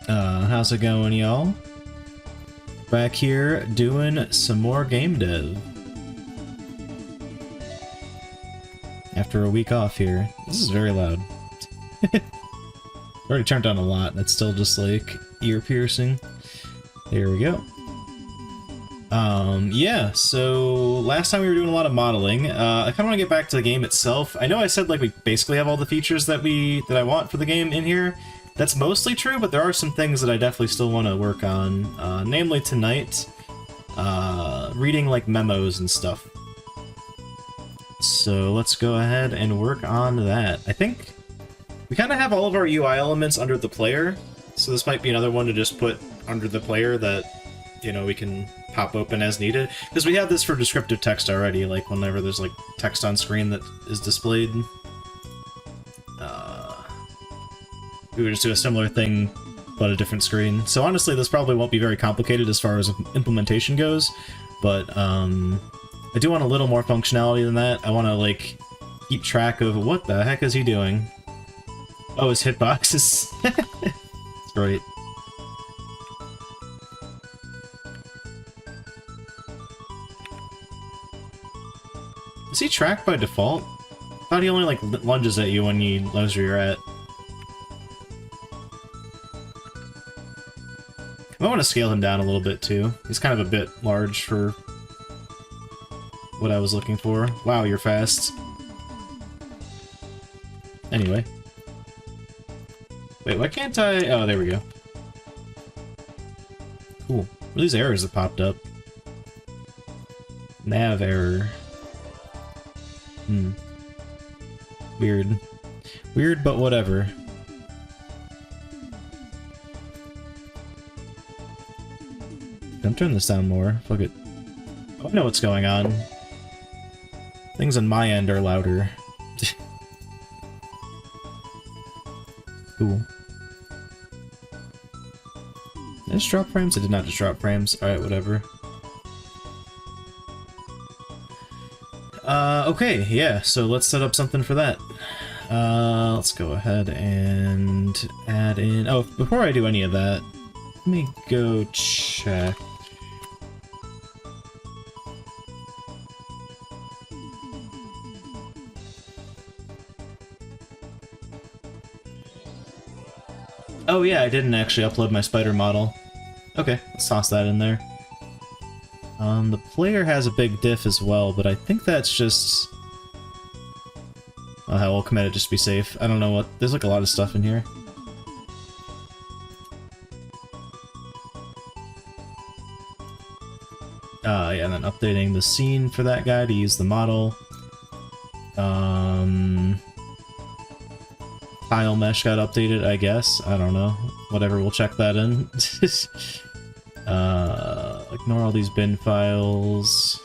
How's it going, y'all? Back here doing some more game dev. After a week off here. This is very loud. Already turned down a lot, and it's still just like ear piercing. There we go. Yeah, so last time we were doing a lot of modeling. I kind of want to get back to the game itself. I know I said like we basically have all the features that I want for the game in here. That's mostly true, but there are some things that I definitely still want to work on. Namely tonight, reading like memos and stuff. So let's go ahead and work on that. I think we kind of have all of our UI elements under the player, so this might be another one to just put under the player that, you know, we can pop open as needed. Because we have this for descriptive text already, like whenever there's like text on screen that is displayed. We would just do a similar thing, but a different screen. So honestly, this probably won't be very complicated as far as implementation goes, but I do want a little more functionality than that. I want to, like, keep track of what the heck is he doing. Oh, his hitboxes. It's great. Is he tracked by default? I thought he only, like, lunges at you when he knows where you're at. I want to scale him down a little bit, too. He's kind of a bit large for what I was looking for. Wow, you're fast. Anyway. Wait, why can't I... Oh, there we go. Cool. What are these errors that popped up? Nav error. Weird. Weird, but whatever. Don't turn this down more. Fuck it. Oh, I know what's going on. Things on my end are louder. Cool. Did I just drop frames? I did not just drop frames. Alright, whatever. Okay, yeah, so let's set up something for that. Let's go ahead and add in... Oh, before I do any of that, let me go check. Oh yeah, I didn't actually upload my spider model. Okay, let's toss that in there. The player has a big diff as well, but I think that's just... Oh, hell, we'll commit it just to be safe. I don't know what... There's like a lot of stuff in here. Yeah, and then updating the scene for that guy to use the model. Tile mesh got updated, I guess. I don't know. Whatever, we'll check that in. Ignore all these bin files.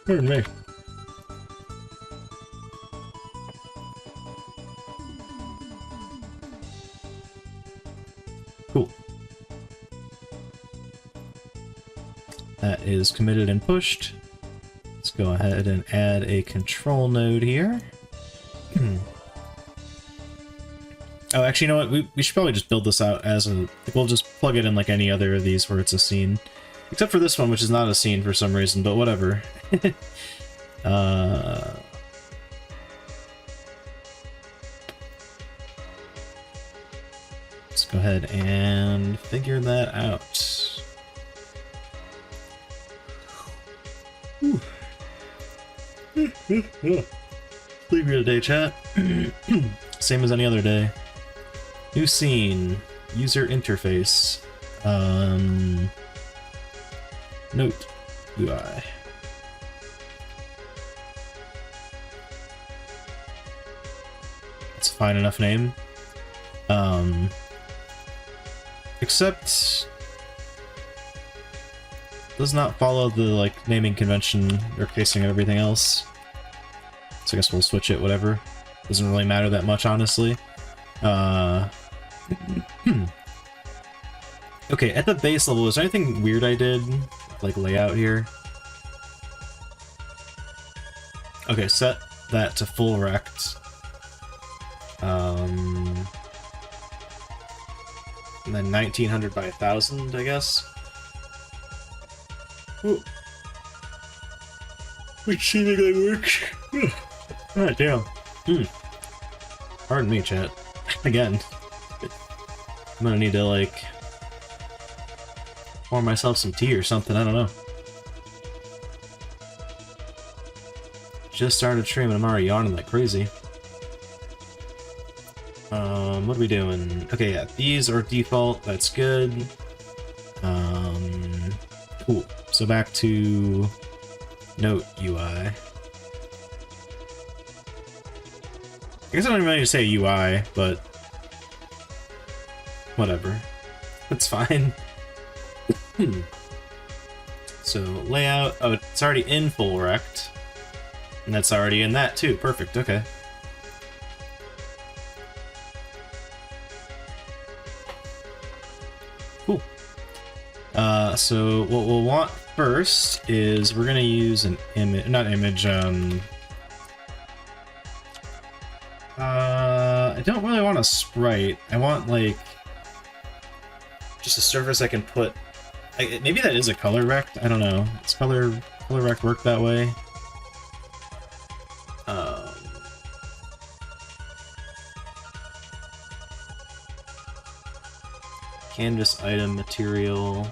Pardon me. Cool. That is committed and pushed. Let's go ahead and add a control node here. Oh, actually, you know what? We should probably just build this out as a... We'll just plug it in like any other of these where it's a scene. Except for this one, which is not a scene for some reason, but whatever. Let's go ahead and figure that out. Leave here today, chat. Same as any other day. New scene. User interface. Note. UI. It's a fine enough name. Except... does not follow the, like, naming convention or casing and everything else. So I guess we'll switch it, whatever. Doesn't really matter that much, honestly. Okay, at the base level, is there anything weird I did? Like, layout here? Okay, set that to full rect. And then 1900 by 1000, I guess. Ooh. Which seemingly works. God damn. Pardon me, chat. Again. I'm gonna need to, like, pour myself some tea or something, I don't know. Just started streaming, I'm already yawning like crazy. What are we doing? Okay, yeah, these are default, that's good. Cool. So back to Note UI. I guess I don't even need to say UI, but whatever. That's fine. So, layout. Oh, it's already in full rect. And that's already in that too. Perfect, okay. Cool. So what we'll want first is we're gonna use an image, not image, I don't really want a sprite. I want, like, just a surface I can put... maybe that is a color rect? I don't know. Does color rect work that way? Canvas item material...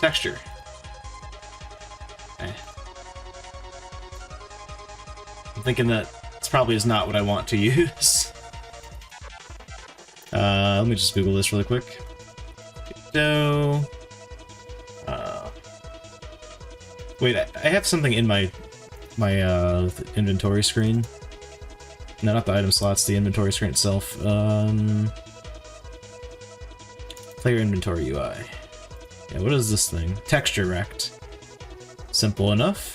Texture. I'm thinking that this probably is not what I want to use. Let me just Google this really quick. Godot. Wait, I have something in my inventory screen. No, not the item slots, the inventory screen itself. Player inventory UI. Yeah, what is this thing? Texture rect. Simple enough.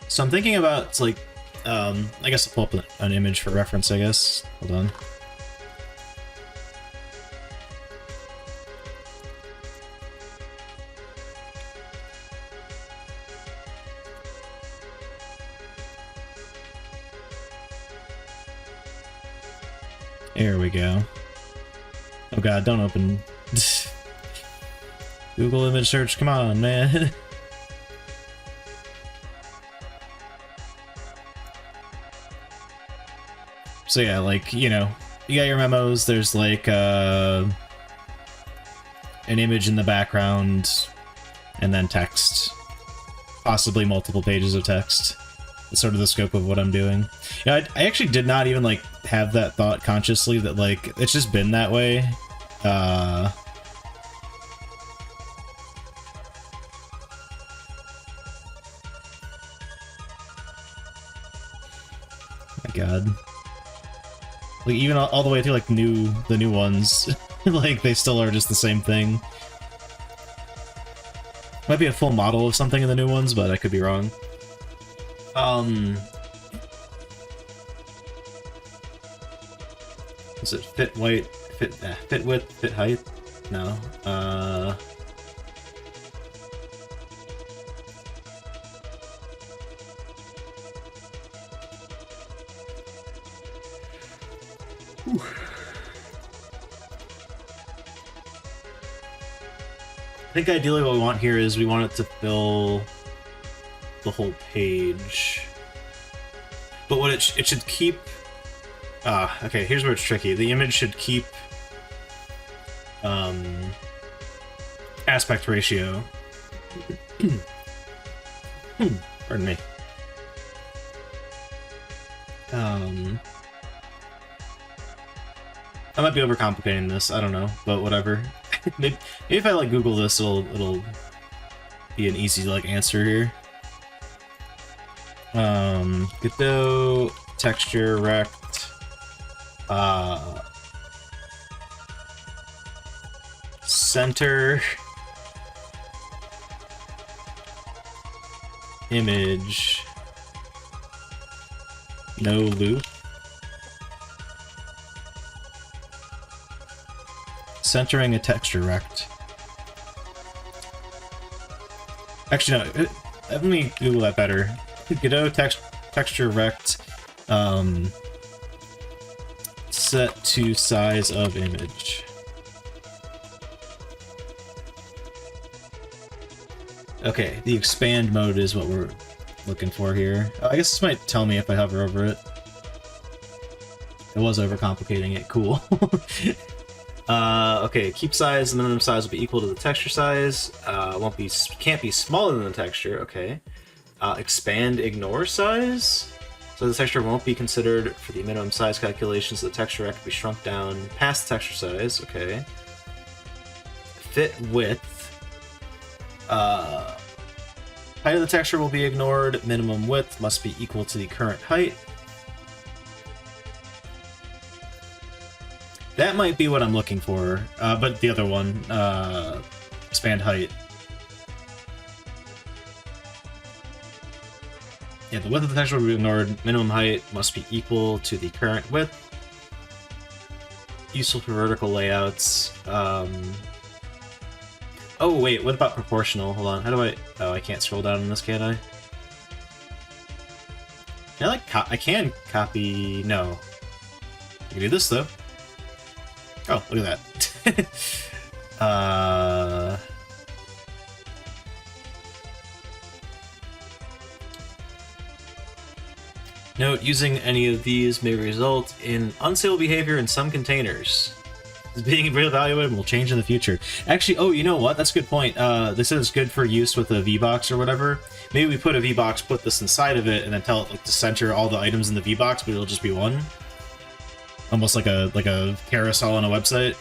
So I'm thinking about, like, I guess I'll pull up an image for reference, I guess. Hold on. There we go. Oh god, don't open... Google image search, come on, man. So yeah, like, you know, you got your memos, there's like an image in the background, and then text. Possibly multiple pages of text. That's sort of the scope of what I'm doing. You know, I actually did not even, like, have that thought consciously, that, like, it's just been that way. My god. Like, even all the way through, like, the new ones, like, they still are just the same thing. Might be a full model of something in the new ones, but I could be wrong. Is it fit width, fit height? No. Whew. I think ideally what we want here is we want it to fill the whole page. But what it should keep... okay, here's where it's tricky. The image should keep aspect ratio. Pardon me. I might be overcomplicating this, I don't know, but whatever. maybe if I, like, Google this, it'll be an easy, like, answer here. Godot, texture, rect, center, image, no loop, centering a texture rect. Actually, no, let me Google that better. Godot texture rect, set to size of image. Okay, the expand mode is what we're looking for here. I guess this might tell me if I hover over it. It was overcomplicating it. Cool. Okay, keep size, the minimum size will be equal to the texture size. Can't be smaller than the texture. Okay. Expand ignore size. So the texture won't be considered for the minimum size calculations. So the texture can be shrunk down past the texture size. Okay. Fit width. Height of the texture will be ignored. Minimum width must be equal to the current height. That might be what I'm looking for, but the other one, expand height. Yeah, the width of the texture will be ignored. Minimum height must be equal to the current width. Useful for vertical layouts. Oh wait, what about proportional? Hold on, how do I... Oh, I can't scroll down in this, can I? I can copy... No. I can do this, though. Oh, look at that. Note, using any of these may result in unstable behavior in some containers. It's being reevaluated and will change in the future. Actually, oh, you know what? That's a good point. This is good for use with a VBox or whatever. Maybe we put a VBox, put this inside of it, and then tell it to center all the items in the VBox, but it'll just be one. Almost like a carousel on a website.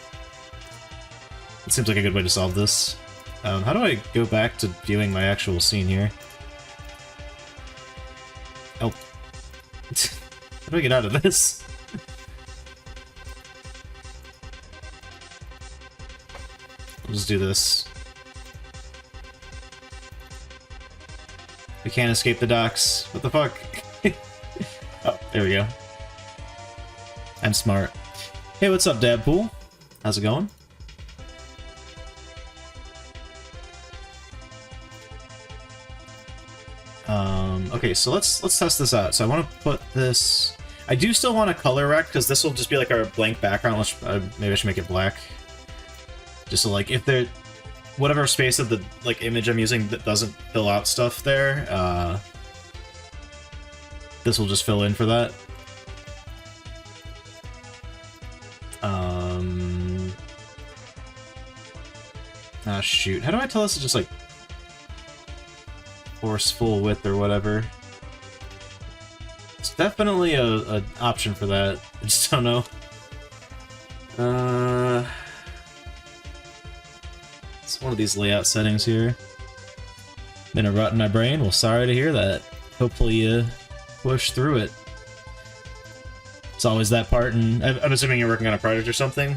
It seems like a good way to solve this. How do I go back to viewing my actual scene here? Oh. How do I get out of this? We'll just do this. We can't escape the docks. What the fuck? Oh, there we go. I'm smart. Hey, what's up, Dabpool? How's it going? Okay, so let's test this out. So I want to put this... I do still want a color rect, because this will just be like our blank background. Maybe I should make it black. Just so, like, if there... Whatever space of the, like, image I'm using that doesn't fill out stuff there, this will just fill in for that. Ah, shoot. How do I tell this to just, like, force full width or whatever? It's definitely a option for that. I just don't know. It's one of these layout settings here. Been a rut in my brain. Well, sorry to hear that. Hopefully you push through it. It's always that part, and I'm assuming you're working on a project or something.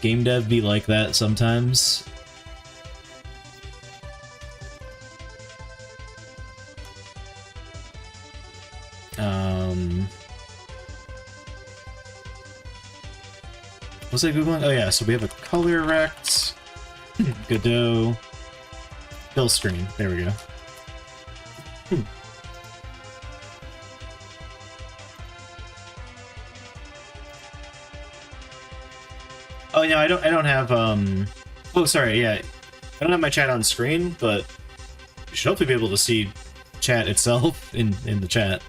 Game dev be like that sometimes. Was I Googling? Oh yeah, so we have a color rect, Godot, fill screen. There we go. Oh yeah, I don't have oh sorry, yeah. I don't have my chat on screen, but you should hopefully be able to see chat itself in the chat.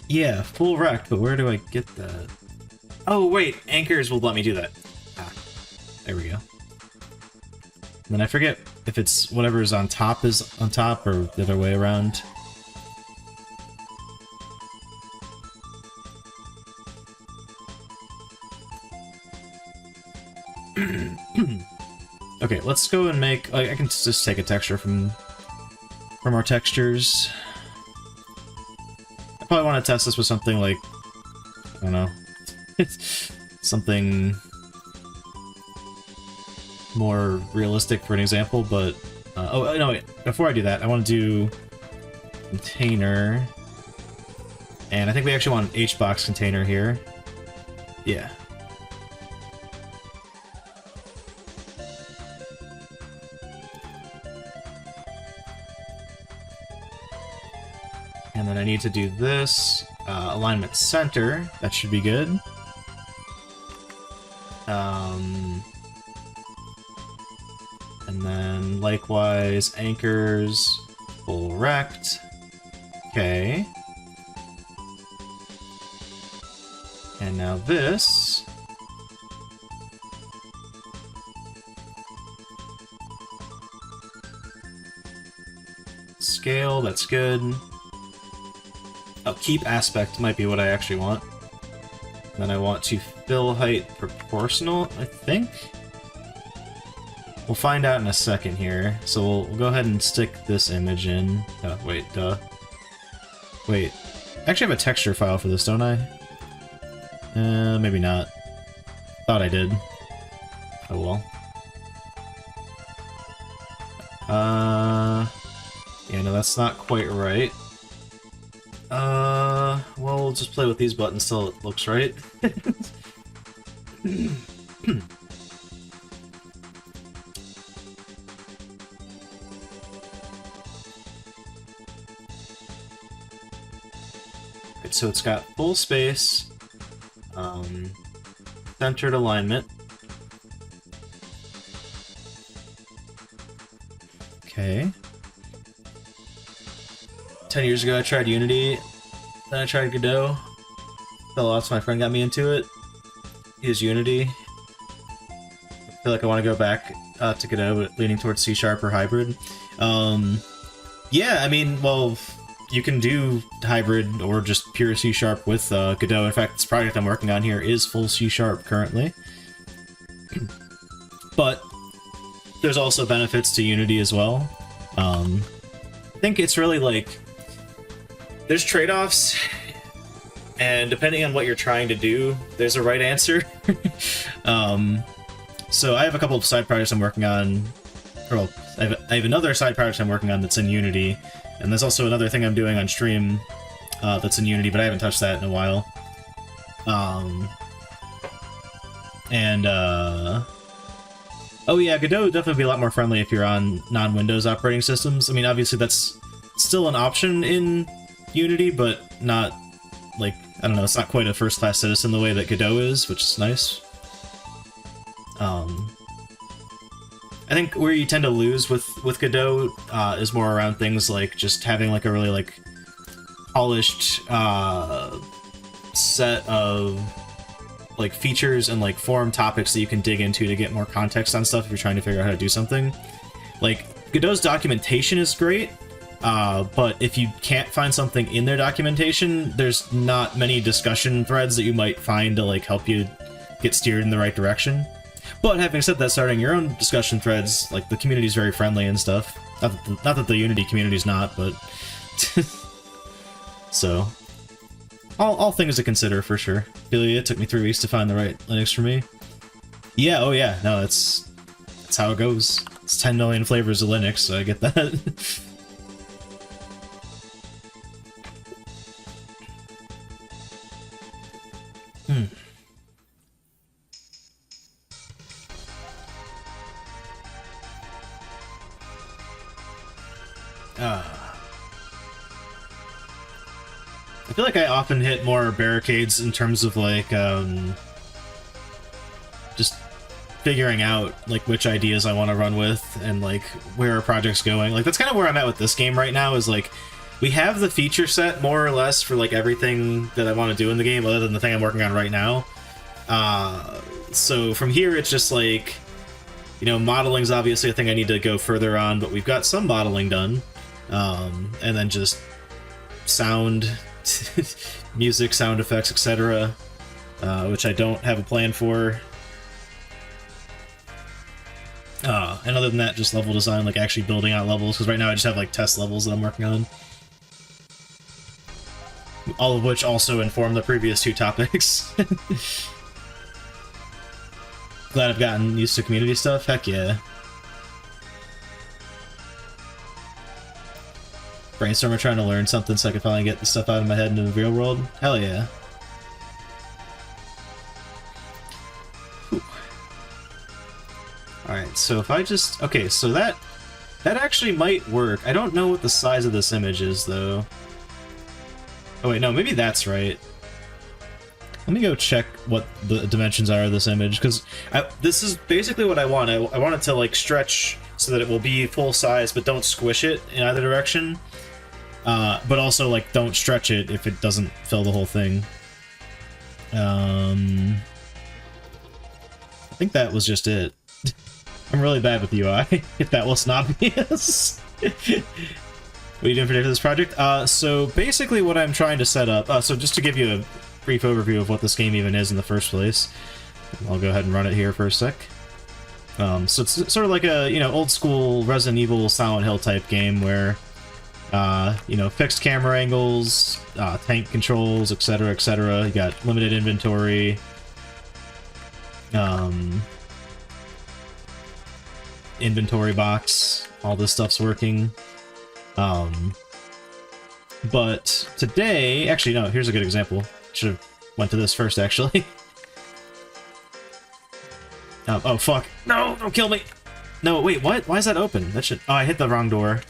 Yeah, full rect, but where do I get that? Oh wait, anchors will let me do that. Ah, there we go. And then I forget if it's whatever is on top or the other way around. let's go and make... I can just take a texture from our textures. I probably want to test this with something like... I don't know. Something more realistic for an example, but... oh, no, wait. Before I do that, I want to do container. And I think we actually want an HBox container here. Yeah. And then I need to do this. Alignment center. That should be good. And then likewise anchors full rect. Okay. And now this. Scale, that's good. Oh, keep aspect might be what I actually want. Then I want to fill height proportional, I think? We'll find out in a second here. So we'll go ahead and stick this image in. Oh, wait, duh. Wait. I actually have a texture file for this, don't I? Maybe not. Thought I did. Oh well. Yeah, no, that's not quite right. Well, we'll just play with these buttons till it looks right. Right, so it's got full space, centered alignment. Okay. 10 years ago I tried Unity, then I tried Godot. Fell off, so my friend got me into it. He used Unity. I feel like I want to go back to Godot, but leaning towards C# or hybrid. Yeah, I mean, well, you can do hybrid or just pure C# with Godot. In fact, this project I'm working on here is full C# currently. But there's also benefits to Unity as well. I think it's really like... There's trade-offs, and depending on what you're trying to do, there's a right answer. So I have a couple of side projects I'm working on, or I have another side project I'm working on that's in Unity, and there's also another thing I'm doing on stream that's in Unity, but I haven't touched that in a while. Oh yeah, Godot would definitely be a lot more friendly if you're on non-Windows operating systems. I mean, obviously that's still an option in Unity, but not, like, I don't know, it's not quite a first-class citizen the way that Godot is, which is nice. I think where you tend to lose with Godot is more around things like just having like a really like polished set of like features and like forum topics that you can dig into to get more context on stuff if you're trying to figure out how to do something. Like, Godot's documentation is great, but if you can't find something in their documentation, there's not many discussion threads that you might find to like help you get steered in the right direction. But having said that, starting your own discussion threads, like, the community's very friendly and stuff. Not that the Unity community's not, but... So... All things to consider, for sure. It took me 3 weeks to find the right Linux for me. Yeah, oh yeah, no, that's how it goes. It's 10 million flavors of Linux, so I get that. I feel like I often hit more barricades in terms of like just figuring out like which ideas I want to run with and like where a project's going. Like, that's kind of where I'm at with this game right now, is like we have the feature set more or less for like everything that I want to do in the game other than the thing I'm working on right now. So from here it's just like, you know, modeling's obviously a thing I need to go further on, but we've got some modeling done. And then just sound, music, sound effects, etc., which I don't have a plan for. And other than that, just level design, like actually building out levels, because right now I just have like test levels that I'm working on. All of which also inform the previous two topics. Glad I've gotten used to community stuff, heck yeah. Brainstormer trying to learn something so I can finally get the stuff out of my head into the real world, hell yeah. Alright, so if I just... Okay, so that actually might work. I don't know what the size of this image is, though. Oh wait, no, maybe that's right. Let me go check what the dimensions are of this image, because this is basically what I want. I want it to, like, stretch so that it will be full size, but don't squish it in either direction. But also, like, don't stretch it if it doesn't fill the whole thing. I think that was just it. I'm really bad with UI, if that was not obvious. What are you doing for this project? So basically what I'm trying to set up... so just to give you a brief overview of what this game even is in the first place. I'll go ahead and run it here for a sec. So it's sort of like a, you know, old school Resident Evil Silent Hill type game where, you know, fixed camera angles, tank controls, etc., etc. You got limited inventory. Inventory box. All this stuff's working. But today, actually no, here's a good example. Should have went to this first, actually. Oh fuck! No, don't kill me! No, wait, what? Why is that open? That should. Oh, I hit the wrong door.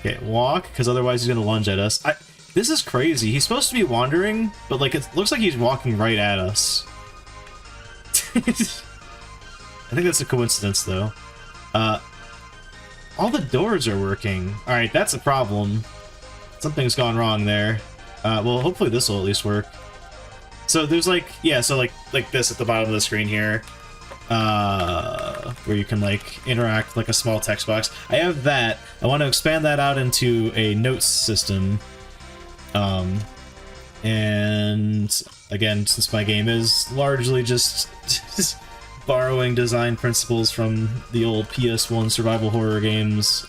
Okay, walk, because otherwise he's gonna lunge at us. This is crazy. He's supposed to be wandering, but like it looks like he's walking right at us. I think that's a coincidence, though. All the doors are working. Alright, that's a problem. Something's gone wrong there. Well, hopefully this will at least work. So there's like, yeah, so like this at the bottom of the screen here. Where you can like interact like a small text box. I have that. I want to expand that out into a notes system. And again, since my game is largely just borrowing design principles from the old PS1 survival horror games,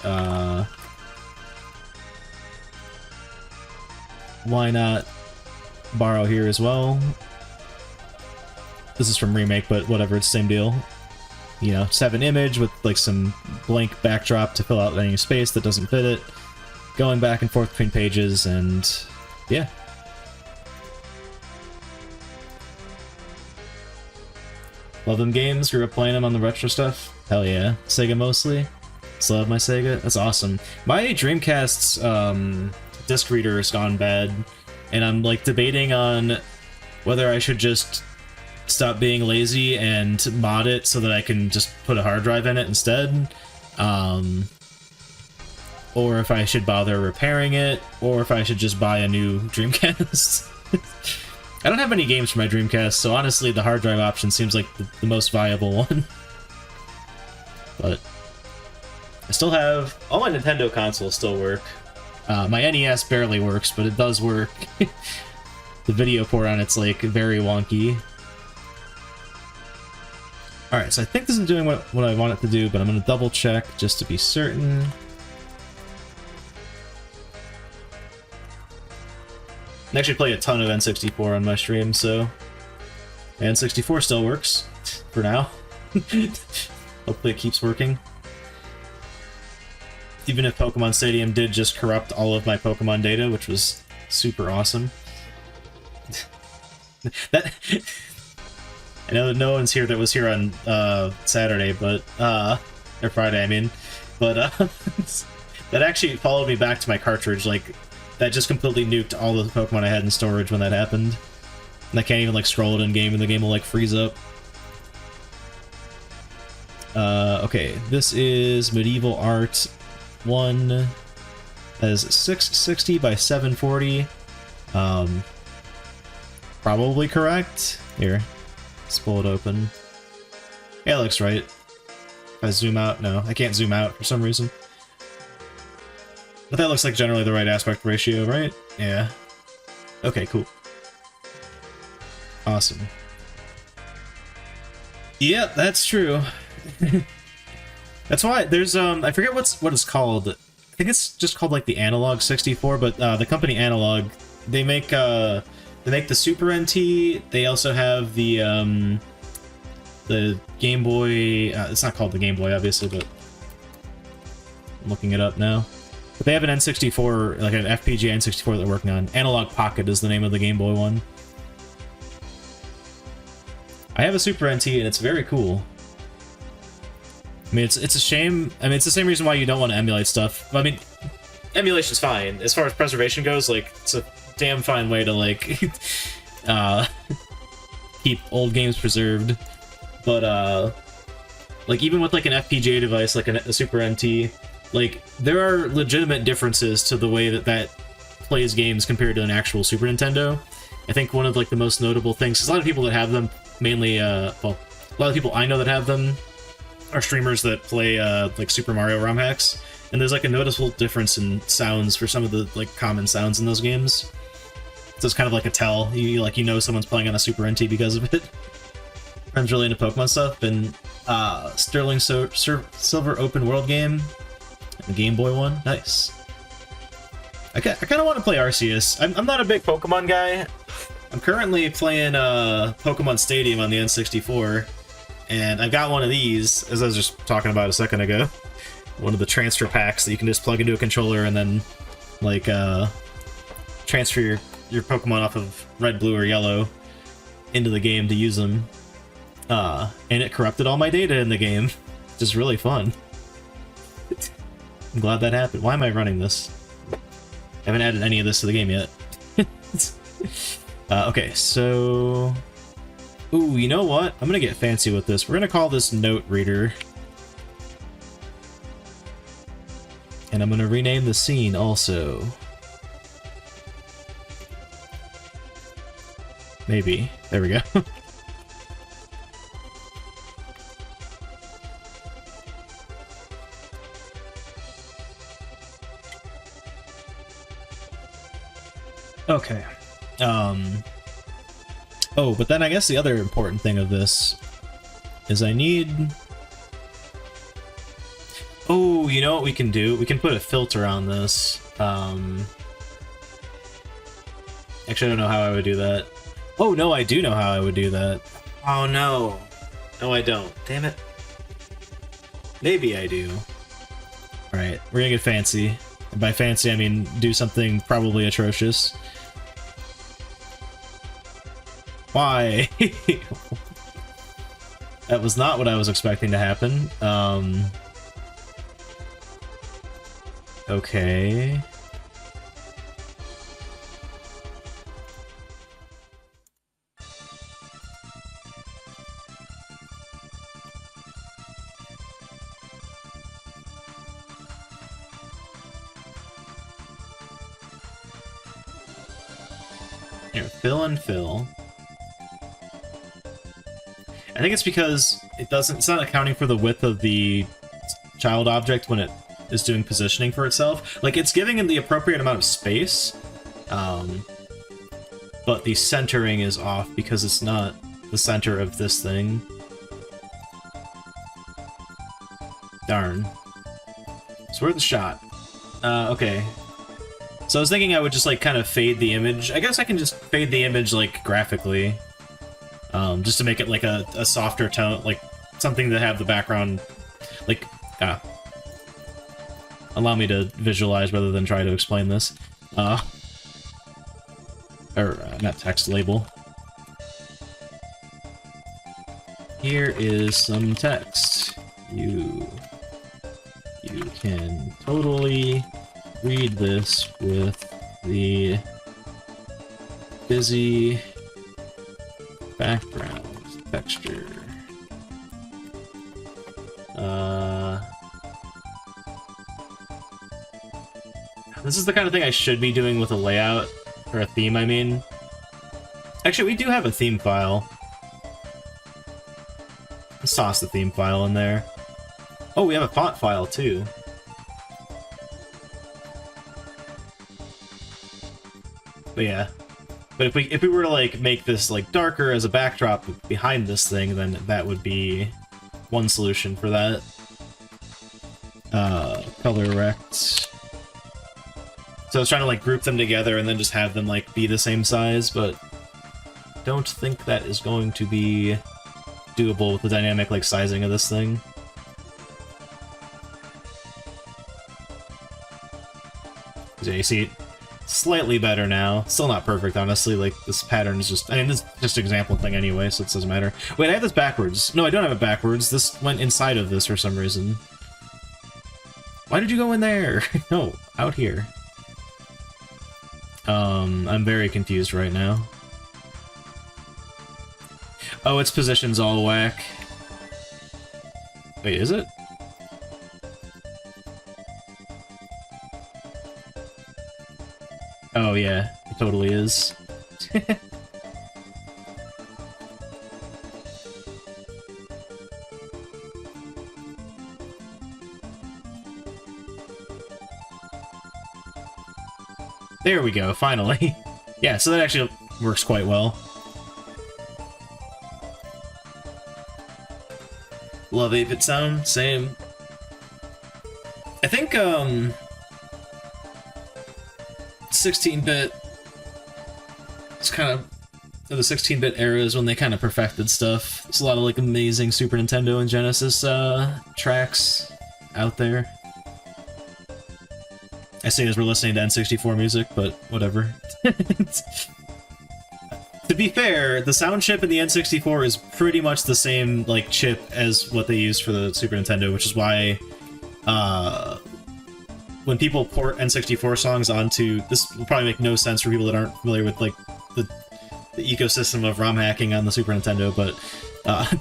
why not borrow here as well? This is from Remake, but whatever, it's the same deal. You know, just have an image with like some blank backdrop to fill out any space that doesn't fit it, going back and forth between pages, and yeah. Love them games, grew up playing them on the retro stuff. Hell yeah. Sega mostly. Still love my Sega. That's awesome. My Dreamcast's disc reader has gone bad, and I'm like debating on whether I should just stop being lazy and mod it so that I can just put a hard drive in it instead. Or if I should bother repairing it, or if I should just buy a new Dreamcast. I don't have any games for my Dreamcast, so honestly the hard drive option seems like the most viable one. But I still have... all my Nintendo consoles still work. My NES barely works, but it does work. The video port on it's like very wonky. Alright, so I think this is doing what I want it to do, but I'm going to double check just to be certain. I actually play a ton of N64 on my stream, so N64 still works for now. Hopefully it keeps working. Even if Pokemon Stadium did just corrupt all of my Pokemon data, which was super awesome. That I know that no one's here that was here on Saturday, but or Friday, I mean, but that actually followed me back to my cartridge. Like, that just completely nuked all the Pokemon I had in storage when that happened. And I can't even like scroll it in game, and the game will like freeze up. Okay, this is Medieval Art 1 as 660 by 740. Probably correct. Here, let's pull it open. Yeah, it looks right. If I zoom out, no, I can't zoom out for some reason. But that looks like generally the right aspect ratio, right? Yeah. Okay, cool. Awesome. Yep, that's true. That's why there's I forget what it's called. I think it's just called like the Analog 64, but the company Analog, they make the Super NT. They also have the Game Boy. It's not called the Game Boy, obviously, but I'm looking it up now. But they have an N64, like an FPGA N64 they're working on. Analog Pocket is the name of the Game Boy one. I have a Super NT, and it's very cool. I mean, it's a shame. I mean, it's the same reason why you don't want to emulate stuff. I mean, emulation's fine. As far as preservation goes, like, it's a damn fine way to, like, keep old games preserved. But, like, even with, like, an FPGA device, like a Super NT, like, there are legitimate differences to the way that plays games compared to an actual Super Nintendo. I think one of, like, the most notable things, because a lot of people that have them, mainly, well, a lot of people I know that have them are streamers that play, like, Super Mario ROM hacks, and there's, like, a noticeable difference in sounds for some of the, like, common sounds in those games. So it's kind of like a tell. You know someone's playing on a Super NT because of it. I'm really into Pokemon stuff, and Sterling Silver open world game, the Game Boy one, nice. I kind of want to play Arceus. I'm not a big Pokemon guy. I'm currently playing Pokemon Stadium on the N64, and I've got one of these, as I was just talking about a second ago. One of the transfer packs that you can just plug into a controller and then, like, transfer your Pokemon off of red, blue, or yellow into the game to use them. And it corrupted all my data in the game, which is really fun. I'm glad that happened. Why am I running this? I haven't added any of this to the game yet. Okay, so... Ooh, you know what? I'm gonna get fancy with this. We're gonna call this Note Reader. And I'm gonna rename the scene also. Maybe. There we go. Okay. Oh, but then I guess the other important thing of this is I need... Oh, you know what we can do? We can put a filter on this. Actually, I don't know how I would do that. Oh, no, I do know how I would do that. Oh, no. No, I don't. Damn it. Maybe I do. Alright, we're gonna get fancy. And by fancy, I mean do something probably atrocious. Why? That was not what I was expecting to happen. Okay. Here, fill and fill. I think it's because it's not accounting for the width of the child object when it is doing positioning for itself. Like, it's giving it the appropriate amount of space, but the centering is off because it's not the center of this thing. Darn. So where's the shot? Okay. So I was thinking I would just, like, kind of fade the image. I guess I can just fade the image, like, graphically. Just to make it, like, a softer tone, like, something that have the background, like, allow me to visualize rather than try to explain this. Or, not text, label. Here is some text. You can totally read this with the busy background texture. This is the kind of thing I should be doing with a layout, or a theme, I mean. Actually, we do have a theme file. Let's toss the theme file in there. Oh, we have a font file, too. But yeah. But if we were to, like, make this, like, darker as a backdrop behind this thing, then that would be one solution for that. Color rect. So I was trying to like group them together and then just have them like be the same size, but don't think that is going to be doable with the dynamic like sizing of this thing. Yeah, you see, slightly better now. Still not perfect, honestly. Like, this pattern is just... I mean, this is just an example thing anyway, so it doesn't matter. Wait, I have this backwards. No, I don't have it backwards. This went inside of this for some reason. Why did you go in there? No, out here. I'm very confused right now. Oh, its position's all whack. Wait, is it? Oh yeah, it totally is. There we go, finally. Yeah, so that actually works quite well. Love 8-bit sound, same. I think, 16-bit... It's kind of... The 16-bit era is when they kind of perfected stuff. There's a lot of, like, amazing Super Nintendo and Genesis, tracks out there. I say as we're listening to N64 music, but whatever. To be fair, the sound chip in the N64 is pretty much the same, like, chip as what they used for the Super Nintendo, which is why, when people port N64 songs onto... This will probably make no sense for people that aren't familiar with, like, the ecosystem of ROM hacking on the Super Nintendo, but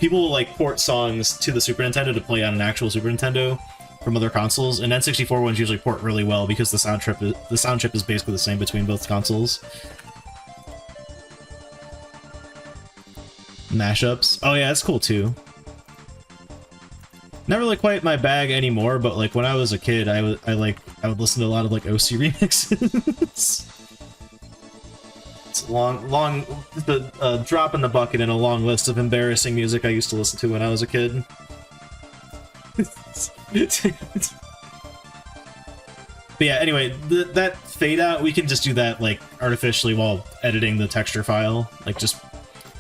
people will, like, port songs to the Super Nintendo to play on an actual Super Nintendo from other consoles, and N64 ones usually port really well because the sound chip is basically the same between both consoles. Mashups. Oh yeah, that's cool too. Not really quite my bag anymore, but like when I was a kid, I would listen to a lot of like OC remixes. It's a long drop in the bucket in a long list of embarrassing music I used to listen to when I was a kid. But yeah, anyway, that fade out, we can just do that like artificially while editing the texture file. Like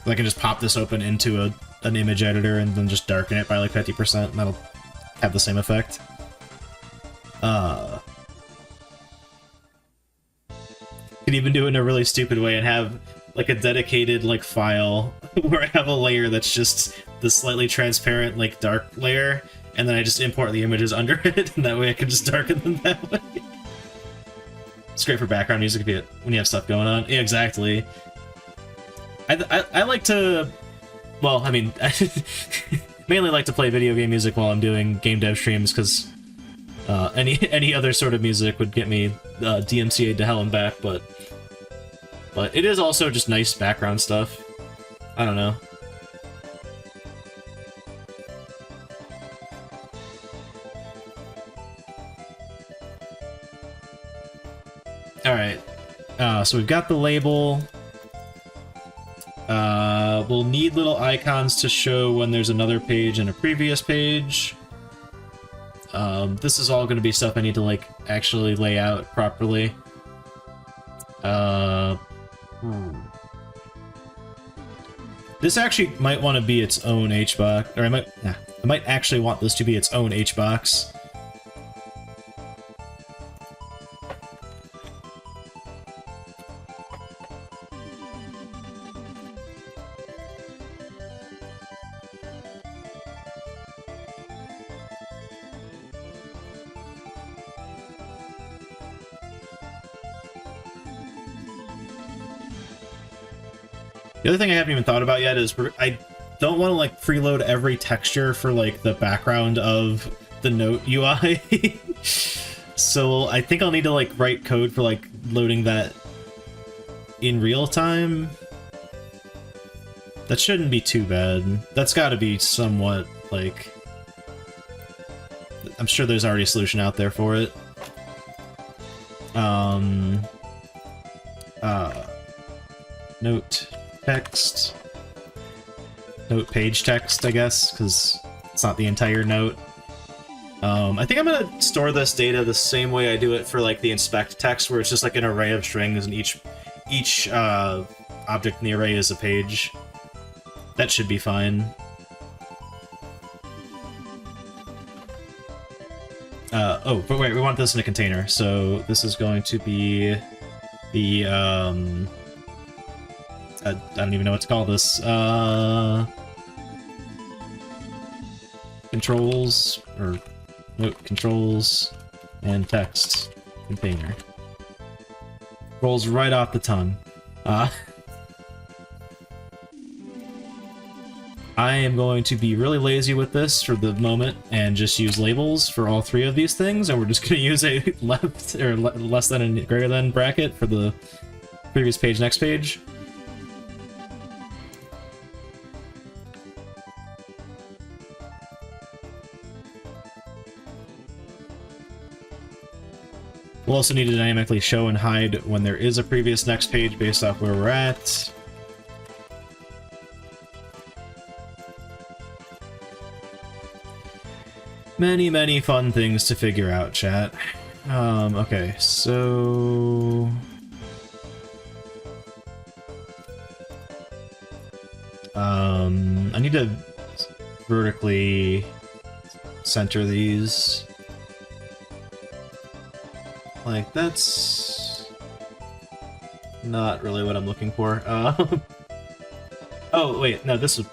I can just pop this open into an image editor and then just darken it by like 50%, and that'll have the same effect. Could even do it in a really stupid way and have like a dedicated like file where I have a layer that's just the slightly transparent like dark layer, and then I just import the images under it, and that way I can just darken them that way. It's great for background music when you have stuff going on. Yeah, exactly. I like to... Well, I mean, I mainly like to play video game music while I'm doing game dev streams, because any other sort of music would get me DMCA'd to hell and back, but it is also just nice background stuff. I don't know. Alright, so we've got the label. We'll need little icons to show when there's another page and a previous page. This is all going to be stuff I need to, like, actually lay out properly. This actually might want to be its own HBox, or I might actually want this to be its own HBox. The other thing I haven't even thought about yet is I don't want to like preload every texture for like the background of the Note UI. So I think I'll need to like write code for like loading that in real time. That shouldn't be too bad. That's got to be somewhat like... I'm sure there's already a solution out there for it. Note text. Note page text, I guess, because it's not the entire note. I think I'm gonna store this data the same way I do it for like the inspect text, where it's just like an array of strings and each object in the array is a page. That should be fine. Oh, but wait, we want this in a container, so this is going to be the, I don't even know what to call this, controls, or, note, controls, and text container. Rolls right off the tongue. I am going to be really lazy with this for the moment and just use labels for all three of these things, and we're just going to use a left or less than and greater than bracket for the previous page, next page. We'll also need to dynamically show and hide when there is a previous next page based off where we're at. Many, many fun things to figure out, chat. Okay, so... I need to vertically center these. Like, that's... not really what I'm looking for. Oh, wait, no, this is...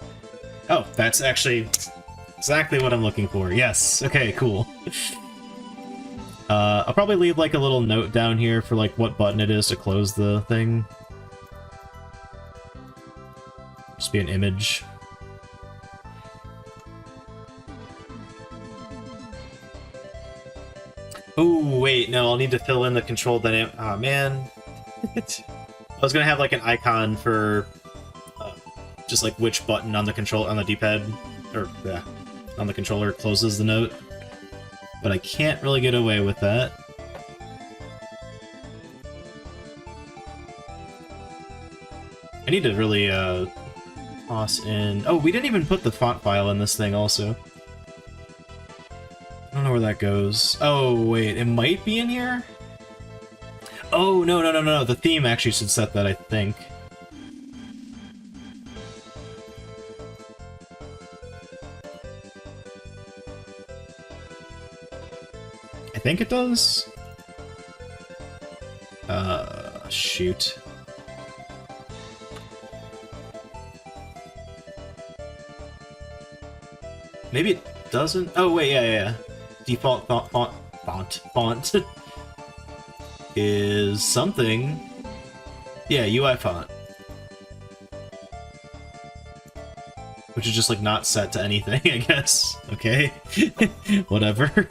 Oh, that's actually... exactly what I'm looking for. Yes. Okay, cool. I'll probably leave like a little note down here for like what button it is to close the thing. Just be an image. Oh, wait, no, I'll need to fill in the control dynamic. Oh, man. I was gonna have like an icon for just like which button on the control on the D-pad, or yeah, on the controller closes the note, but I can't really get away with that. I need to really toss in... Oh, we didn't even put the font file in this thing also. I don't know where that goes. Oh, wait, it might be in here? Oh, no, the theme actually should set that, I think. I think it does? Shoot. Maybe it doesn't? Oh, wait, yeah. Default font is something. Yeah, UI font. Which is just, like, not set to anything, I guess. Okay. Whatever.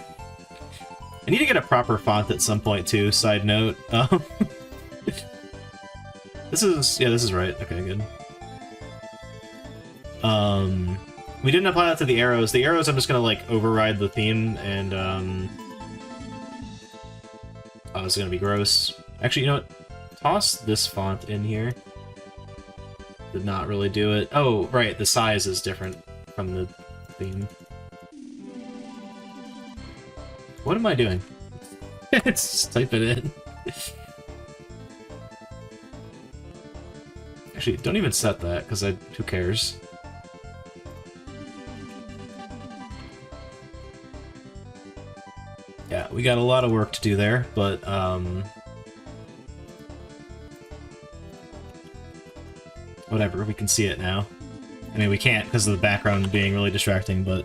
I need to get a proper font at some point, too, side note. This is right. Okay, good. We didn't apply that to the arrows. The arrows, I'm just gonna, like, override the theme, and, oh, this is gonna be gross. Actually, you know what? Toss this font in here. Did not really do it. Oh, right, the size is different from the theme. What am I doing? Just type it in. Actually, don't even set that, because who cares? Yeah, we got a lot of work to do there, but, whatever, we can see it now. I mean, we can't because of the background being really distracting, but,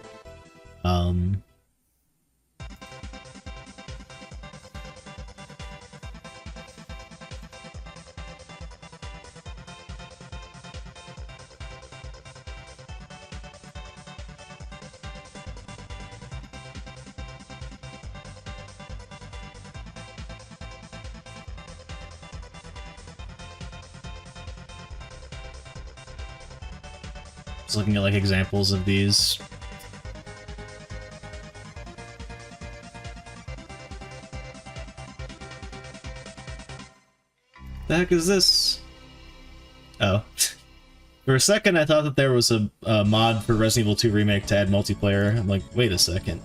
just looking at, like, examples of these. The heck is this? Oh. For a second, I thought that there was a mod for Resident Evil 2 Remake to add multiplayer. I'm like, wait a second.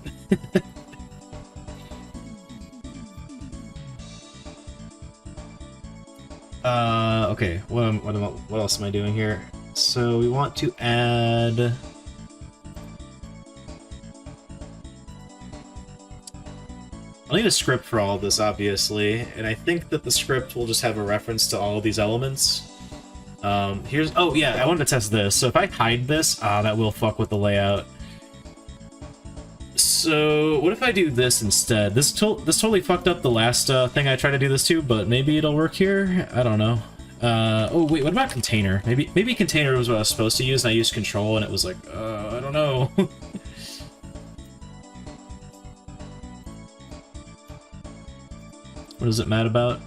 Okay, what else am I doing here? So we want to add... I'll need a script for all of this, obviously, and I think that the script will just have a reference to all of these elements. Oh yeah, I wanted to test this. So if I hide this, that will fuck with the layout. So what if I do this instead? This totally fucked up the last thing I tried to do this to, but maybe it'll work here? I don't know. Oh wait, what about container? Maybe container was what I was supposed to use, and I used control, and it was like, I don't know. What is it mad about?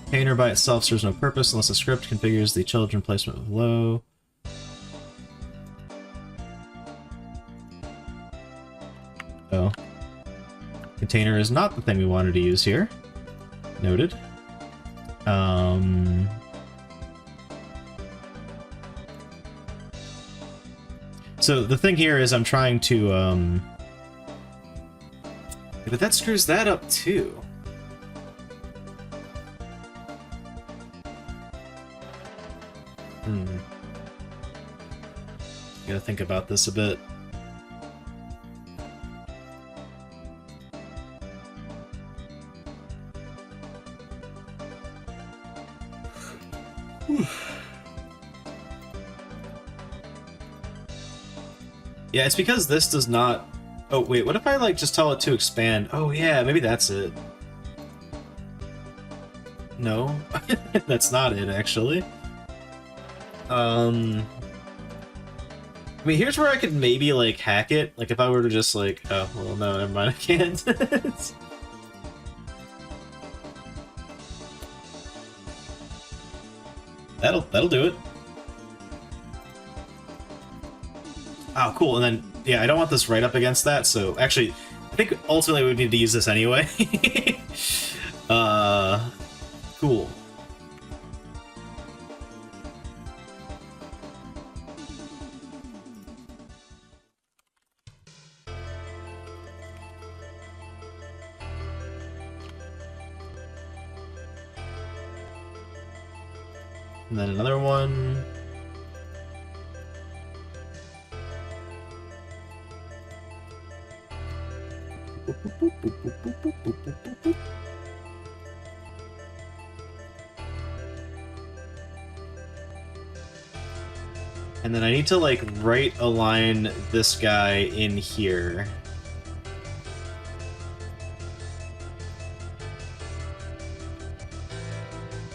Container by itself serves no purpose unless the script configures the children placement with low. Oh. Container is not the thing we wanted to use here. Noted. So the thing here is I'm trying to, but that screws that up too. Gotta think about this a bit. Yeah, it's because this does not... Oh, wait, what if I, like, just tell it to expand? Oh, yeah, maybe that's it. No, that's not it, actually. I mean, here's where I could maybe, like, hack it. Like, if I were to just, like... Oh, well, no, never mind, I can't. That'll do it. Oh, cool, and then, yeah, I don't want this right up against that, so actually, I think ultimately we would need to use this anyway. Cool. And then another one. And then I need to, like, right align this guy in here.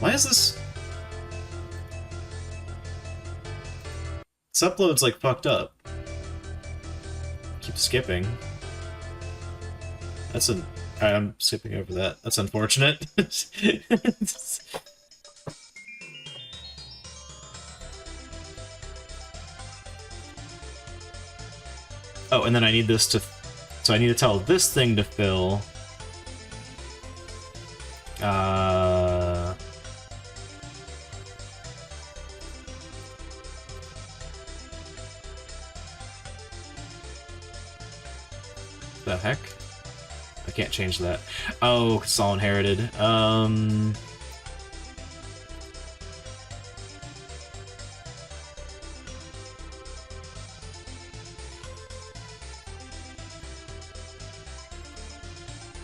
Why is this... This upload's, like, fucked up. Keep skipping. That's an... Alright, I'm skipping over that. That's unfortunate. Oh, and then I need this to... So I need to tell this thing to fill... The heck? I can't change that. Oh, it's all inherited.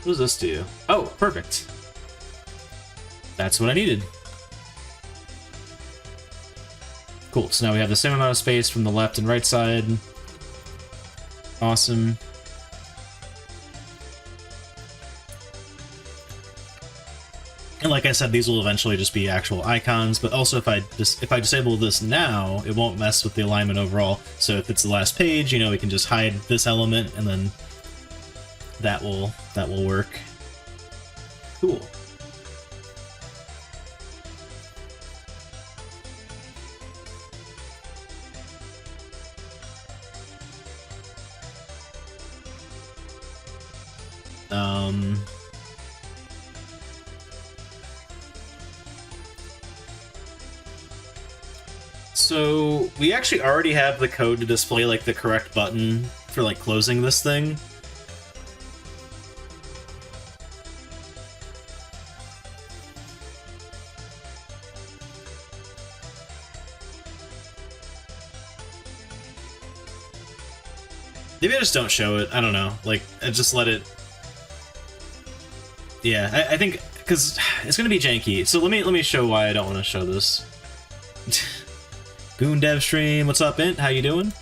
What does this do? Oh, perfect. That's what I needed. Cool, so now we have the same amount of space from the left and right side. Awesome. And like I said, these will eventually just be actual icons, but also if I disable this now, it won't mess with the alignment overall. So if it's the last page, you know, we can just hide this element and then that will work. Cool. So we actually already have the code to display like the correct button for like closing this thing. Maybe I just don't show it. I don't know. Like, I just let it. Yeah, I think because it's gonna be janky. So let me show why I don't want to show this. Goon dev stream, what's up, Int? How you doing?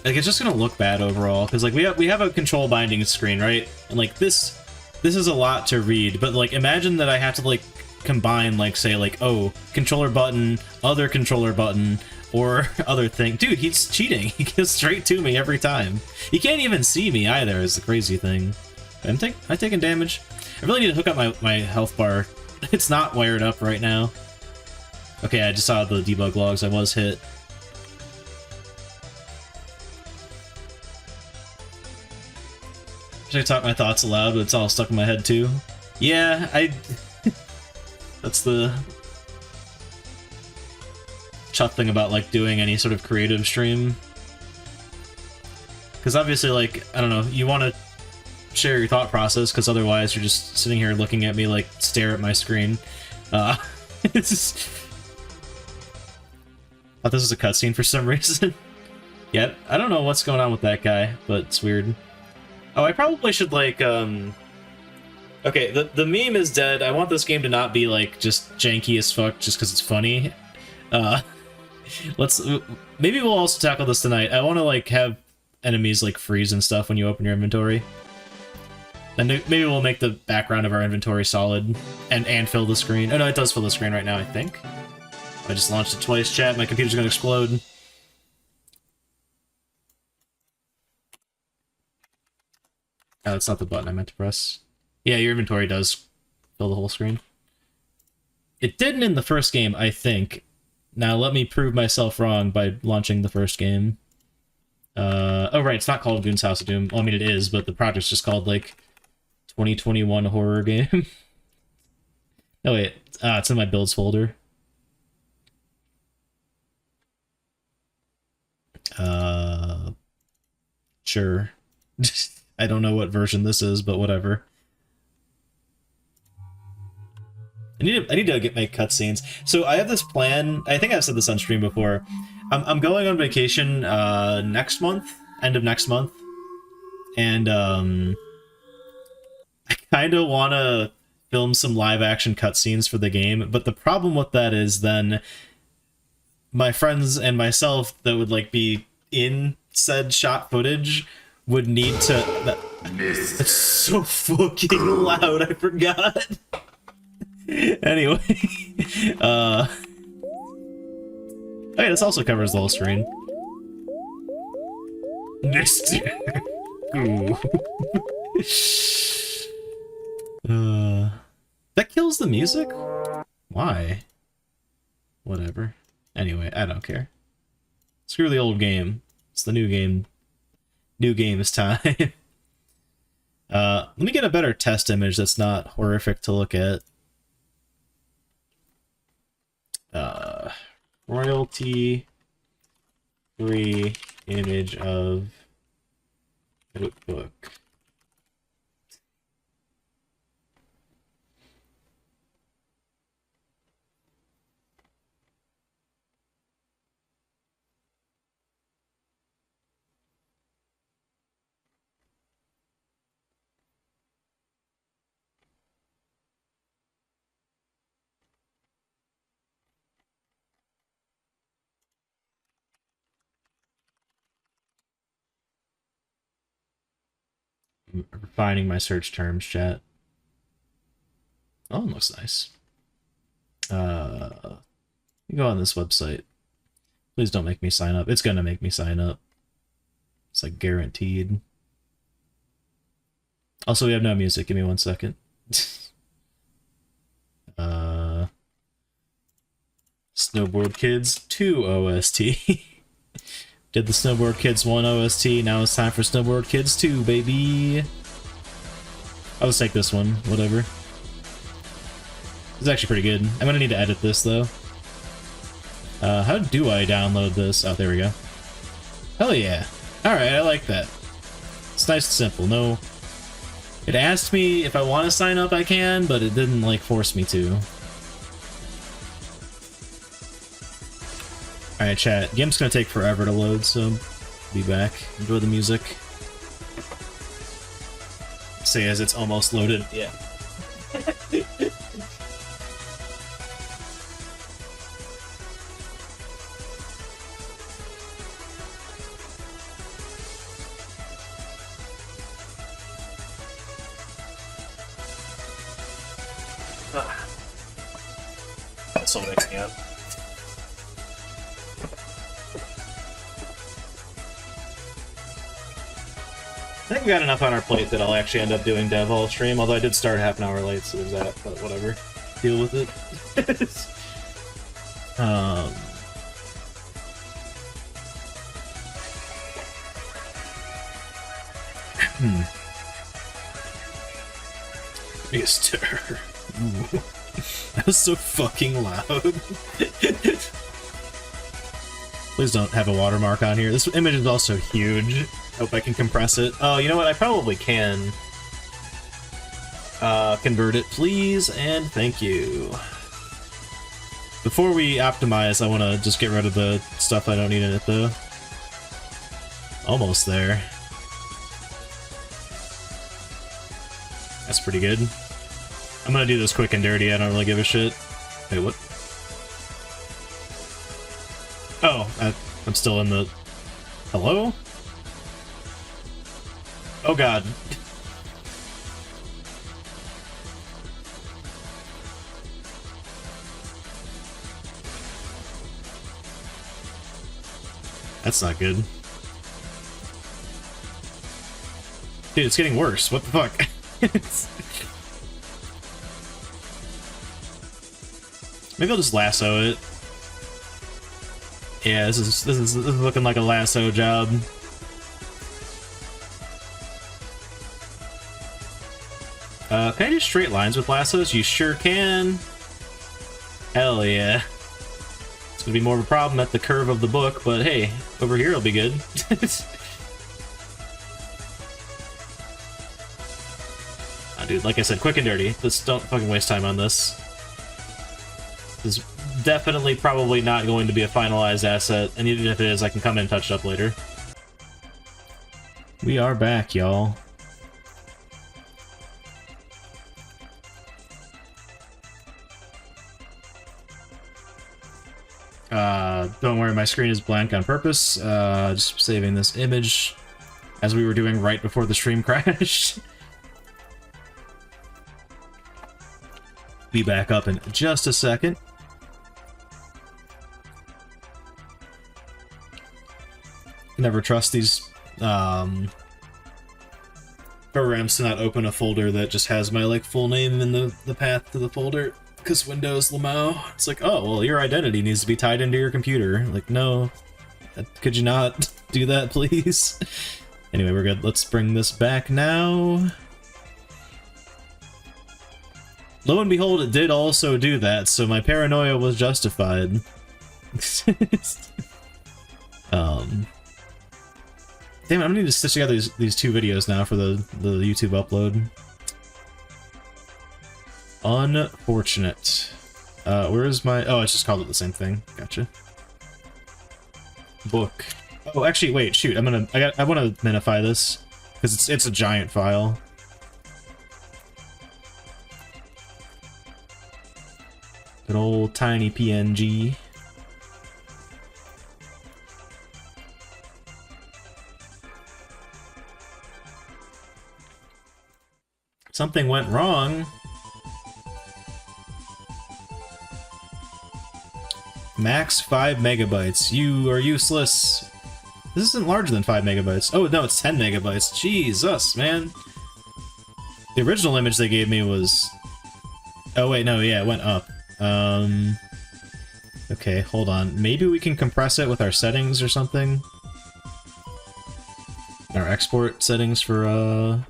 Like, it's just gonna look bad overall because like we have a control binding screen, right? And like this is a lot to read. But like, imagine that I have to like combine like say like, oh, controller button, other controller button, or other thing. Dude, he's cheating. He goes straight to me every time. He can't even see me either, is the crazy thing. I'm taking damage. I really need to hook up my health bar. It's not wired up right now. Okay, I just saw the debug logs. I was hit. Should I talk my thoughts aloud, but it's all stuck in my head too? Yeah, that's the tough thing about like doing any sort of creative stream. Because obviously, like, I don't know, you want to share your thought process, because otherwise you're just sitting here looking at me like stare at my screen. It's just... thought this was a cutscene for some reason. Yep, I don't know what's going on with that guy, but it's weird. Oh, I probably should like okay, the meme is dead. I want this game to not be like just janky as fuck just because it's funny. Maybe we'll also tackle this tonight. I want to like have enemies like freeze and stuff when you open your inventory. And maybe we'll make the background of our inventory solid and fill the screen. Oh no, it does fill the screen right now, I think. I just launched it twice, chat. My computer's gonna explode. Oh, that's not the button I meant to press. Yeah, your inventory does fill the whole screen. It didn't in the first game, I think. Now let me prove myself wrong by launching the first game. Oh right, it's not called Goon's House of Doom. Well, I mean it is, but the project's just called like 2021 horror game. No wait, it's in my builds folder. Sure. I don't know what version this is, but whatever. I need to get my cutscenes. So I have this plan. I think I've said this on stream before. I'm going on vacation next month, end of next month, and I kind of want to film some live action cutscenes for the game. But the problem with that is then my friends and myself that would like be in said shot footage would need to... That's so fucking loud, I forgot. Anyway. Okay, this also covers the whole screen. Missed. That kills the music? Why? Whatever. Anyway, I don't care. Screw the old game. It's the new game. New game is time. Let me get a better test image that's not horrific to look at. Royalty free image of notebook. Refining my search terms, chat. Oh, it looks nice. You go on this website. Please don't make me sign up. It's gonna make me sign up. It's like guaranteed. Also, we have no music. Give me 1 second. Snowboard Kids 2 OST. Did the Snowboard Kids 1 OST, now it's time for Snowboard Kids 2, baby! I'll just take this one, whatever. It's actually pretty good. I'm gonna need to edit this, though. How do I download this? Oh, there we go. Hell yeah. Alright, I like that. It's nice and simple. No... It asked me if I want to sign up, I can, but it didn't, like, force me to. Alright, chat. Game's gonna take forever to load, so... Be back. Enjoy the music. Say as it's almost loaded. Yeah. That's so waking up. I think we got enough on our plate that I'll actually end up doing dev all stream, although I did start half an hour late, so there's that, but whatever. Deal with it. Be a stir. Ooh. That was so fucking loud. Please don't have a watermark on here. This image is also huge. Hope I can compress it. Oh, you know what? I probably can. Convert it, please, and thank you. Before we optimize, I want to just get rid of the stuff I don't need in it, though. Almost there. That's pretty good. I'm gonna do this quick and dirty, I don't really give a shit. Wait, what? Oh, I'm still in the... Hello? Oh god. That's not good. Dude, it's getting worse. What the fuck? Maybe I'll just lasso it. Yeah, this is looking like a lasso job. Can I do straight lines with lassos? You sure can. Hell yeah. It's gonna be more of a problem at the curve of the book, but hey, over here it'll be good. Oh, dude, like I said, quick and dirty. Just don't fucking waste time on this. This is definitely probably not going to be a finalized asset, and even if it is, I can come in and touch it up later. We are back, y'all. Don't worry, my screen is blank on purpose. Just saving this image as we were doing right before the stream crashed. Be back up in just a second. Never trust these programs to not open a folder that just has my like full name in the path to the folder. Because Windows Lamau, it's like, oh, well, your identity needs to be tied into your computer. Like, no, could you not do that, please? Anyway, we're good. Let's bring this back now. Lo and behold, it did also do that, so my paranoia was justified. Damn it, I'm gonna need to stitch together these two videos now for the YouTube upload. Unfortunate. Where is my... Oh, it's just called it the same thing. Gotcha. Book. Oh, actually, wait, shoot. I want to minify this because it's a giant file. Good old tiny PNG. Something went wrong. Max 5 megabytes. You are useless. This isn't larger than 5 megabytes. Oh, no, it's 10 megabytes. Jesus, man. The original image they gave me was... Oh, wait, no, yeah, it went up. Okay, hold on. Maybe we can compress it with our settings or something? Our export settings for,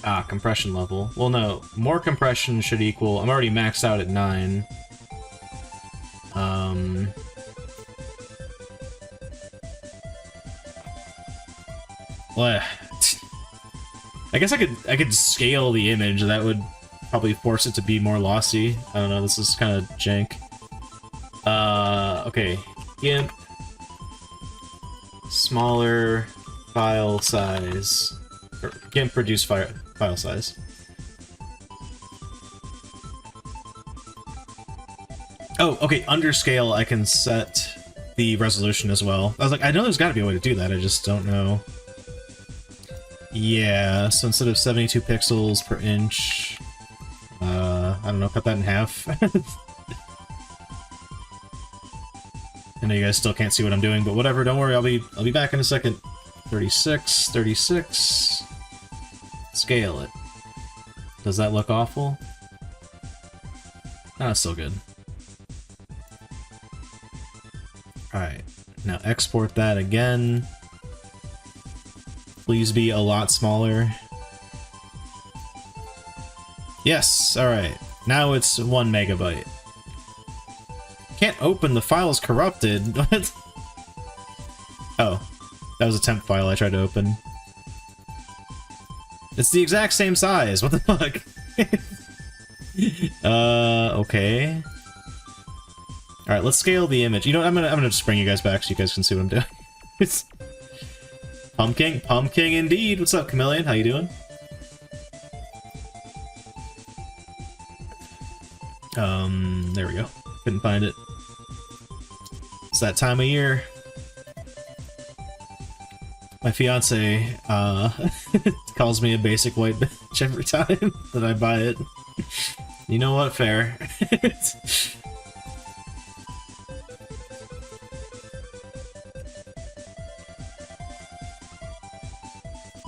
Ah, compression level. Well, no. More compression should equal... I'm already maxed out at 9. Well, I guess I could scale the image. That would probably force it to be more lossy. I don't know, this is kind of jank. Okay. GIMP. Smaller file size. Or GIMP reduce file size. Oh, okay, under scale I can set the resolution as well. I was like, I know there's gotta be a way to do that, I just don't know. Yeah, so instead of 72 pixels per inch, I don't know, cut that in half. I know you guys still can't see what I'm doing, but whatever, don't worry, I'll be back in a second. 36, 36. Scale it. Does that look awful? Ah, it's still good. Alright, now export that again. Please be a lot smaller. Yes, alright. Now it's 1 megabyte. Can't open, the file is corrupted. What? Oh, that was a temp file I tried to open. It's the exact same size, what the fuck? Okay. Alright, let's scale the image. You know what, I'm gonna just bring you guys back so you guys can see what I'm doing. It's... Pumpkin indeed! What's up, Chameleon? How you doing? There we go. Couldn't find it. It's that time of year. My fiance, calls me a basic white bitch every time that I buy it. You know what? Fair.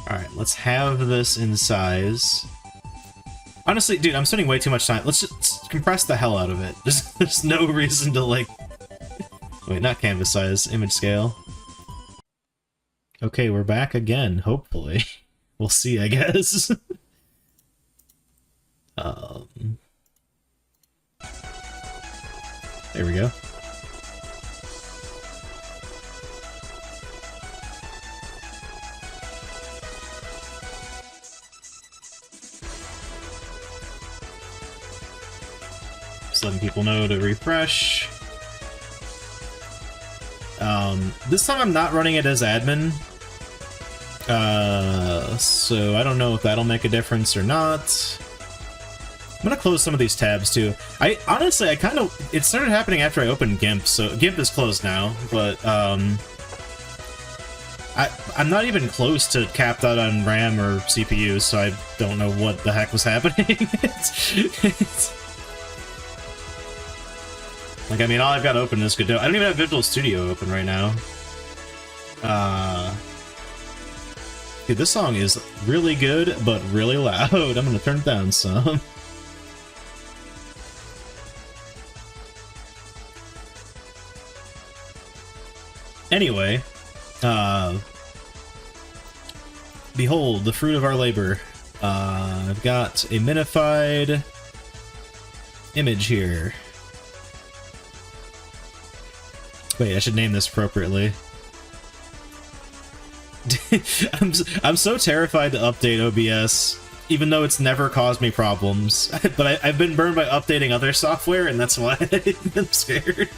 Alright, let's have this in size. Honestly, dude, I'm spending way too much time. Let's just compress the hell out of it. There's no reason to, like... Wait, not canvas size, image scale. Okay, we're back again, hopefully. We'll see, I guess. There we go. Just letting people know to refresh. This time I'm not running it as admin. So I don't know if that'll make a difference or not. I'm gonna close some of these tabs too. Honestly, it started happening after I opened GIMP, so GIMP is closed now, but, I'm not even close to capped out on RAM or CPU, so I don't know what the heck was happening. Like, I mean, all I've got open is Godot. I don't even have Visual Studio open right now. Dude, this song is really good, but really loud. I'm gonna turn it down some. Anyway, behold, the fruit of our labor. I've got a minified image here. Wait, I should name this appropriately. I'm so terrified to update OBS, even though it's never caused me problems. But I've been burned by updating other software, and that's why I'm scared.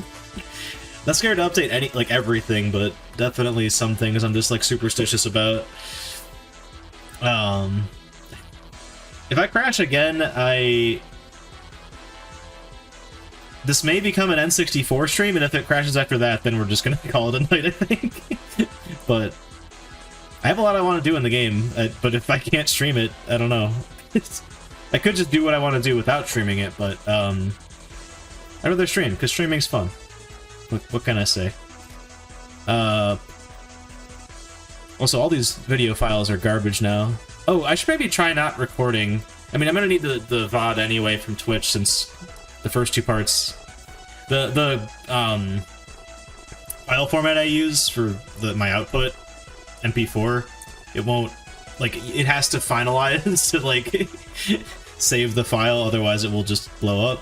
Not scared to update everything, but definitely some things I'm just like superstitious about. If I crash again, this may become an N64 stream, and if it crashes after that, then we're just gonna call it a night, I think. But I have a lot I want to do in the game, but if I can't stream it, I don't know. I could just do what I want to do without streaming it, but I'd rather stream, because streaming's fun. What can I say? Also, all these video files are garbage now. Oh, I should maybe try not recording. I mean, I'm gonna need the VOD anyway from Twitch, since the first two parts... The file format I use for my output, MP4, it won't like, it has to finalize to, like, save the file, otherwise it will just blow up.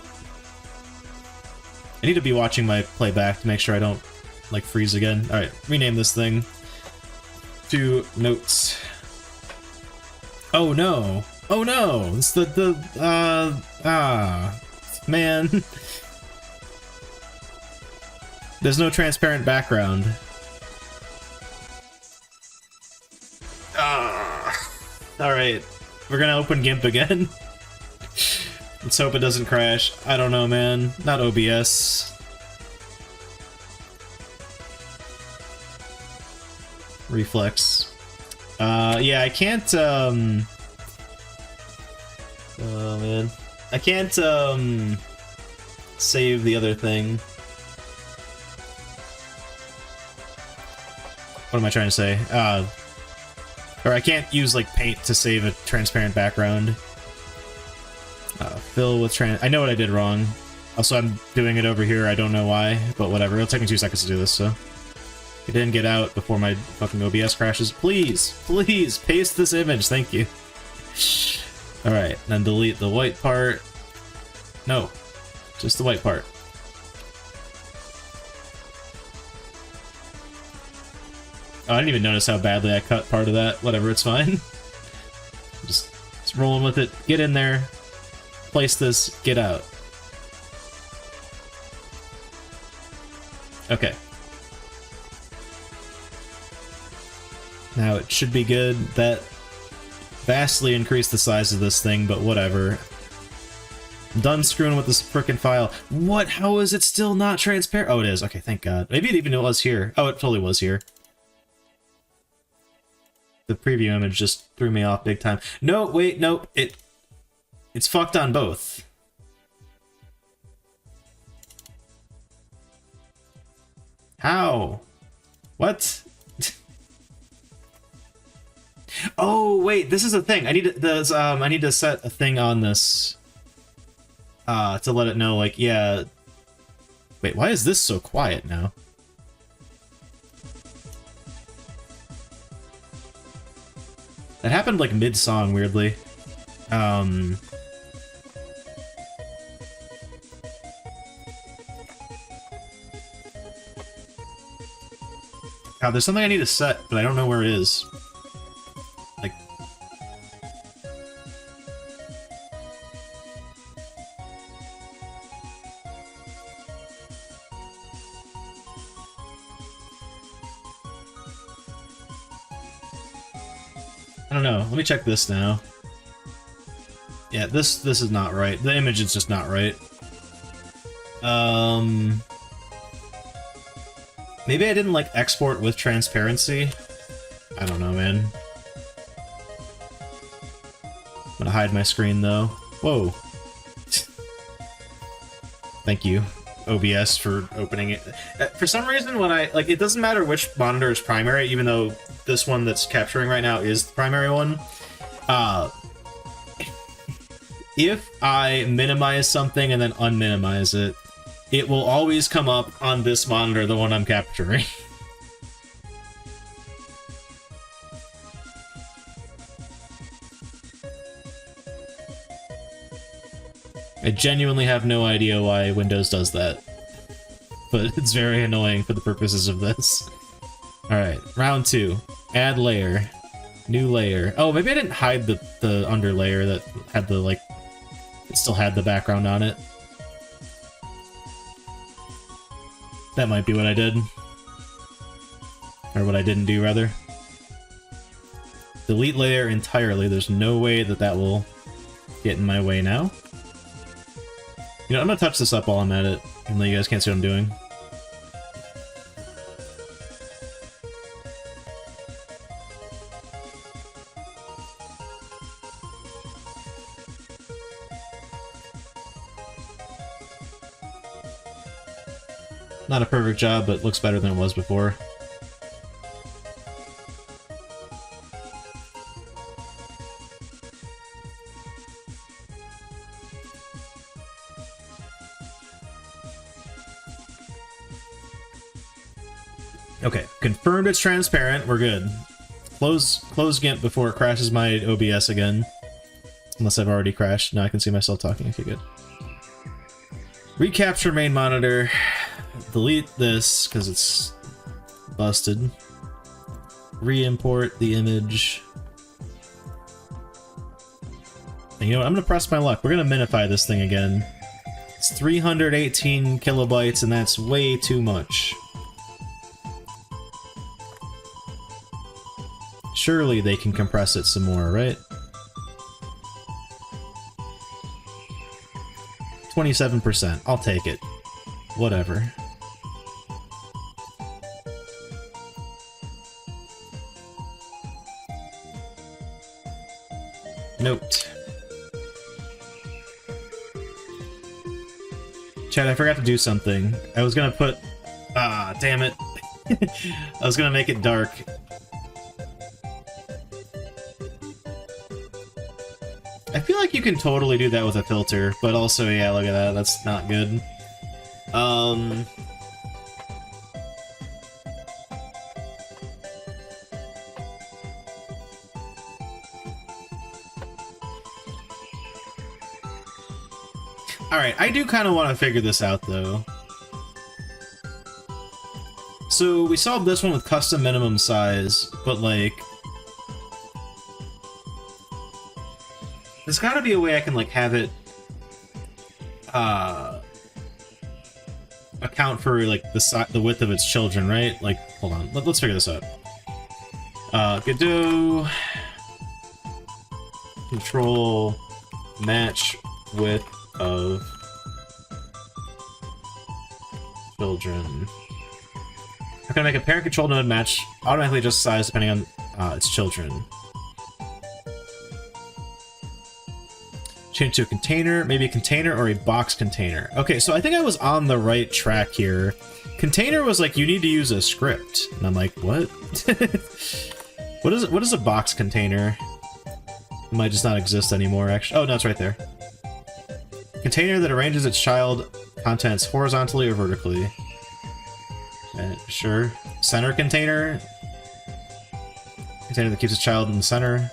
I need to be watching my playback to make sure I don't, like, freeze again. Alright, rename this thing to notes. Oh no! Oh no! It's man. There's no transparent background. Alright, we're gonna open GIMP again. Let's hope it doesn't crash. I don't know, man. Not OBS. Reflex. Yeah, I can't, oh man. I can't, save the other thing. What am I trying to say? Or I can't use, like, paint to save a transparent background. Fill with I know what I did wrong. Also, I'm doing it over here, I don't know why, but whatever. It'll take me 2 seconds to do this, so... It didn't get out before my fucking OBS crashes. Please, please, paste this image, thank you. Alright, then delete the white part. No, just the white part. Oh, I didn't even notice how badly I cut part of that. Whatever, it's fine. Just rolling with it. Get in there. Place this. Get out. Okay. Now it should be good. That vastly increased the size of this thing, but whatever. I'm done screwing with this frickin' file. What? How is it still not transparent? Oh, it is. Okay, thank God. Maybe it even was here. Oh, it totally was here. The preview image just threw me off big time. No, wait, nope. It's fucked on both. How? What? Oh, wait, this is a thing. I need to set a thing on this to let it know, like, yeah. Wait, why is this so quiet now? That happened, like, mid-song, weirdly. God, there's something I need to set, but I don't know where it is. Like... I don't know. Let me check this now. Yeah, this is not right. The image is just not right. Maybe I didn't, like, export with transparency? I don't know, man. I'm gonna hide my screen, though. Whoa. Thank you, OBS, for opening it. For some reason, when I... Like, it doesn't matter which monitor is primary, even though this one that's capturing right now is the primary one. If I minimize something and then unminimize it, it will always come up on this monitor, the one I'm capturing. I genuinely have no idea why Windows does that, but it's very annoying for the purposes of this. Alright, round 2. Add layer. New layer. Oh, maybe I didn't hide the under layer that had the, like, it still had the background on it. That might be what I did. Or what I didn't do, rather. Delete layer entirely. There's no way that that will get in my way now. You know, I'm gonna touch this up while I'm at it, even though you guys can't see what I'm doing. Not a perfect job, but looks better than it was before. Okay, confirmed it's transparent, we're good. close GIMP before it crashes my OBS again. Unless I've already crashed. Now I can see myself talking. Okay, good. Recapture main monitor. Delete this, because it's busted. Re-import the image. And you know what? I'm going to press my luck. We're going to minify this thing again. It's 318 kilobytes, and that's way too much. Surely they can compress it some more, right? 27%. I'll take it. Whatever. Note. Chad, I forgot to do something. I was gonna put... Ah, damn it. I was gonna make it dark. I feel like you can totally do that with a filter, but also, yeah, look at that. That's not good. Alright, I do kind of want to figure this out, though. So, we solved this one with custom minimum size, but, like... There's gotta be a way I can, like, have it... account for, like, the width of its children, right? Like, hold on, let's figure this out. Godot... Control... Match width of children. I'm gonna make a parent-controlled node match automatically adjust size depending on its children. Change to a container, maybe a container or a box container. Okay, so I think I was on the right track here. Container was like, you need to use a script. And I'm like, what? What is a box container? It might just not exist anymore, actually. Oh, no, it's right there. Container that arranges its child contents horizontally or vertically. Sure. Center container. Container that keeps its child in the center.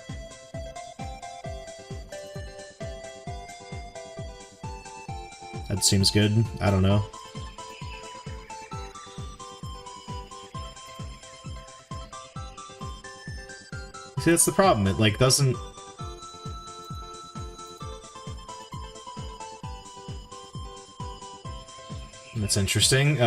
That seems good. I don't know. See, that's the problem. It, like, doesn't... That's interesting.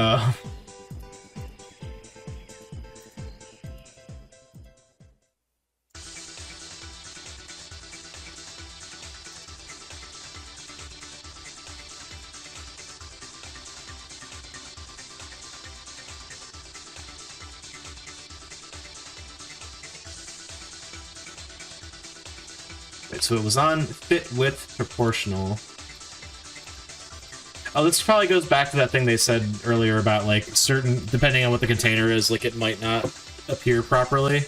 Right, so it was on fit width proportional. Oh, this probably goes back to that thing they said earlier about, like, certain, depending on what the container is, like, it might not appear properly.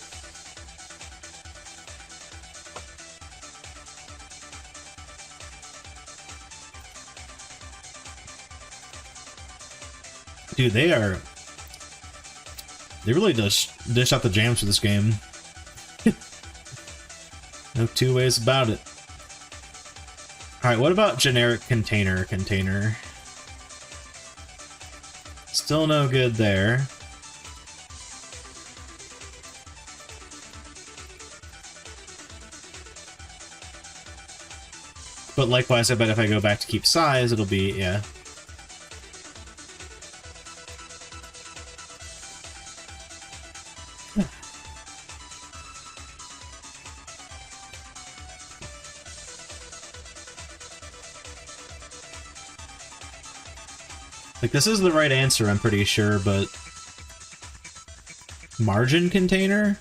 Dude, they really just dish out the jams for this game. No two ways about it. Alright, what about generic container? Still no good there. But likewise, I bet if I go back to keep size, it'll be, yeah. Like, this is the right answer, I'm pretty sure, but... Margin container?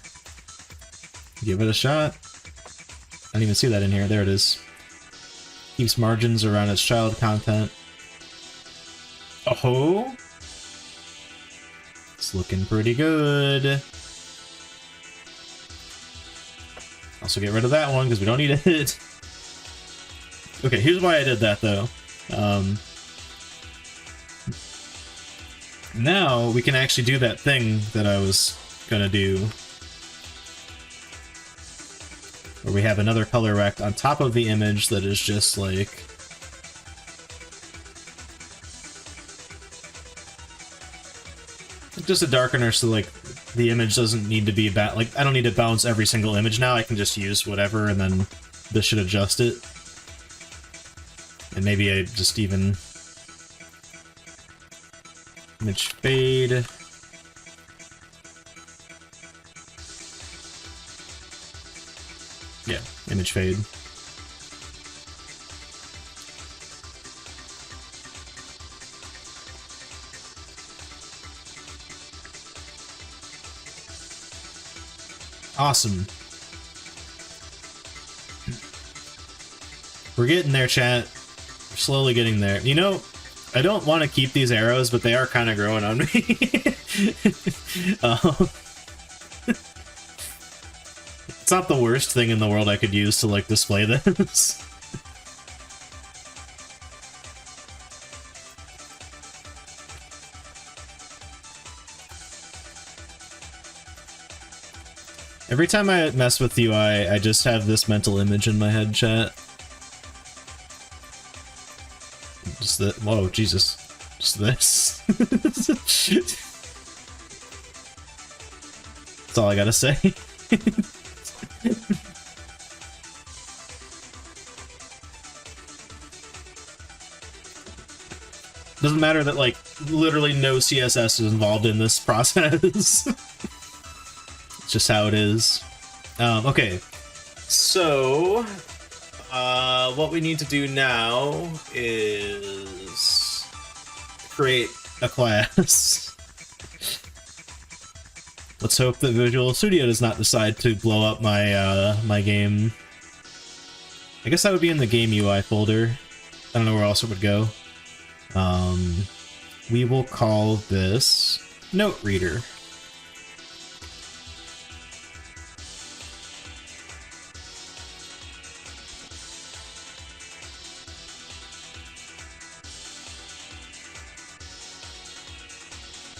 Give it a shot. I didn't even see that in here. There it is. Keeps margins around its child content. Oh! It's looking pretty good. Also get rid of that one, because we don't need it. Okay, here's why I did that, though. Now we can actually do that thing that I was gonna do. where we have another color rect on top of the image that is just like... just a darkener so like the image doesn't need to be like I don't need to bounce every single image now. I can just use whatever and then this should adjust it. And maybe I just even image fade. Yeah, image fade. Awesome. We're getting there, chat. We're slowly getting there. You know, I don't want to keep these arrows, but they are kind of growing on me. It's not the worst thing in the world I could use to, like, display this. Every time I mess with UI, I just have this mental image in my head, chat. Just that. Whoa, Jesus. Just this. That's all I gotta say. Doesn't matter that, like, literally no CSS is involved in this process. Just how it is. Okay, so what we need to do now is create a class. Let's hope that Visual Studio does not decide to blow up my my game. I guess that would be in the game UI folder. I don't know where else it would go. We will call this Note Reader.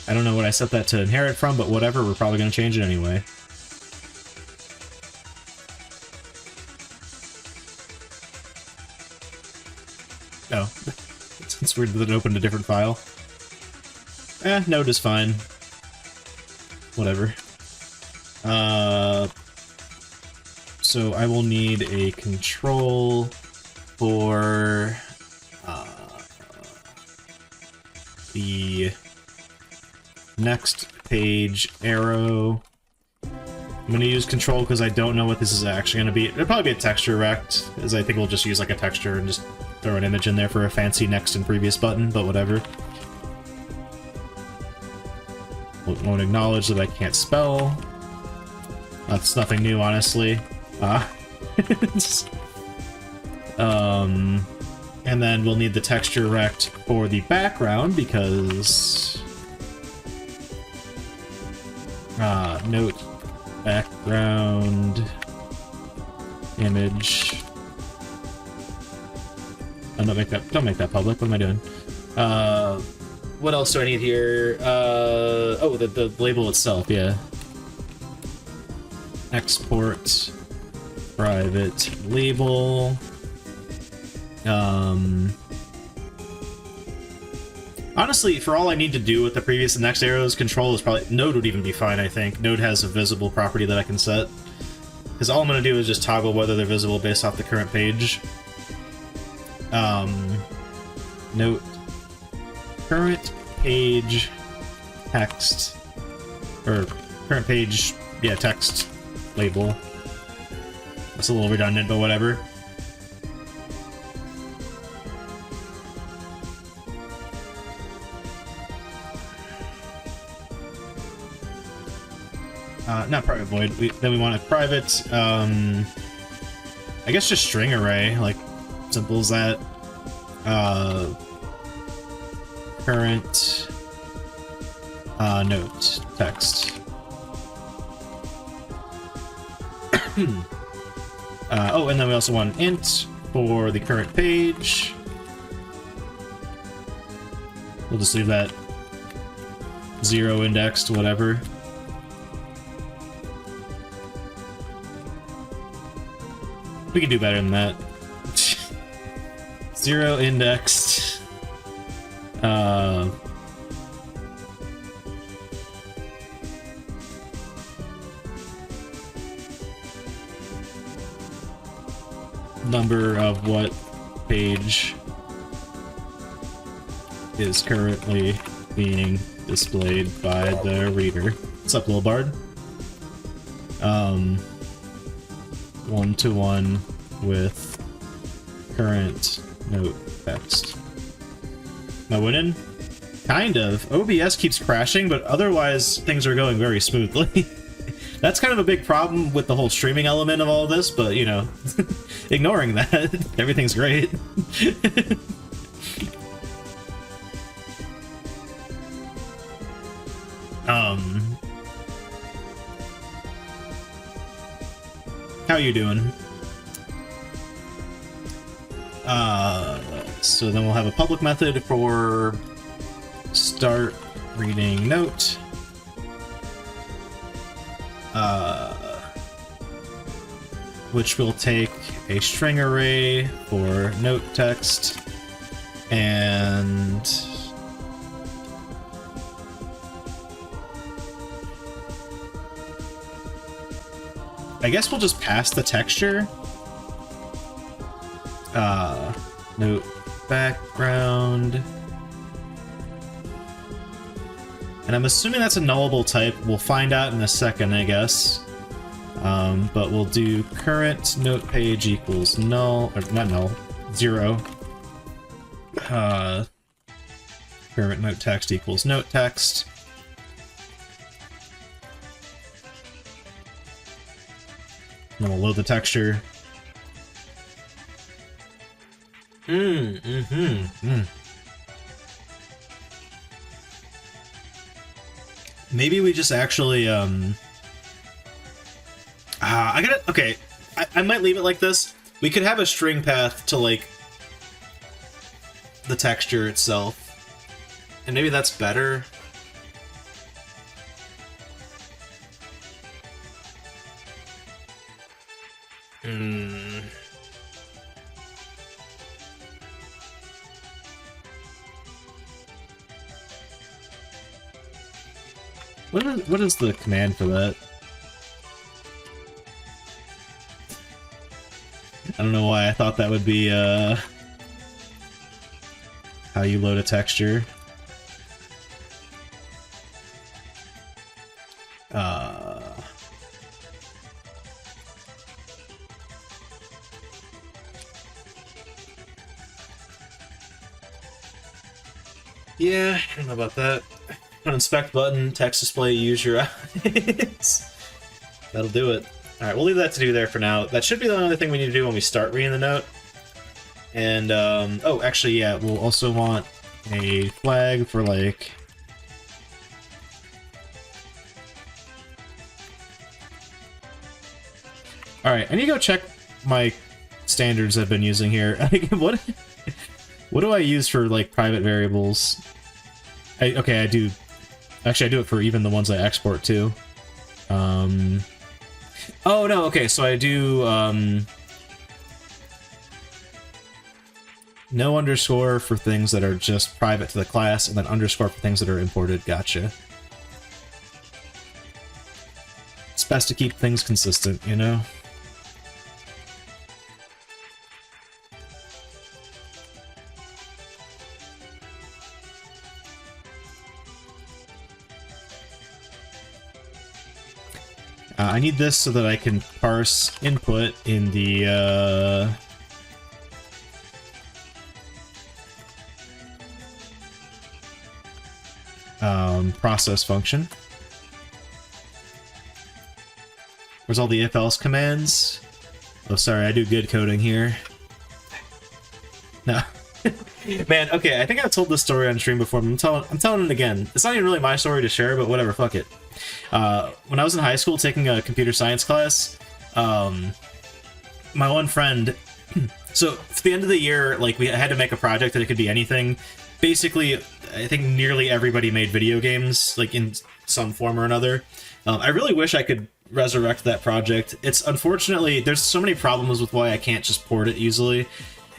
I don't know what I set that to inherit from, but whatever, we're probably going to change it anyway. Oh. It's weird that it opened a different file. Node is fine. Whatever. So I will need a control for the next page arrow. I'm going to use control because I don't know what this is actually going to be. It'll probably be a texture rect, as I think we'll just use like a texture and just throw an image in there for a fancy next and previous button, but whatever. Won't acknowledge that I can't spell. That's nothing new, honestly. And then we'll need the texture rect for the background because... note background image. Oh, don't make that public. What am I doing? What else do I need here? Oh, the label itself, yeah. Export private label. Honestly, for all I need to do with the previous and next arrows, control is probably... Node would even be fine, I think. Node has a visible property that I can set. Because all I'm going to do is just toggle whether they're visible based off the current page. Note current page text, or current page, yeah, text label. That's a little redundant, but whatever. Not private void. Then we want a private, I guess just string array, like, simple as that. Current, note, text. Oh, and then we also want an int for the current page. We'll just leave that 0 indexed, whatever. We can do better than that. 0 indexed. Number of what page is currently being displayed by the reader. What's up, little bard? 1-to-1 with current note text. Am I winning? Kind of. OBS keeps crashing, but otherwise things are going very smoothly. That's kind of a big problem with the whole streaming element of all of this, but, you know, ignoring that, everything's great. How you doing? So then we'll have a public method for start reading note. Which will take a string array for note text and I guess we'll just pass the texture. Note background. And I'm assuming that's a nullable type. We'll find out in a second, I guess. But we'll do current note page equals null, or not null, 0. Current note text equals note text. And then we'll load the texture. Maybe we just actually, okay, I might leave it like this. We could have a string path to, like, the texture itself. And maybe that's better. What is the command for that? I don't know why I thought that would be how you load a texture. Yeah, I don't know about that. Inspect button, text display, use your eyes. That'll do it. Alright, we'll leave that to do there for now. That should be the only thing we need to do when we start reading the note. And, oh, actually, yeah, we'll also want a flag for, like... Alright, I need to go check my standards I've been using here. What do I use for, like, private variables? Okay, I do... Actually, I do it for even the ones I export to. Oh, no, okay, so I do, no underscore for things that are just private to the class, and then underscore for things that are imported. Gotcha. It's best to keep things consistent, you know? I need this so that I can parse input in the, process function. Where's all the if-else commands? Oh, sorry, I do good coding here. No. Man, okay, I think I've told this story on stream before, but I'm telling it again. It's not even really my story to share, but whatever, fuck it. When I was in high school taking a computer science class, my one friend... So, for the end of the year, like, we had to make a project that it could be anything. Basically, I think nearly everybody made video games, like, in some form or another. I really wish I could resurrect that project. It's unfortunately, there's so many problems with why I can't just port it easily.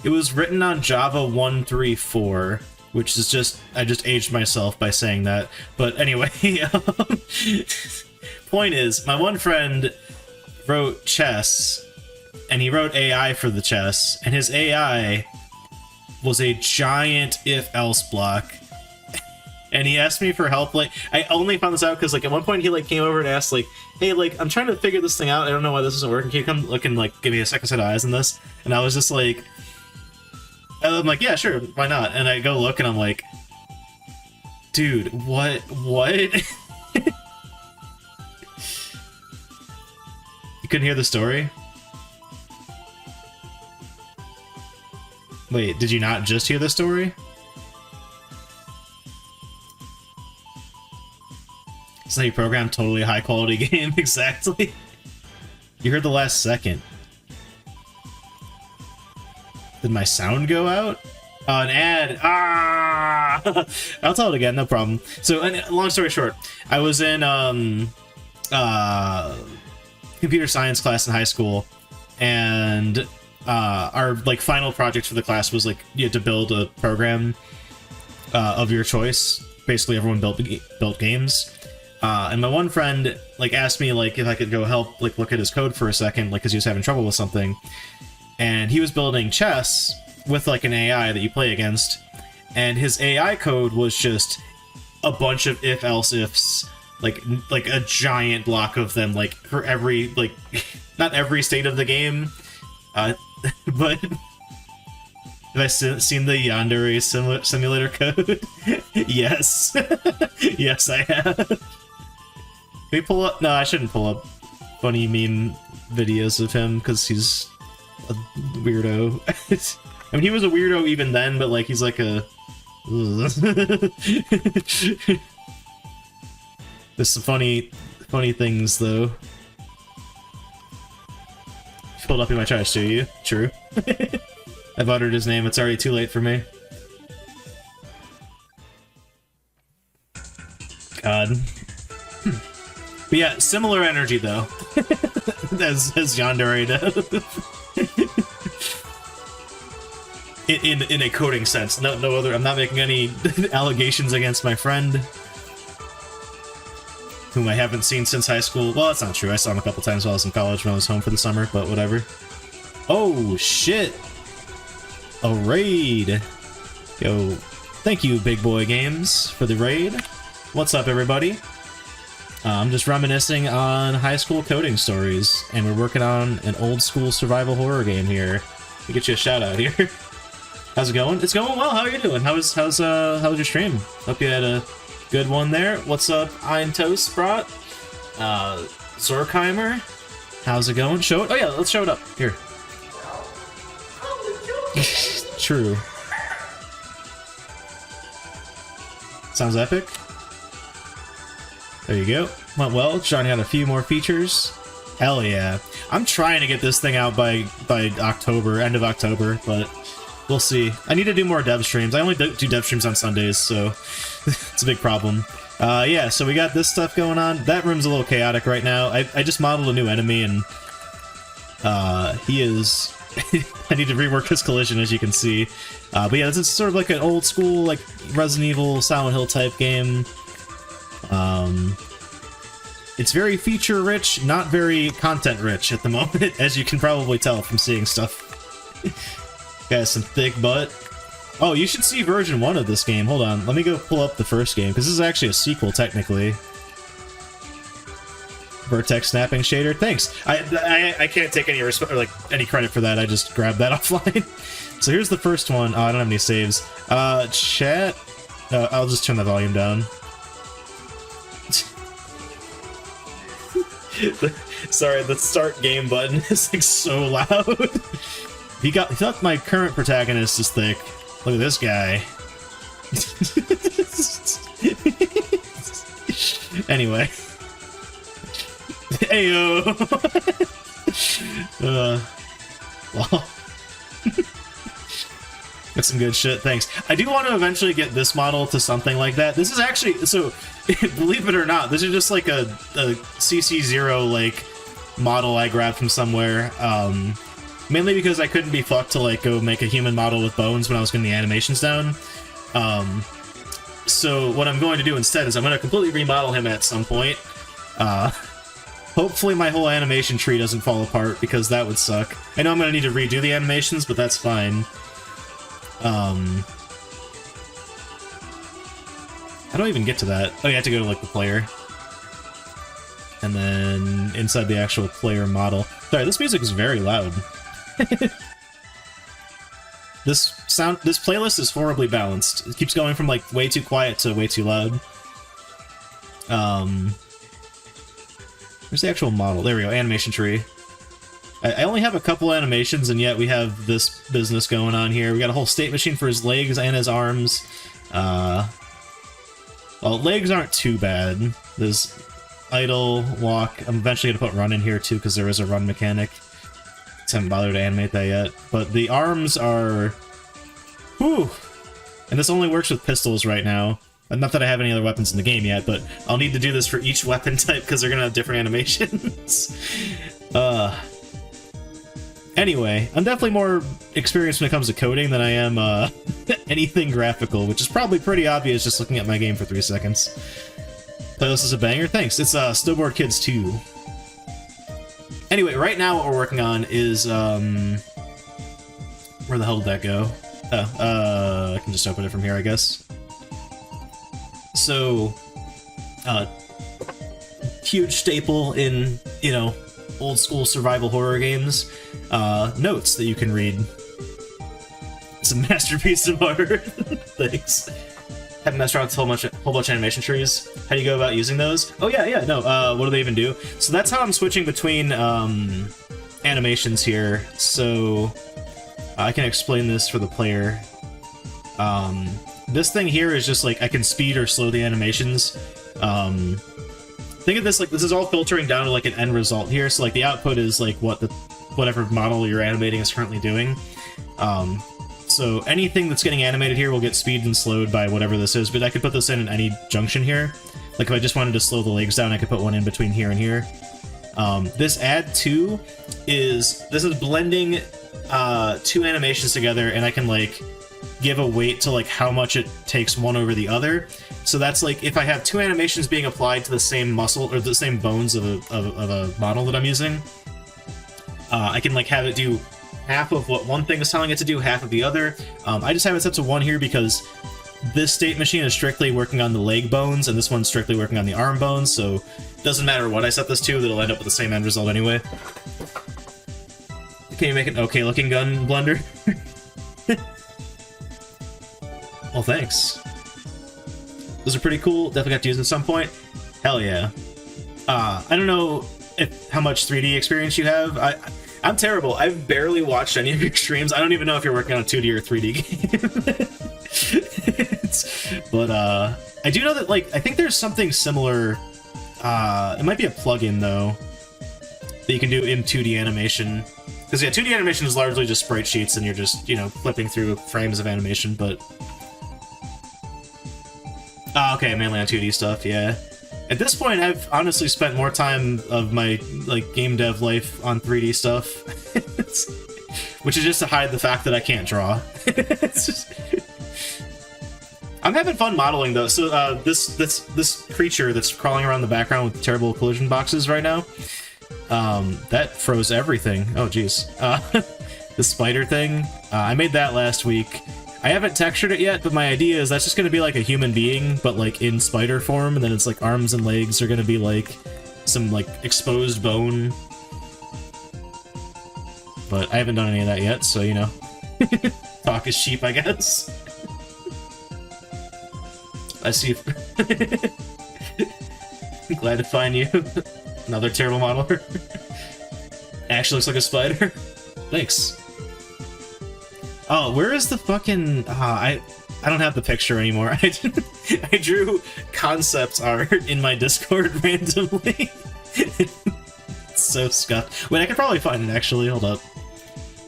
It was written on Java 1.3.4, which is just, I just aged myself by saying that. But anyway, point is, my one friend wrote chess, and he wrote AI for the chess, and his AI was a giant if-else block. And he asked me for help. Like, I only found this out because, like, at one point he, like, came over and asked, like, hey, like, I'm trying to figure this thing out. I don't know why this isn't working. Can you come look and, like, give me a second set of eyes on this? And I was just like, I'm like, yeah, sure, why not? And I go look and I'm like, dude, what? You couldn't hear the story? Wait, did you not just hear the story? It's how you program totally high quality game, exactly. You heard the last second. Did my sound go out? Oh, an ad. Ah! I'll tell it again, no problem. So, long story short, I was in computer science class in high school, and our like final project for the class was like you had to build a program of your choice. Basically, everyone built games. And my one friend like asked me like if I could go help like look at his code for a second, like because he was having trouble with something. And he was building chess with like an AI that you play against, and his AI code was just a bunch of if-else ifs, like a giant block of them, like for every like not every state of the game, but have I seen the Yandere simulator code? Yes, yes, I have. Can we pull up? No, I shouldn't pull up funny meme videos of him because he's a weirdo. I mean, he was a weirdo even then, but like he's like a. There's some funny things though. Pulled up in my trash, do you? True. I've uttered his name. It's already too late for me. God. But yeah, similar energy though, as Yandere does. In a coding sense, no other. I'm not making any allegations against my friend, whom I haven't seen since high school. Well, that's not true. I saw him a couple times while I was in college when I was home for the summer, but whatever. Oh shit! A raid. Yo, thank you, Big Boy Games, for the raid. What's up, everybody? I'm just reminiscing on high school coding stories, and we're working on an old school survival horror game here. We'll get you a shout out here. How's it going? It's going well. How are you doing? How's your stream? Hope you had a good one there. What's up, Ein Toast Brat? Zorkheimer? How's it going? Show it. Oh yeah, let's show it up here. True. Sounds epic. There you go. Went well. Trying out a few more features. Hell yeah. I'm trying to get this thing out by October, end of October, but we'll see. I need to do more dev streams. I only do dev streams on Sundays, so it's a big problem. Yeah, so we got this stuff going on. That room's a little chaotic right now. I just modeled a new enemy, and he is... I need to rework his collision, as you can see. But yeah, this is sort of like an old school, like, Resident Evil, Silent Hill type game. It's very feature-rich, not very content-rich at the moment, as you can probably tell from seeing stuff. Got some thick butt. Oh, you should see version 1 of this game. Hold on, let me go pull up the first game, because this is actually a sequel, technically. Vertex snapping shader. Thanks. I can't take any any credit for that. I just grabbed that offline. So here's the first one. Oh, I don't have any saves. Chat. I'll just turn the volume down. Sorry, the start game button is like so loud. He thought my current protagonist is thick. Look at this guy. Anyway. Ayo. Well. That's some good shit, thanks. I do want to eventually get this model to something like that. This is actually, so, believe it or not, this is just like a CC0, like, model I grabbed from somewhere. Mainly because I couldn't be fucked to, like, go make a human model with bones when I was getting the animations down. So what I'm going to do instead is I'm going to completely remodel him at some point. Hopefully my whole animation tree doesn't fall apart, because that would suck. I know I'm going to need to redo the animations, but that's fine. How do I even get to that? Oh, you have to go to, like, the player. And then inside the actual player model. Sorry, this music is very loud. This playlist is horribly balanced. It keeps going from, like, way too quiet to way too loud. Where's the actual model? There we go, animation tree. I only have a couple animations, and yet we have this business going on here. We got a whole state machine for his legs and his arms. Well, legs aren't too bad. There's idle, walk. I'm eventually going to put run in here, too, because there is a run mechanic. Just haven't bothered to animate that yet. But the arms are... Whew! And this only works with pistols right now. Not that I have any other weapons in the game yet, but I'll need to do this for each weapon type, because they're going to have different animations. Anyway, I'm definitely more experienced when it comes to coding than I am anything graphical, which is probably pretty obvious just looking at my game for 3 seconds. Playlist is a banger? Thanks. It's Snowboard Kids 2. Anyway, right now what we're working on is... Where the hell did that go? Oh, I can just open it from here, I guess. So, huge staple in, you know, old school survival horror games. Notes that you can read. It's a masterpiece of art. Thanks. Haven't messed around with a whole bunch of animation trees. How do you go about using those? Oh yeah, no, what do they even do? So that's how I'm switching between, animations here. So, I can explain this for the player. This thing here is just like, I can speed or slow the animations. Think of this like, this is all filtering down to like an end result here, so like the output is like whatever model you're animating is currently doing. So anything that's getting animated here will get speed and slowed by whatever this is, but I could put this in any junction here. Like if I just wanted to slow the legs down, I could put one in between here and here. This add to is blending two animations together, and I can like give a weight to like how much it takes one over the other. So that's like if I have two animations being applied to the same muscle or the same bones of a model that I'm using, I can like have it do half of what one thing is telling it to do, half of the other. I just have it set to 1 here because this state machine is strictly working on the leg bones and this one's strictly working on the arm bones, so it doesn't matter what I set this to, it'll end up with the same end result anyway. Can you make an okay looking gun, Blender? Well, thanks. Those are pretty cool. Definitely got to use them at some point. Hell yeah. I don't know how much 3D experience you have. I'm terrible. I've barely watched any of your streams. I don't even know if you're working on a 2D or 3D game. But I do know that, like, I think there's something similar. It might be a plugin, though, that you can do in 2D animation. Because, yeah, 2D animation is largely just sprite sheets, and you're just, you know, flipping through frames of animation, but... okay, mainly on 2D stuff, yeah. At this point, I've honestly spent more time of my, like, game dev life on 3D stuff. Which is just to hide the fact that I can't draw. It's just... I'm having fun modeling, though. So, this creature that's crawling around the background with terrible collision boxes right now, that froze everything. Oh, jeez. The spider thing, I made that last week. I haven't textured it yet, but my idea is that's just going to be like a human being, but like in spider form, and then it's like arms and legs are going to be like some like exposed bone. But I haven't done any of that yet, so you know. Talk is cheap, I guess. I see. Glad to find you. Another terrible modeler. Actually looks like a spider. Thanks. Oh, where is the fucking... I don't have the picture anymore. I drew concept art in my Discord randomly. It's so scuffed. Wait, I could probably find it, actually. Hold up.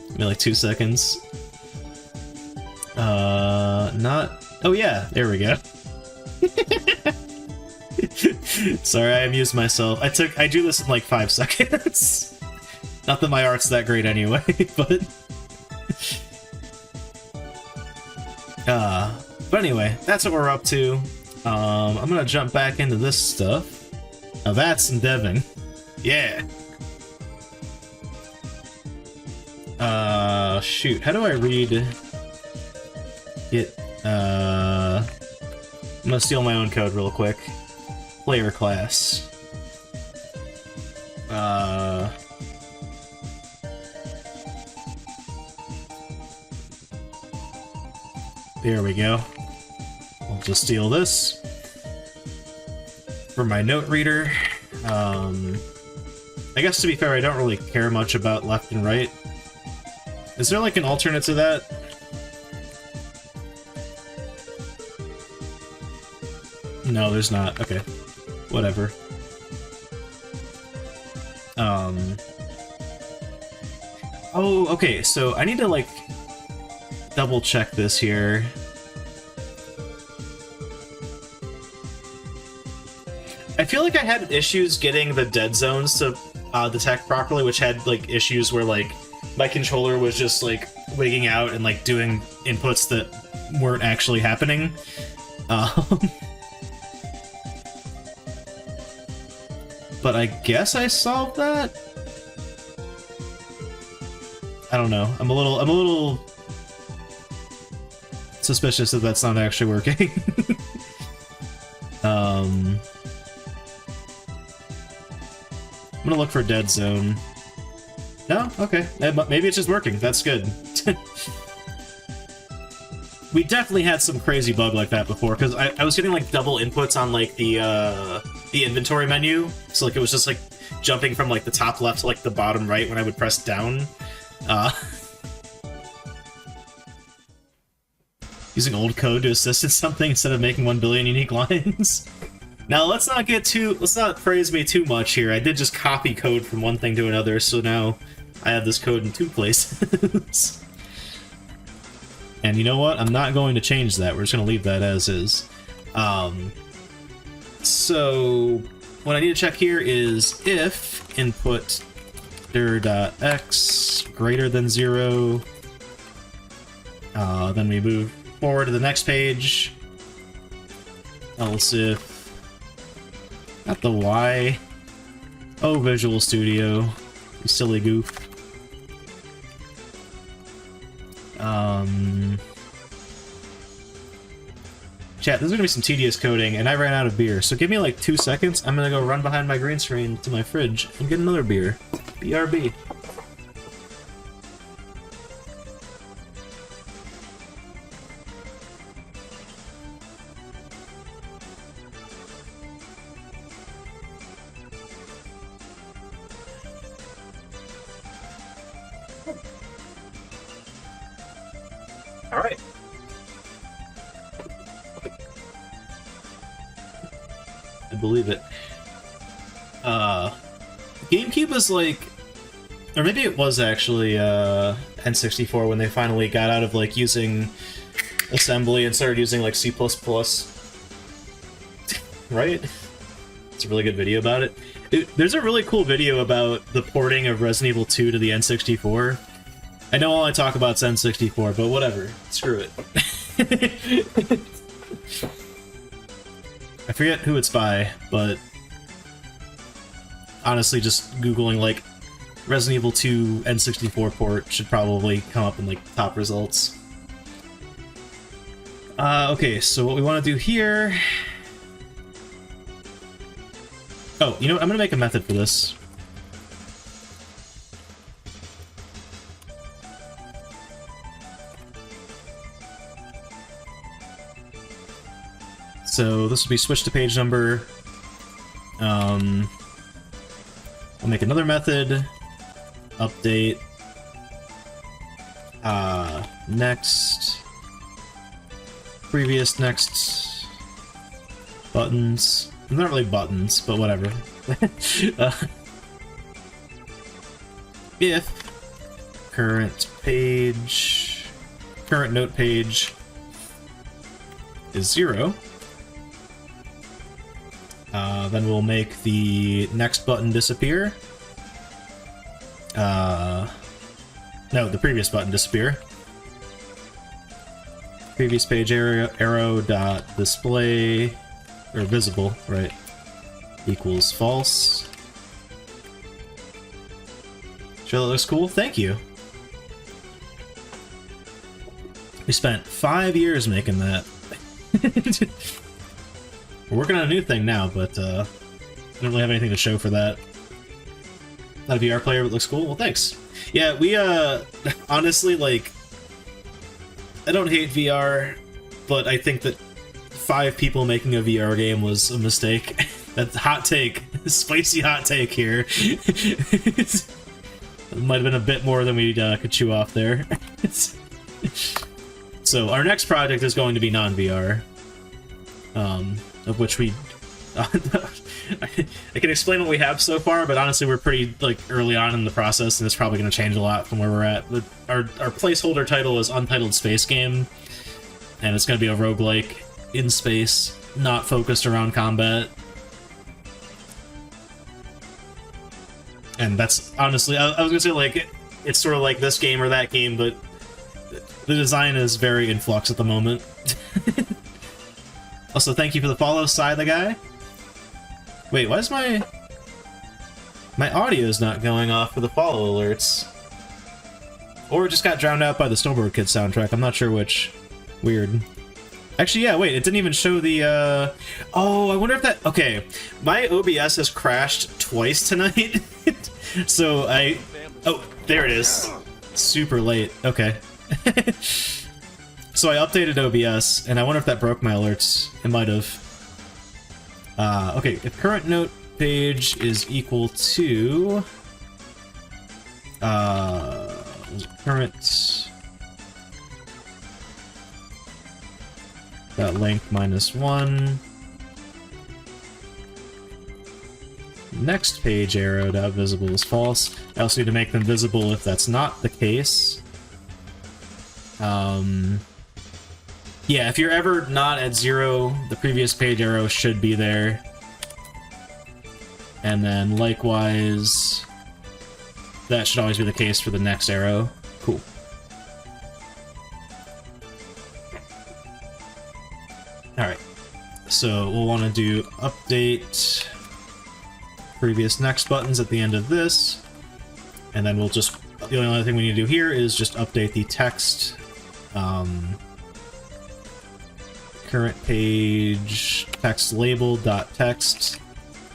Give me like 2 seconds. Not... Oh yeah, there we go. Sorry, I amused myself. I do this in like 5 seconds. Not that my art's that great anyway, but... But anyway, that's what we're up to. I'm gonna jump back into this stuff. Now that's some deving. Yeah! Shoot, how do I read... Get, I'm gonna steal my own code real quick. Player class. There we go. I'll just steal this for my note reader. I guess to be fair, I don't really care much about left and right. Is there like an alternate to that? No, there's not. Okay. Whatever. Oh, okay, so I need to, like, double-check this here. I feel like I had issues getting the dead zones to detect properly, which had, like, issues where, like, my controller was just, like, wigging out and, like, doing inputs that weren't actually happening. But I guess I solved that? I don't know. I'm a little suspicious that that's not actually working. I'm gonna look for dead zone. No? Okay. Maybe it's just working. That's good. We definitely had some crazy bug like that before, because I was getting like double inputs on like the inventory menu. So like it was just like jumping from like the top left to like the bottom right when I would press down. Using old code to assist in something instead of making 1 billion unique lines. Now let's not praise me too much here. I did just copy code from one thing to another, so now I have this code in 2 places. And you know what? I'm not going to change that. We're just going to leave that as is. So what I need to check here is if input dir.x greater than 0, then we move forward to the next page. Else if not the y. Oh, Visual Studio, you silly goof. Chat, this is gonna be some tedious coding, and I ran out of beer, so give me like 2 seconds. I'm gonna go run behind my green screen to my fridge and get another beer. BRB. Alright. I believe it. GameCube is like... Or maybe it was actually N64 when they finally got out of like using assembly and started using like C++. Right? It's a really good video about it. There's a really cool video about the porting of Resident Evil 2 to the N64. I know all I talk about is N64, but whatever. Screw it. I forget who it's by, but honestly, just Googling, like, Resident Evil 2 N64 port should probably come up in, like, top results. Okay, so what we want to do here... Oh, you know what? I'm gonna make a method for this. So this will be switch to page number. I'll make another method. Update. Next. Previous next. Buttons. Not really buttons, but whatever. If current page current note page is 0, then we'll make the next button disappear. No, the previous button disappear. Previous page arrow dot display, or visible, right, equals false. Sure, that looks cool. Thank you. We spent 5 years making that. We're working on a new thing now, but I don't really have anything to show for that. Not a VR player, but looks cool. Well, thanks. Yeah, we, honestly, like, I don't hate VR, but I think that 5 people making a VR game was a mistake. That's hot take. Spicy hot take here. It might have been a bit more than we could chew off there. So, our next project is going to be non-VR. Of which we... I can explain what we have so far, but honestly we're pretty, like, early on in the process, and it's probably going to change a lot from where we're at. But our placeholder title is Untitled Space Game, and it's going to be a roguelike in space, not focused around combat. And that's, honestly, I was going to say, like, it's sort of like this game or that game, but the design is very in flux at the moment. Also, thank you for the follow, Sai the guy. Wait, why is my audio's not going off for the follow alerts? Or it just got drowned out by the Snowboard Kid soundtrack, I'm not sure which. Weird. Actually, yeah, wait, it didn't even show the, Oh, I wonder if that... Okay, my OBS has crashed twice tonight. So Oh, there it is. Super late. Okay. So I updated OBS, and I wonder if that broke my alerts. It might have. Okay, if current note page is equal to... current... That length -1. Next page arrow dot visible is false. I also need to make them visible if that's not the case. Yeah, if you're ever not at 0, the previous page arrow should be there. And then likewise, that should always be the case for the next arrow. Cool. Alright, so we'll want to do update previous next buttons at the end of this, and then we'll just, the only other thing we need to do here is just update the text, current page text label dot text,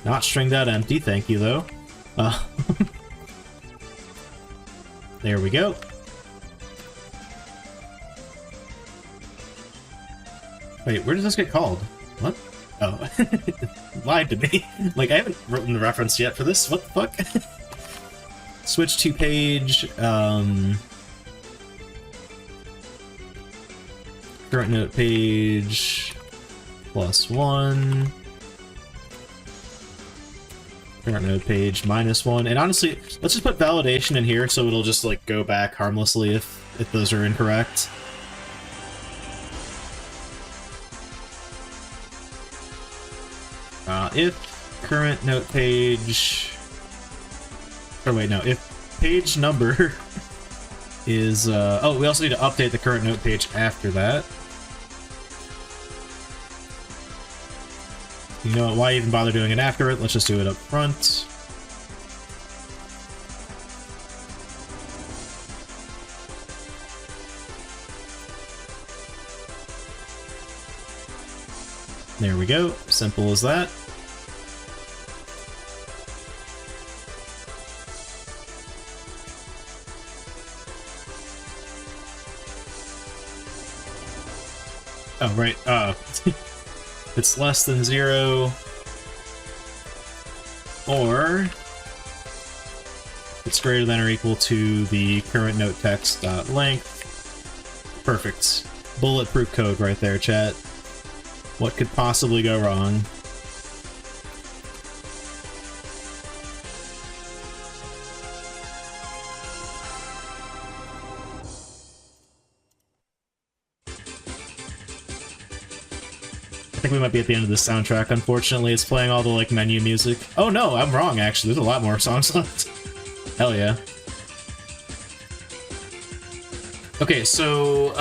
not string dot empty, thank you though. There we go. Wait, where does this get called? What? Oh, lied to me. Like, I haven't written the reference yet for this. What the fuck? Switch to page, current note page +1. Current note page -1. And honestly, let's just put validation in here so it'll just, like, go back harmlessly if those are incorrect. If current note page... Oh wait, no, if page number is... Oh, we also need to update the current note page after that. You know what, why even bother doing it after it? Let's just do it up front. There we go, simple as that. Oh, right, it's less than 0, or it's greater than or equal to the current note text dot length. Perfect. Bulletproof code right there, chat. What could possibly go wrong? I think we might be at the end of this soundtrack, unfortunately. It's playing all the, like, menu music. Oh, no, I'm wrong, actually. There's a lot more songs left. Hell yeah. Okay, so,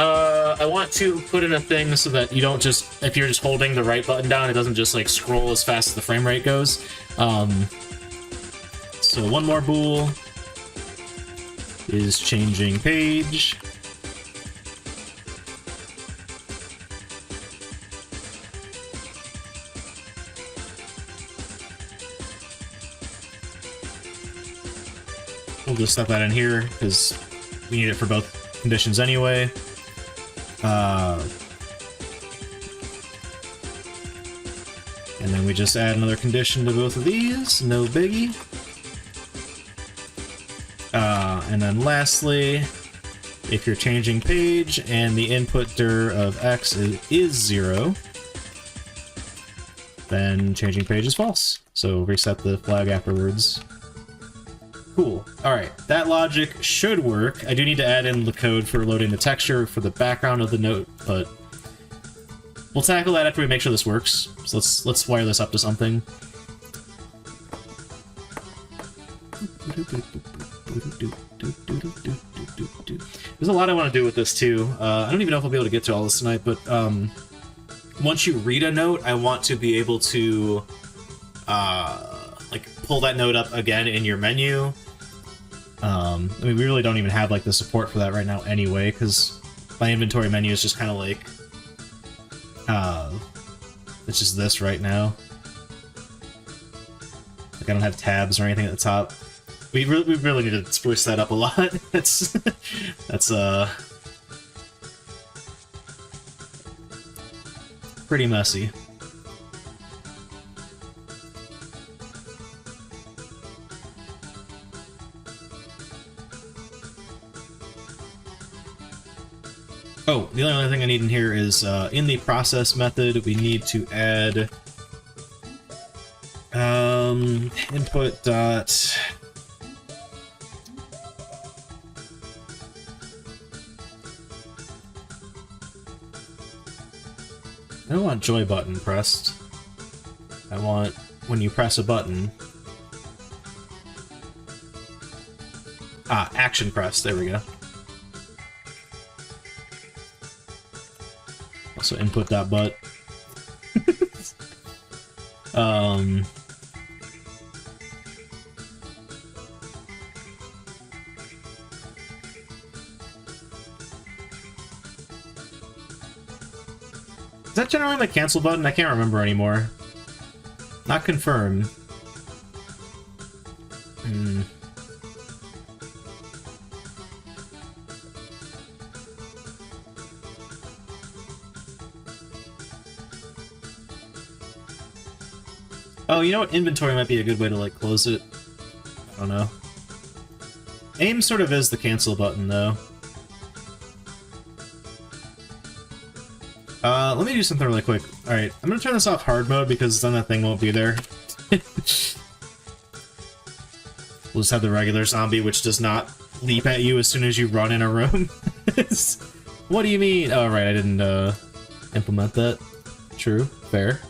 I want to put in a thing so that you don't just... If you're just holding the right button down, it doesn't just, like, scroll as fast as the frame rate goes. So one more bool is changing page. We'll just set that in here, because we need it for both conditions anyway. And then we just add another condition to both of these, no biggie. And then lastly, if you're changing page and the input dir of x is 0, then changing page is false. So reset the flag afterwards. Cool. Alright, that logic should work. I do need to add in the code for loading the texture for the background of the note, but we'll tackle that after we make sure this works. So let's wire this up to something. There's a lot I want to do with this too. I don't even know if I'll be able to get to all this tonight, but once you read a note, I want to be able to like pull that note up again in your menu. I mean, we really don't even have like the support for that right now anyway, because my inventory menu is just kind of like it's just this right now. Like I don't have tabs or anything at the top. We really need to spruce that up a lot. that's pretty messy. Oh, the only other thing I need in here is in the process method we need to add input dot I don't want joy button pressed. I want when you press a button. Action press, there we go. Also input.but. Is that generally my cancel button? I can't remember anymore. Not confirmed. Oh, you know what? Inventory might be a good way to, like, close it. I don't know. Aim sort of is the cancel button, though. Let me do something really quick. Alright, I'm gonna turn this off hard mode because then that thing won't be there. We'll just have the regular zombie, which does not leap at you as soon as you run in a room. What do you mean? Oh, right, I didn't, implement that. True. Fair.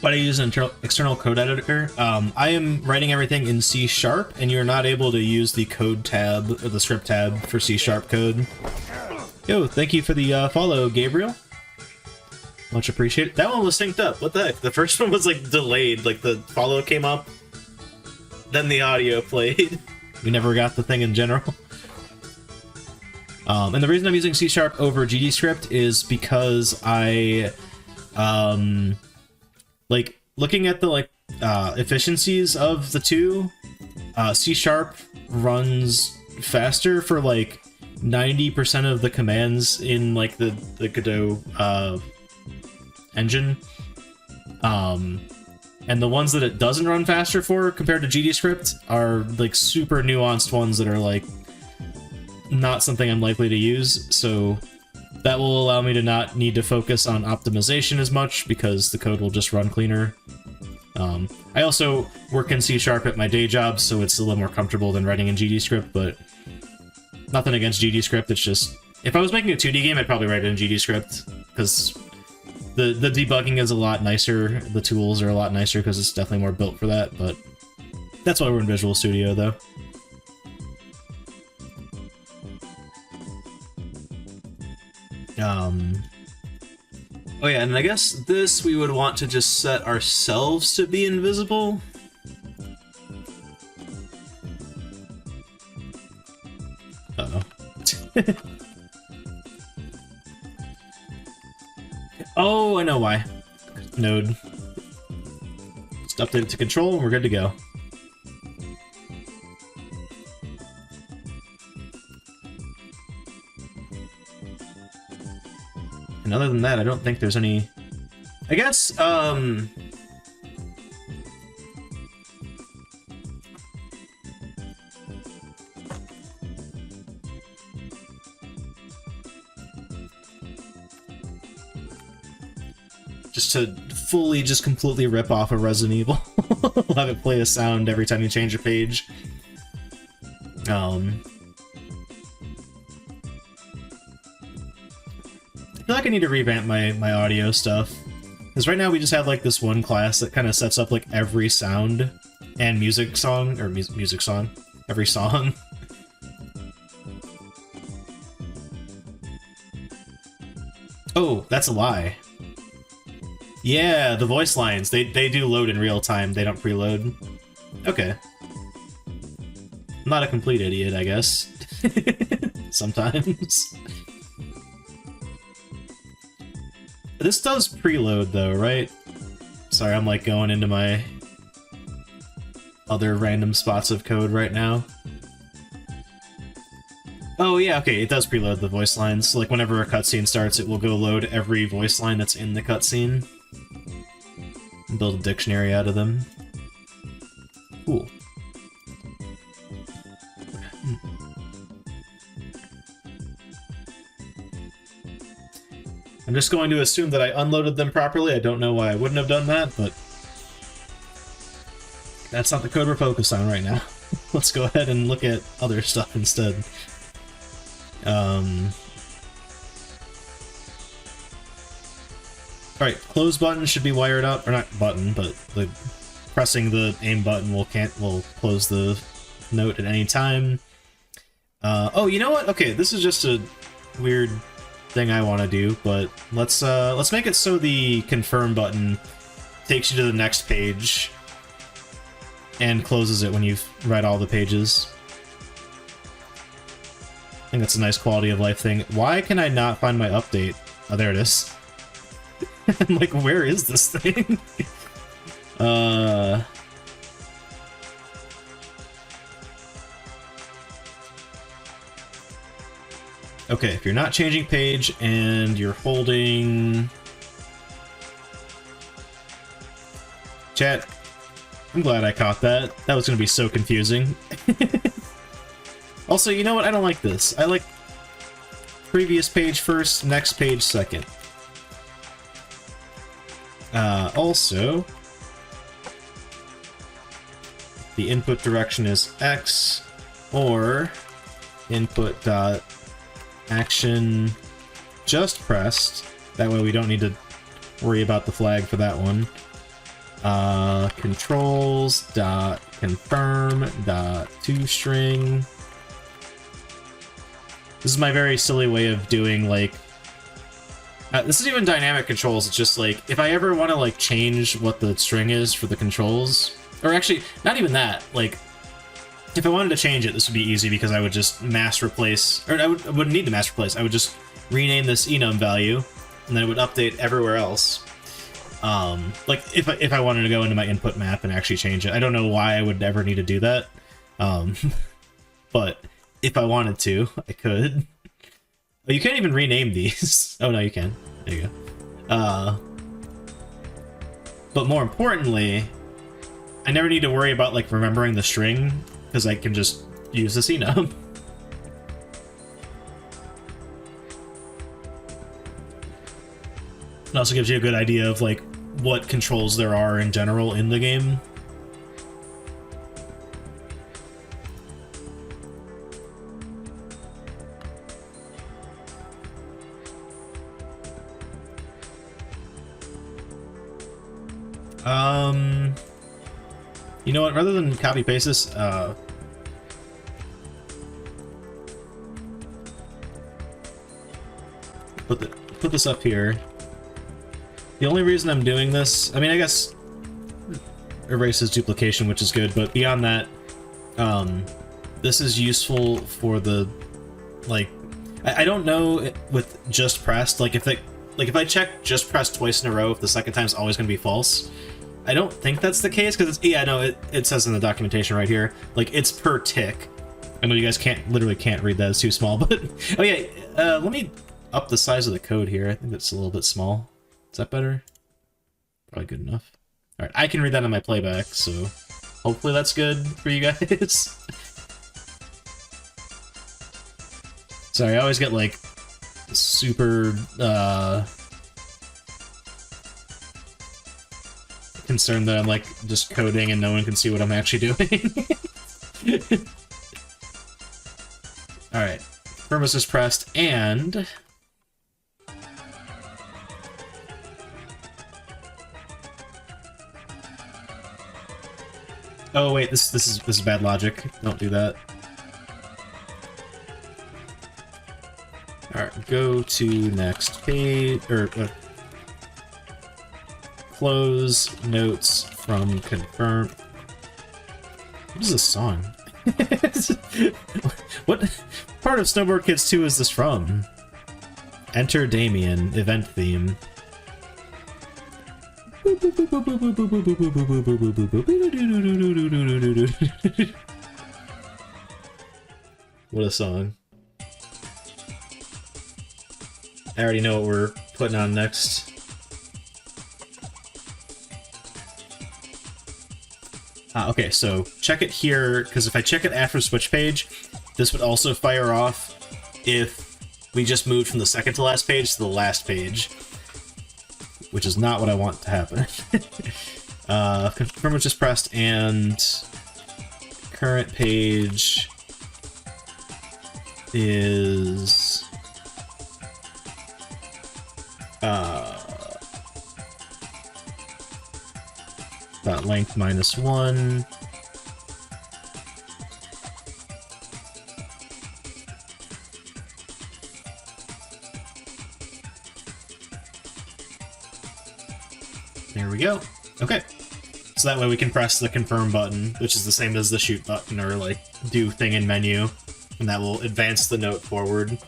But I use an external code editor. I am writing everything in C#, and you're not able to use the code tab, or the script tab for C# code. Yo, thank you for the follow, Gabriel. Much appreciated. That one was synced up. What the heck? The first one was, like, delayed. Like, the follow came up, then the audio played. We never got the thing in general. And the reason I'm using C# over GDScript is because I, like, looking at the, like, efficiencies of the two, C# runs faster for, like, 90% of the commands in, like, the Godot, engine. And the ones that it doesn't run faster for compared to GDScript are like super nuanced ones that are like not something I'm likely to use, so that will allow me to not need to focus on optimization as much because the code will just run cleaner. I also work in C# at my day job, so it's a little more comfortable than writing in GDScript, but nothing against GDScript, it's just... If I was making a 2D game, I'd probably write it in GDScript, because the debugging is a lot nicer, the tools are a lot nicer, because it's definitely more built for that, but that's why we're in Visual Studio, though. Oh yeah, and I guess this we would want to just set ourselves to be invisible. Uh-oh. Oh, I know why. Node. Just update it to control and we're good to go. And other than that, I don't think there's any... I guess, just to fully, just completely rip off a Resident Evil. Have it play a sound every time you change a page. I feel like I need to revamp my audio stuff. Because right now we just have like this one class that kind of sets up like every sound and music song, or music song, every song. Oh, that's a lie. Yeah, the voice lines, they do load in real time, they don't preload. Okay. I'm not a complete idiot, I guess. Sometimes. This does preload though, right? Sorry, I'm like going into my other random spots of code right now. Oh yeah, okay, it does preload the voice lines. So, like whenever a cutscene starts, it will go load every voice line that's in the cutscene. And build a dictionary out of them. Cool. I'm just going to assume that I unloaded them properly. I don't know why I wouldn't have done that, but that's not the code we're focused on right now. Let's go ahead and look at other stuff instead. Alright, close button should be wired up, or not button, but the pressing the aim button will close the note at any time. Oh, you know what? Okay, this is just a weird thing I want to do, but let's make it so the confirm button takes you to the next page and closes it when you've read all the pages. I think that's a nice quality of life thing. Why can I not find my update? Oh, there it is. I'm like, where is this thing? Okay, if you're not changing page and you're holding... Chat, I'm glad I caught that. That was going to be so confusing. Also, you know what? I don't like this. I like previous page first, next page second. Also, the input direction is X, or input dot action just pressed. That way we don't need to worry about the flag for that one. Controls dot confirm dot toString. This is my very silly way of doing like this is even dynamic controls. It's just like if I ever want to like change what the string is for the controls, or actually not even that, like if I wanted to change it, this would be easy because I would just mass replace, or I wouldn't need to mass replace. I would just rename this enum value, and then it would update everywhere else. Like if I wanted to go into my input map and actually change it, I don't know why I would ever need to do that. But if I wanted to, I could. Oh, you can't even rename these. Oh no, you can. There you go. But more importantly, I never need to worry about like remembering the string because I can just use the C-nub. It also gives you a good idea of like what controls there are in general in the game. You know what? Rather than copy paste this, put this up here. The only reason I'm doing this, I mean, I guess erases duplication, which is good, but beyond that, this is useful for the, like, I don't know with just pressed, like if I check just pressed twice in a row, if the second time's always going to be false. I don't think that's the case, because it's, yeah, no, it says in the documentation right here, like, it's per tick. I know you guys literally can't read that, it's too small, but, oh yeah, let me up the size of the code here. I think it's a little bit small. Is that better? Probably good enough. Alright, I can read that on my playback, so hopefully that's good for you guys. Sorry, I always get, like, super, concerned that I'm, like, just coding and no one can see what I'm actually doing. Alright, Firmus is pressed, and... oh wait, this is bad logic. Don't do that. Alright, go to next page, or close notes from confirm. What is this song? What part of Snowboard Kids 2 is this from? Enter Damien, event theme. What a song. I already know what we're putting on next. Okay, so check it here, because if I check it after switch page, this would also fire off if we just moved from the second to last page to the last page, which is not what I want to happen. Confirm was just pressed, and current page is that length -1. There we go. Okay. So that way we can press the confirm button, which is the same as the shoot button, or like do thing in menu, and that will advance the note forward.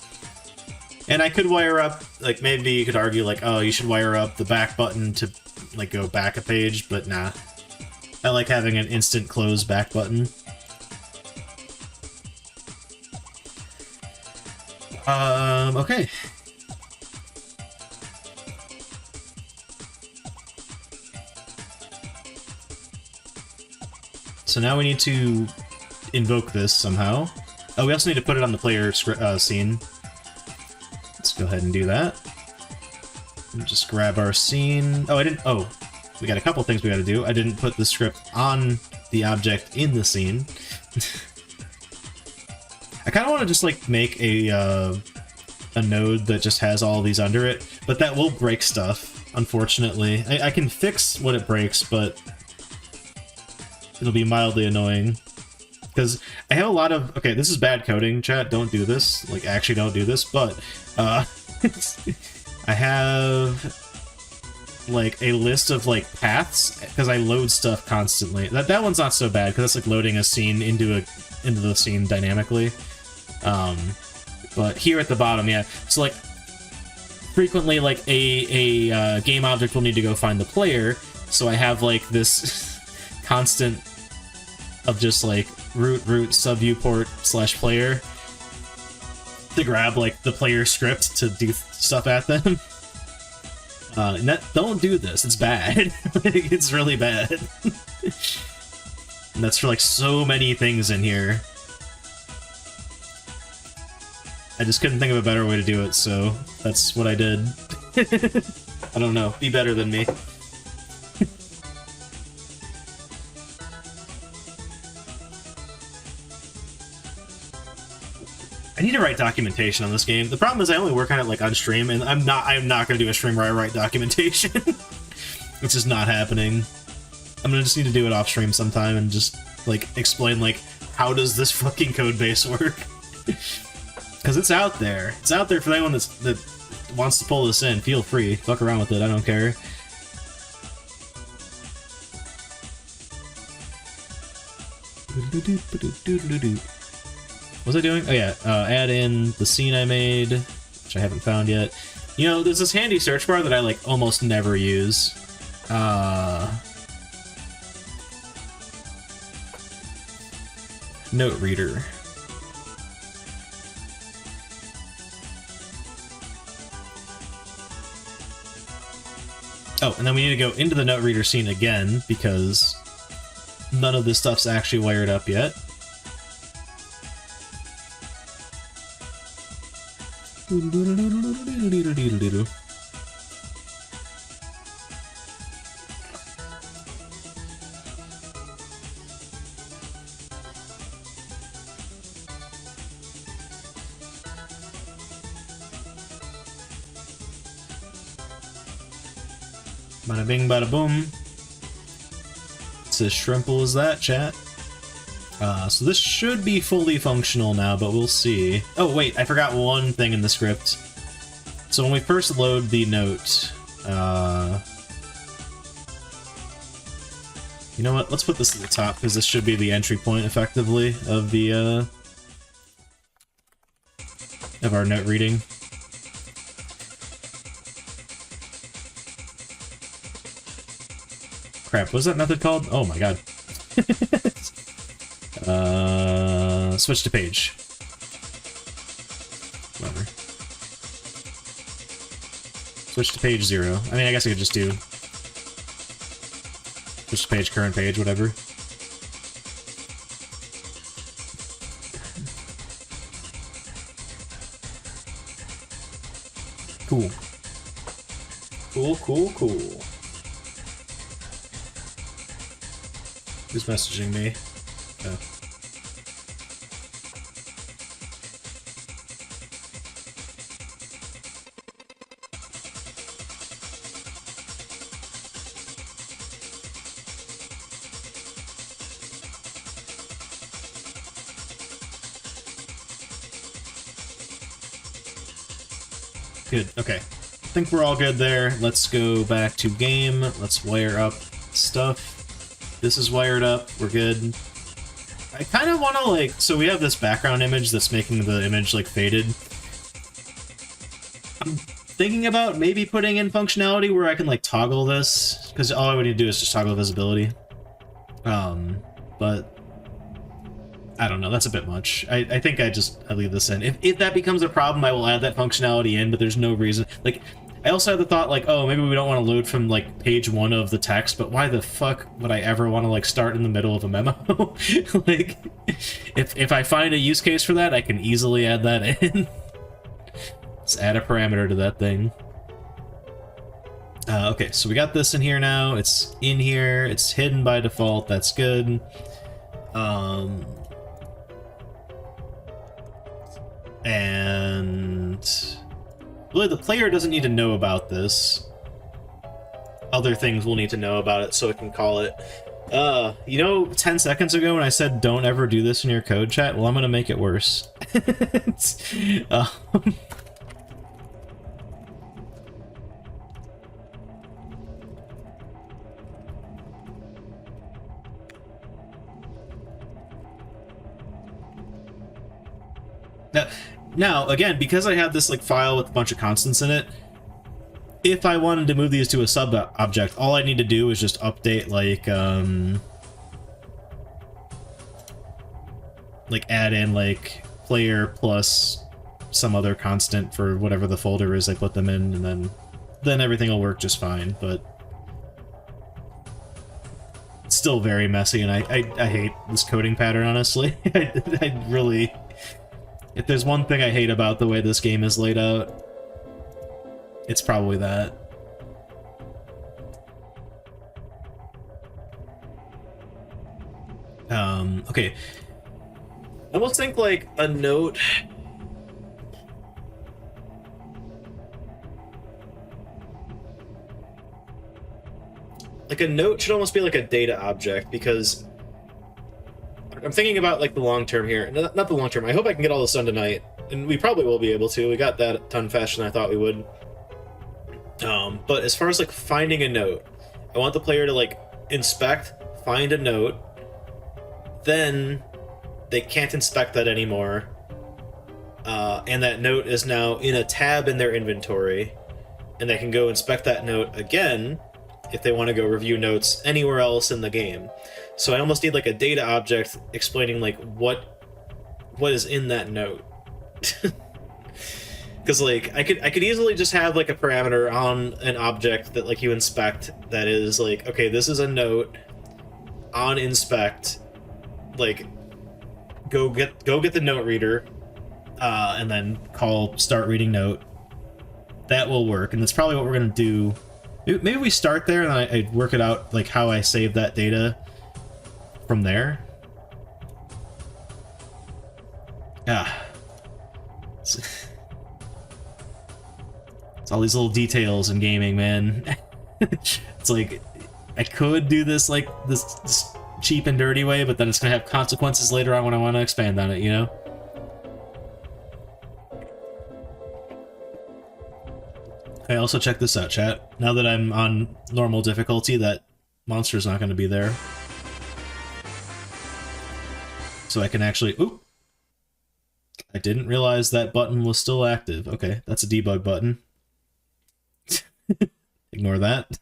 And I could wire up, like maybe you could argue like, oh, you should wire up the back button to like go back a page, but nah. I like having an instant close back button. Okay. So now we need to invoke this somehow. Oh, we also need to put it on the player scene. Let's go ahead and do that. Just grab our scene. Oh, I didn't... oh, we got a couple things we gotta do. I didn't put the script on the object in the scene. I kind of want to just, like, make a node that just has all these under it, but that will break stuff, unfortunately. I can fix what it breaks, but it'll be mildly annoying. Because I have a lot of... okay, this is bad coding, chat. Don't do this. Like, actually don't do this, but... I have... like, a list of, like, paths, because I load stuff constantly. That one's not so bad, because that's, like, loading a scene into the scene dynamically. But here at the bottom, yeah. So, like, frequently, like, a game object will need to go find the player, so I have, like, this constant of just, like, root sub viewport / player to grab, like, the player script to do stuff at them. Don't do this. It's bad. It's really bad. And that's for like so many things in here. I just couldn't think of a better way to do it, so that's what I did. I don't know. Be better than me. I need to write documentation on this game. The problem is I only work on it like on stream, and I'm not gonna do a stream where I write documentation. It's just not happening. I'm gonna just need to do it off stream sometime and just like explain like how does this fucking code base work? Because it's out there. It's out there for anyone that wants to pull this in. Feel free. Fuck around with it. I don't care. What was I doing? Oh yeah, add in the scene I made, which I haven't found yet. You know, there's this handy search bar that I like almost never use. Note reader. Oh, and then we need to go into the note reader scene again, because none of this stuff's actually wired up yet. Bada bing, bada boom. It's as shrimple as that, chat. So this should be fully functional now, but we'll see. Oh, wait, I forgot one thing in the script. So when we first load the note, you know what? Let's put this at the top, because this should be the entry point, effectively, of the, of our note reading. Crap, what was that method called? Oh my god. Switch to page. Whatever. Switch to page 0. I mean, I guess I could just do switch to page, current page, whatever. Cool. Cool, cool, cool. Who's messaging me? Oh. Good, okay. I think we're all good there. Let's go back to game. Let's wire up stuff. This is wired up. We're good. I kind of want to, like... So we have this background image that's making the image, like, faded. I'm thinking about maybe putting in functionality where I can, like, toggle this. Because all I would need to do is just toggle visibility. But... I don't know, that's a bit much. I think I leave this in. If that becomes a problem, I will add that functionality in, but there's no reason. Like, I also had the thought, like, oh, maybe we don't want to load from, like, page 1 of the text, but why the fuck would I ever want to, like, start in the middle of a memo? Like, if I find a use case for that, I can easily add that in. Let's add a parameter to that thing. Okay, so we got this in here now. It's in here. It's hidden by default. That's good. And... really, the player doesn't need to know about this. Other things will need to know about it so it can call it. You know, 10 seconds ago when I said don't ever do this in your code, chat? Well, I'm gonna make it worse. Now, again, because I have this like file with a bunch of constants in it, if I wanted to move these to a sub-object, all I need to do is just update, like add in, like, player plus some other constant for whatever the folder is I put them in, and then then everything will work just fine, but it's still very messy, and I hate this coding pattern, honestly. I really... If there's one thing I hate about the way this game is laid out, it's probably that. Okay. I almost think, like, a note... Like, a note should almost be like a data object, because... I'm thinking about, like, the long term here. Not the long term. I hope I can get all this done tonight. And we probably will be able to. We got that done faster than I thought we would. But as far as, like, finding a note, I want the player to, like, inspect, find a note, then they can't inspect that anymore, and that note is now in a tab in their inventory, and they can go inspect that note again if they want to go review notes anywhere else in the game. So I almost need like a data object explaining like what is in that note. Because like I could easily just have like a parameter on an object that like you inspect that is like, okay, this is a note on inspect, like go get the note reader, and then call start reading note. That will work, and that's probably what we're gonna do. Maybe we start there and then I work it out like how I save that data from there. It's all these little details in gaming, man. It's like I could do this like this cheap and dirty way, but then it's gonna have consequences later on when I want to expand on it, you know? Hey, also check this out, chat. Now that I'm on normal difficulty, that monster's not going to be there. So I can actually... Oop! I didn't realize that button was still active. Okay, that's a debug button. Ignore that.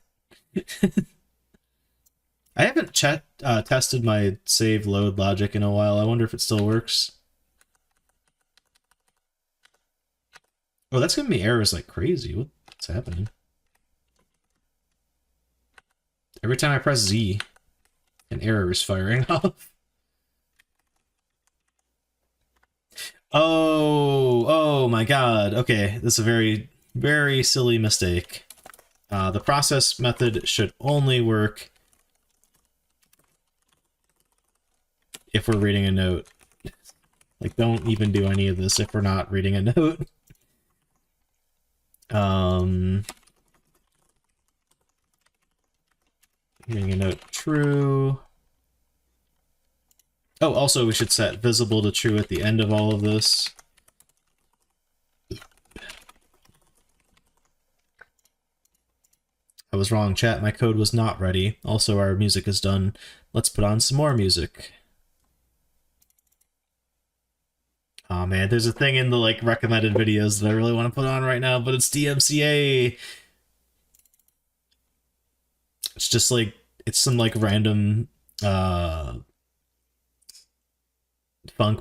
I haven't tested my save load logic in a while. I wonder if it still works. Oh, that's giving me errors like crazy. What's happening? Every time I press Z, an error is firing off. Oh my god. Okay, this is a very, very silly mistake. The process method should only work if we're reading a note. Like, don't even do any of this if we're not reading a note. Reading a note true. Oh, also we should set visible to true at the end of all of this. I was wrong, chat. My code was not ready. Also, our music is done. Let's put on some more music. Oh man, there's a thing in the like recommended videos that I really want to put on right now, but it's DMCA. It's just like, it's some like random funk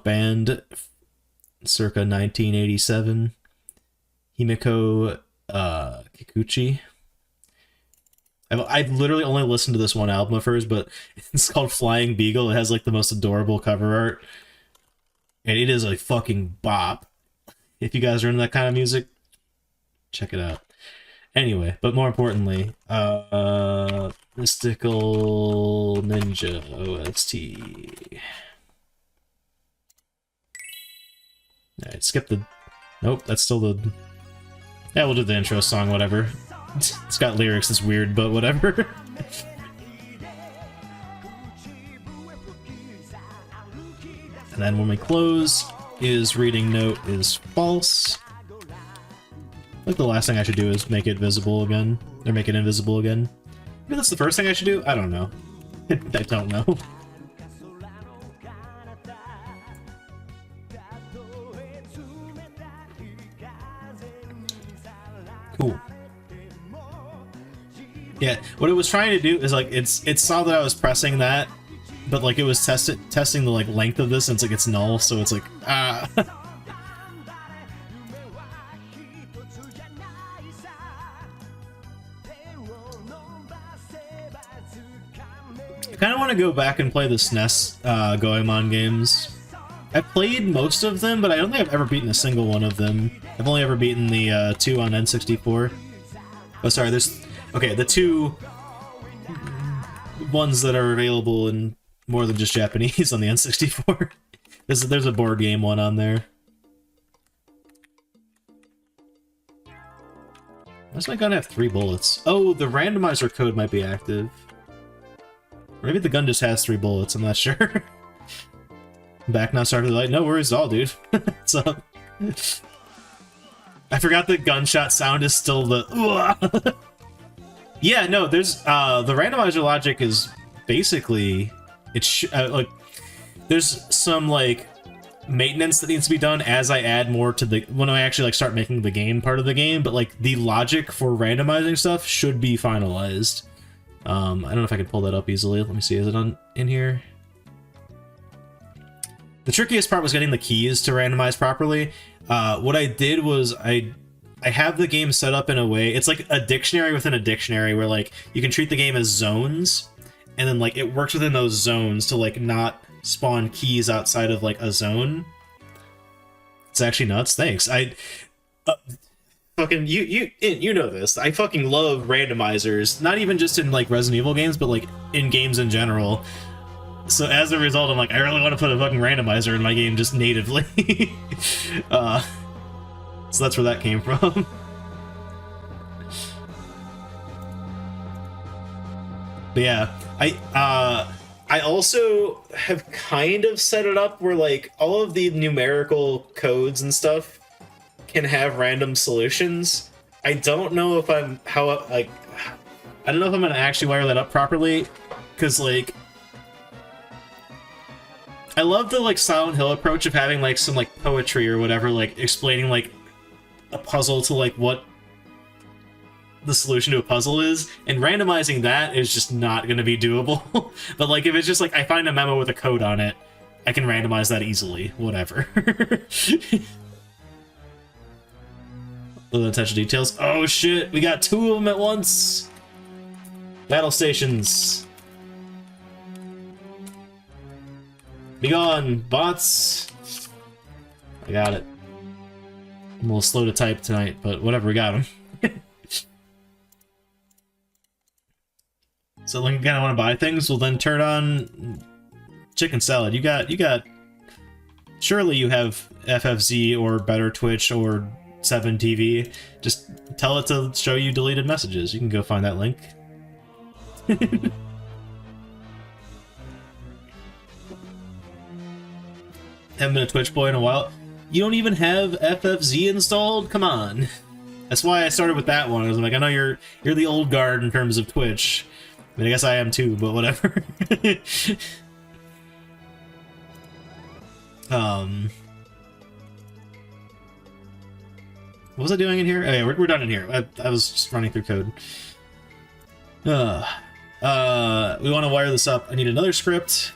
band circa 1987. Himiko Kikuchi. I've literally only listened to this one album of hers, but it's called Flying Beagle. It has like the most adorable cover art. And it is a fucking bop. If you guys are into that kind of music, check it out. Anyway, but more importantly, Mystical Ninja OST. Alright, skip the... Nope, that's still the... Yeah, we'll do the intro song, whatever. It's got lyrics, it's weird, but whatever. And then when we close, is reading note is false. I think the last thing I should do is make it visible again, or make it invisible again. Maybe that's the first thing I should do? I don't know. I don't know. Cool. Yeah, what it was trying to do is like it saw that I was pressing that, but like it was testing the like length of this, and it's like it's null, so it's like ah. kind of want to go back and play the SNES Goemon games. I've played most of them, but I don't think I've ever beaten a single one of them. I've only ever beaten the 2 on N64. Oh, sorry, there's... Okay, the 2 ones that are available in more than just Japanese on the N64. There's a board game one on there. Why does my gun have 3 bullets? Oh, the randomizer code might be active. Or maybe the gun just has 3 bullets, I'm not sure. Back now, sorry for the light. No worries at all, dude. What's up? I forgot the gunshot sound is still the... Yeah, no, there's... the randomizer logic is basically... It's like... There's some, like, maintenance that needs to be done as I add more to the... When I actually, like, start making the game part of the game, but, like, the logic for randomizing stuff should be finalized. I don't know if I can pull that up easily. Let me see, is it in here? The trickiest part was getting the keys to randomize properly. What I did was I have the game set up in a way, it's like a dictionary within a dictionary where like you can treat the game as zones, and then like it works within those zones to like not spawn keys outside of like a zone. It's actually nuts. Thanks. Fucking you know this. I fucking love randomizers, not even just in like Resident Evil games, but like in games in general. So as a result, I'm like, I really want to put a fucking randomizer in my game just natively. So that's where that came from. But yeah, I also have kind of set it up where like all of the numerical codes and stuff can have random solutions. I don't know if I don't know if I'm gonna actually wire that up properly, because like I love the like Silent Hill approach of having like some like poetry or whatever, like explaining like a puzzle to like what the solution to a puzzle is, and randomizing that is just not going to be doable. But like if it's just like I find a memo with a code on it, I can randomize that easily, whatever. Little attention to details. Oh shit, we got 2 of them at once. Battle stations. Be gone, bots. I got it. I'm a little slow to type tonight, but whatever, we got him. So like, again, I want to buy things. We'll then turn on chicken salad. You got. Surely you have FFZ or Better Twitch or 7TV. Just tell it to show you deleted messages. You can go find that link. Haven't been a Twitch boy in a while. You don't even have FFZ installed? Come on. That's why I started with that one. I was like, I know you're the old guard in terms of Twitch. I mean, I guess I am too, but whatever. What was I doing in here? Oh yeah, we're done in here. I was just running through code. We want to wire this up. I need another script.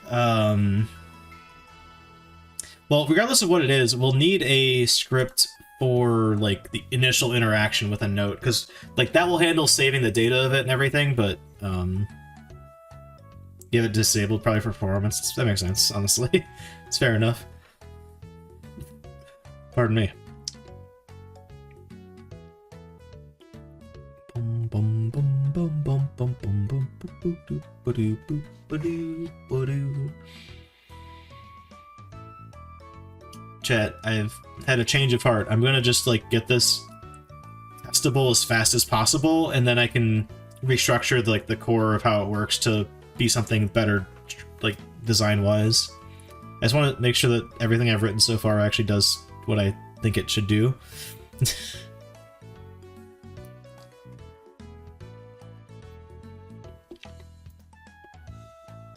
Well, regardless of what it is, we'll need a script for, like, the initial interaction with a note, because, like, that will handle saving the data of it and everything, but, you have it disabled probably for performance. That makes sense, honestly. It's fair enough. Pardon me. Chat, I've had a change of heart. I'm gonna just like get this testable as fast as possible, and then I can restructure the core of how it works to be something better, like design-wise. I just want to make sure that everything I've written so far actually does what I think it should do.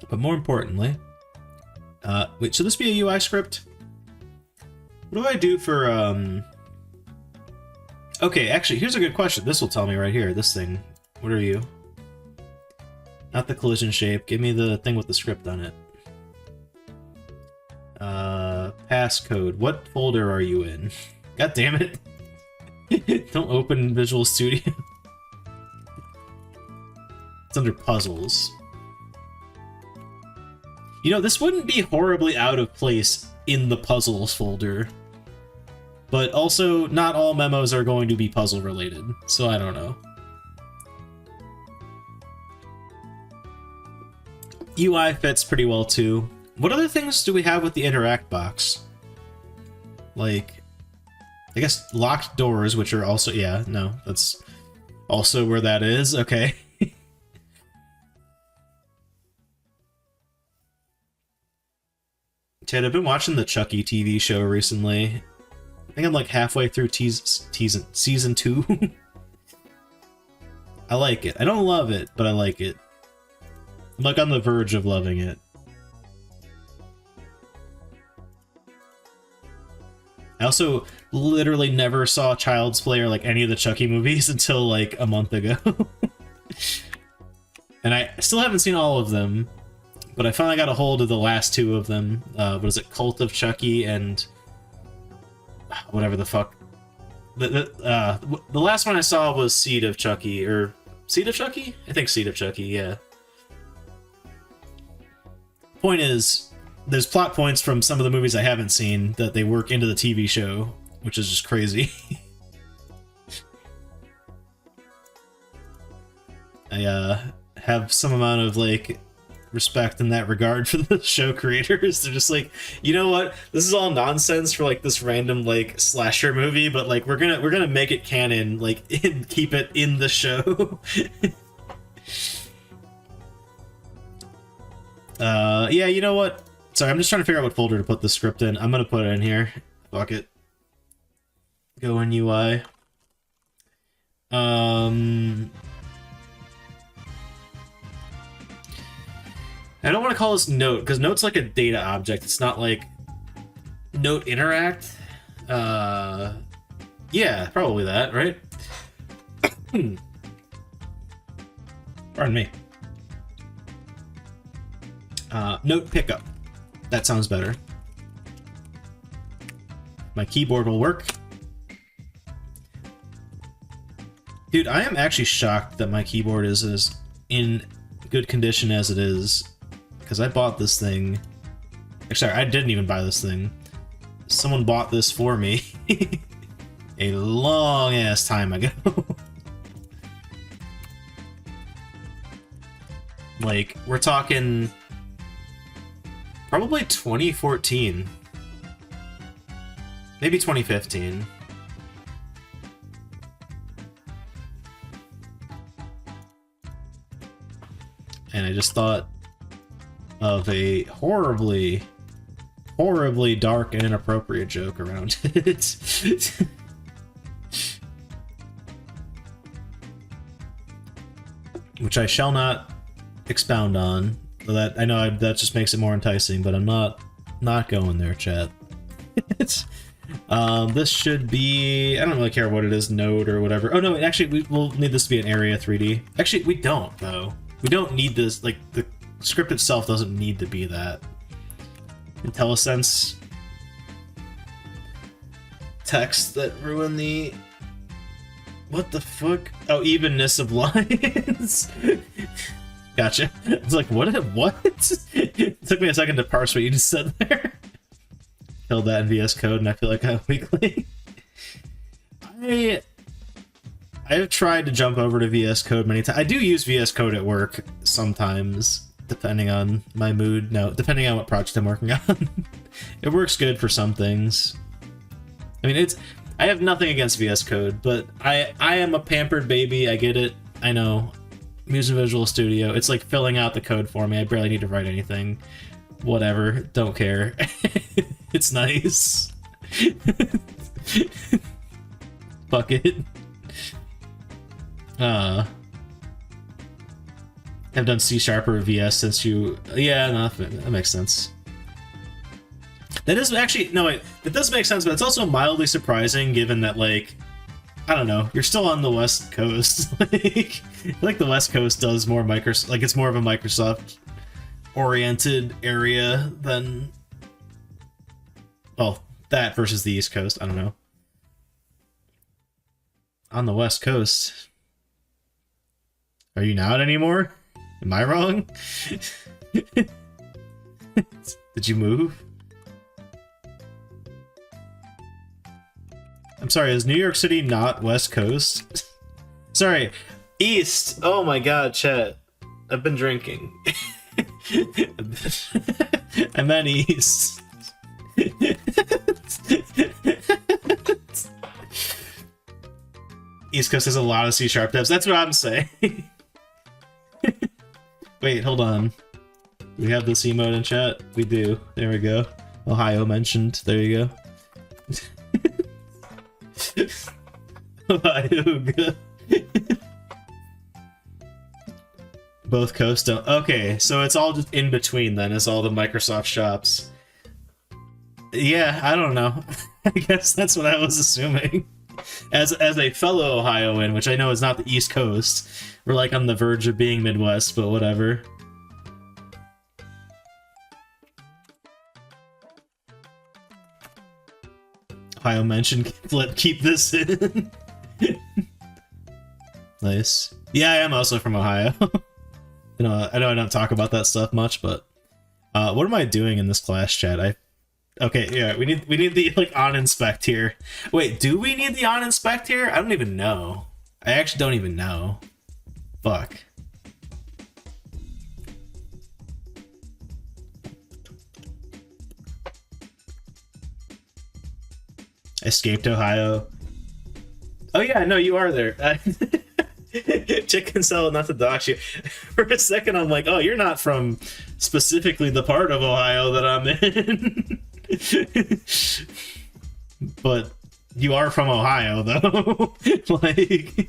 But more importantly, wait, should this be a UI script? What do I do for, Okay, actually, here's a good question. This will tell me right here, this thing. What are you? Not the collision shape. Give me the thing with the script on it. Passcode. What folder are you in? God damn it. Don't open Visual Studio. It's under puzzles. You know, this wouldn't be horribly out of place in the puzzles folder. But also, not all memos are going to be puzzle related, so I don't know. UI fits pretty well too. What other things do we have with the interact box? Like, I guess locked doors, which are also, yeah, no, that's also where that is, okay. Ted, I've been watching the Chucky TV show recently. I think I'm like halfway through season 2. I like it. I don't love it, but I like it. I'm like on the verge of loving it. I also literally never saw Child's Play or like any of the Chucky movies until like a month ago. And I still haven't seen all of them, but I finally got a hold of the last 2 of them. What is it? Cult of Chucky and whatever the fuck. The last one I saw was Seed of Chucky, or Seed of Chucky? I think Seed of Chucky, yeah. Point is, there's plot points from some of the movies I haven't seen that they work into the TV show, which is just crazy. I have some amount of like respect in that regard for the show creators. They're just like, you know what? This is all nonsense for like this random like slasher movie, but like we're gonna make it canon, like and keep it in the show. Yeah, you know what? Sorry, I'm just trying to figure out what folder to put the script in. I'm gonna put it in here. Fuck it. Go in UI. I don't want to call this note, because note's like a data object. It's not like note interact. Yeah, probably that, right? Pardon me. Note pickup. That sounds better. My keyboard will work. Dude, I am actually shocked that my keyboard is as in good condition as it is. Because I bought this thing. Actually, I didn't even buy this thing. Someone bought this for me a long ass time ago. Like, we're talking probably 2014. Maybe 2015. And I just thought of a horribly dark and inappropriate joke around it. Which I shall not expound on. That I know that just makes it more enticing, but I'm not going there, chat. This should be, I don't really care what it is, node or whatever. Oh no, actually we'll need this to be an area 3D. Actually, we don't though. We don't need this, like the script itself doesn't need to be that. IntelliSense text that ruin the, what the fuck? Oh, evenness of lines. Gotcha. I was like, what? It took me a second to parse what you just said there. Killed that in VS Code, and I feel like I'm weakling. I have tried to jump over to VS Code many times. I do use VS Code at work sometimes, depending on my mood. No, depending on what project I'm working on. It works good for some things. I mean, I have nothing against VS Code, but I am a pampered baby. I get it. I know. I'm using Visual Studio. It's like filling out the code for me. I barely need to write anything. Whatever. Don't care. It's nice. Fuck it. I've done C# or VS since you... Yeah, no, that makes sense. That is actually... No, wait. It does make sense, but it's also mildly surprising given that, like... I don't know. You're still on the West Coast. Like, I feel like the West Coast does more Microsoft... Like, it's more of a Microsoft-oriented area than... Well, that versus the East Coast. I don't know. On the West Coast... Are you not anymore? Am I wrong? Did you move? I'm sorry, is New York City not West Coast? Sorry, East! Oh my god, chat. I've been drinking. I meant East. East Coast has a lot of C# devs. That's what I'm saying. Wait, hold on. We have this emote in chat? We do. There we go. Ohio mentioned. There you go. Ohio. Both coasts don't. Okay, so it's all just in between then, is all the Microsoft shops. Yeah, I don't know. I guess that's what I was assuming. As a fellow Ohioan, which I know is not the East Coast, we're like on the verge of being Midwest, but whatever. Ohio mentioned, keep this in. Nice. Yeah, I am also from Ohio. You know, I know I don't talk about that stuff much, but what am I doing in this class chat? Okay, yeah, we need the like on inspect here. Wait, do we need the on inspect here? I don't even know. I actually don't even know. Fuck. Escaped Ohio. Oh yeah, no, you are there. Chicken salad, not to dox you. For a second, I'm like, oh, you're not from specifically the part of Ohio that I'm in. But you are from Ohio, though. Like,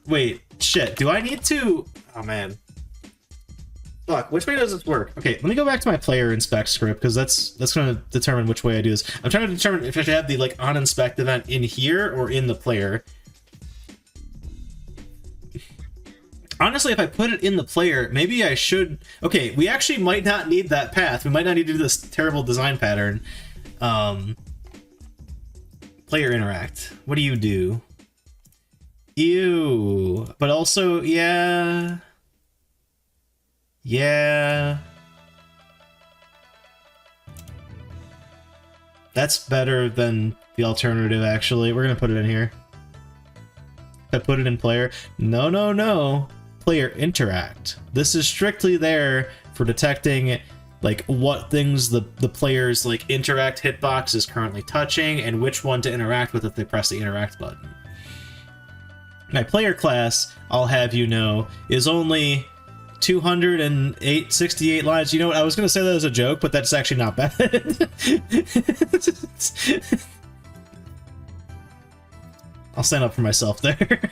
wait, shit. Do I need to? Oh man. Fuck. Which way does this work? Okay, let me go back to my player inspect script because that's going to determine which way I do this. I'm trying to determine if I should have the like on inspect event in here or in the player. Honestly, if I put it in the player, maybe I should... Okay, we actually might not need that path. We might not need to do this terrible design pattern. Player interact. What do you do? Ew. But also, yeah... Yeah... That's better than the alternative, actually. We're gonna put it in here. If I put it in player... No, no, no. Player interact. This is strictly there for detecting like what things the player's like interact hitbox is currently touching and which one to interact with if they press the interact button. My player class, I'll have you know, is only 268 lines. You know what? I was gonna say that as a joke, but that's actually not bad. I'll stand up for myself there.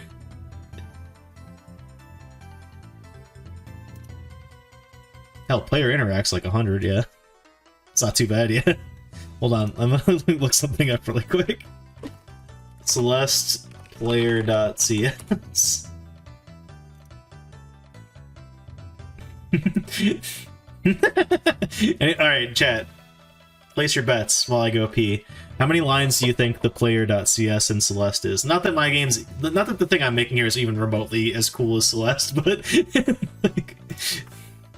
Hell, player interacts like 100, yeah. It's not too bad, yeah. Hold on, I'm gonna look something up really quick. Celeste player.cs. Alright, chat. Place your bets while I go pee. How many lines do you think the player.cs in Celeste is? Not that my game's... Not that the thing I'm making here is even remotely as cool as Celeste, but... like,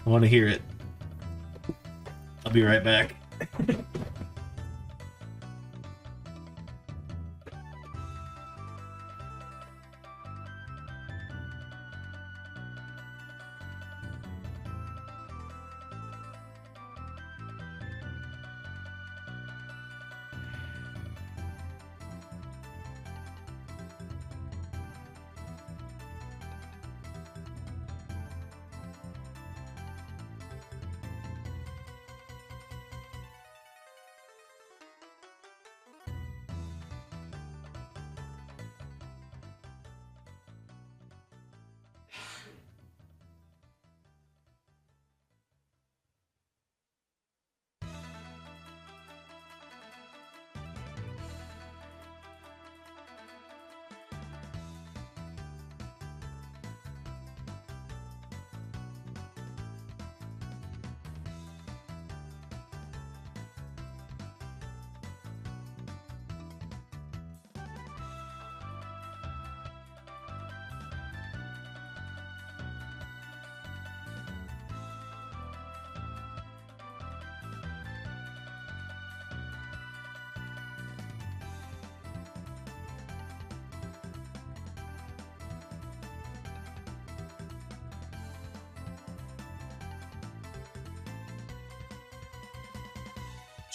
I want to hear it. I'll be right back.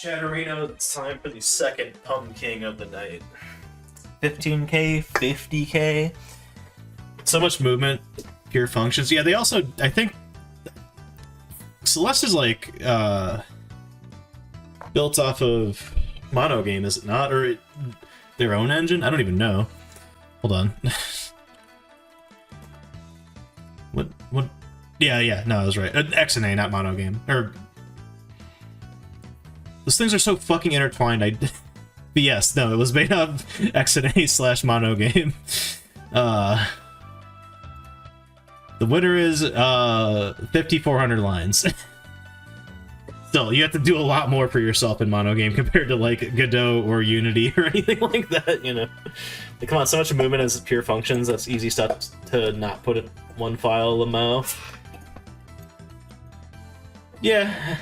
Chatterino, it's time for the second pumpkin of the night. 15k, 50k. So much movement, pure functions. Yeah, they also, I think, Celeste is like built off of Monogame, is it not? Or their own engine? I don't even know. Hold on. What? Yeah, no, I was right. XNA, not Monogame. Or those things are so fucking intertwined. But yes, no, it was made of XNA / Monogame. The winner is 5,400 lines. Still, you have to do a lot more for yourself in Monogame compared to like Godot or Unity or anything like that, you know. Like, come on, so much movement as pure functions, that's easy stuff to not put in one file, Lamo. Yeah.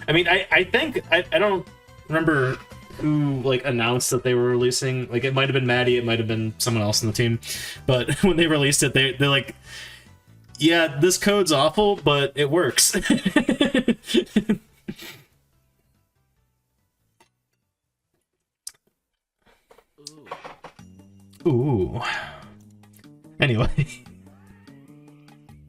I mean, I think, I don't remember who, like, announced that they were releasing, like, it might have been Maddie, it might have been someone else in the team, but when they released it, they're like, yeah, this code's awful, but it works. Ooh. Anyway.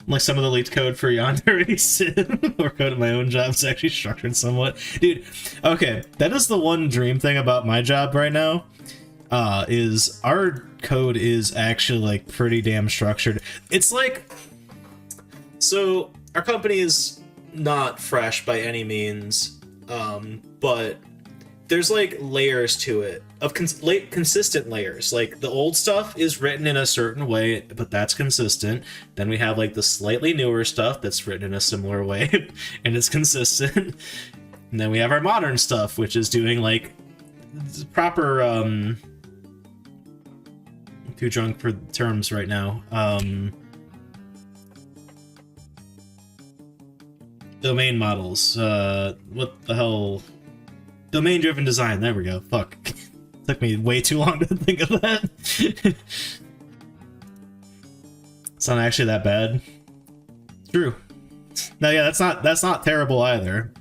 Like some of the leaked code for Yandere Sim or code at my own job is actually structured somewhat. Dude, okay, that is the one dream thing about my job right now. Is our code is actually like pretty damn structured. It's like, so our company is not fresh by any means, but there's like layers to it of consistent layers. Like the old stuff is written in a certain way, but that's consistent. Then we have like the slightly newer stuff that's written in a similar way and it's consistent. And then we have our modern stuff, which is doing like proper too drunk for terms right now. Domain models. What the hell? Domain-driven design. There we go. Fuck. Took me way too long to think of that. It's not actually that bad. True. No, yeah, that's not terrible either.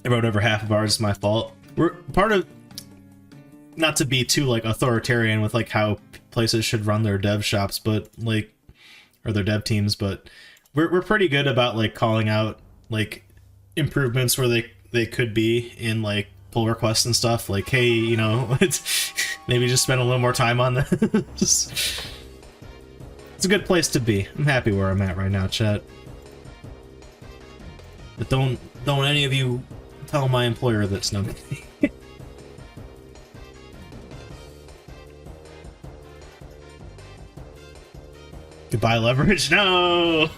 I wrote over half of ours. It's my fault. We're part of, not to be too like authoritarian with like how places should run their dev shops, but like, or their dev teams, but we're pretty good about like calling out like improvements where they could be in like pull requests and stuff. Like, hey, you know, maybe just spend a little more time on this. It's a good place to be. I'm happy where I'm at right now, chat. But don't any of you tell my employer that's no. Goodbye, leverage. No.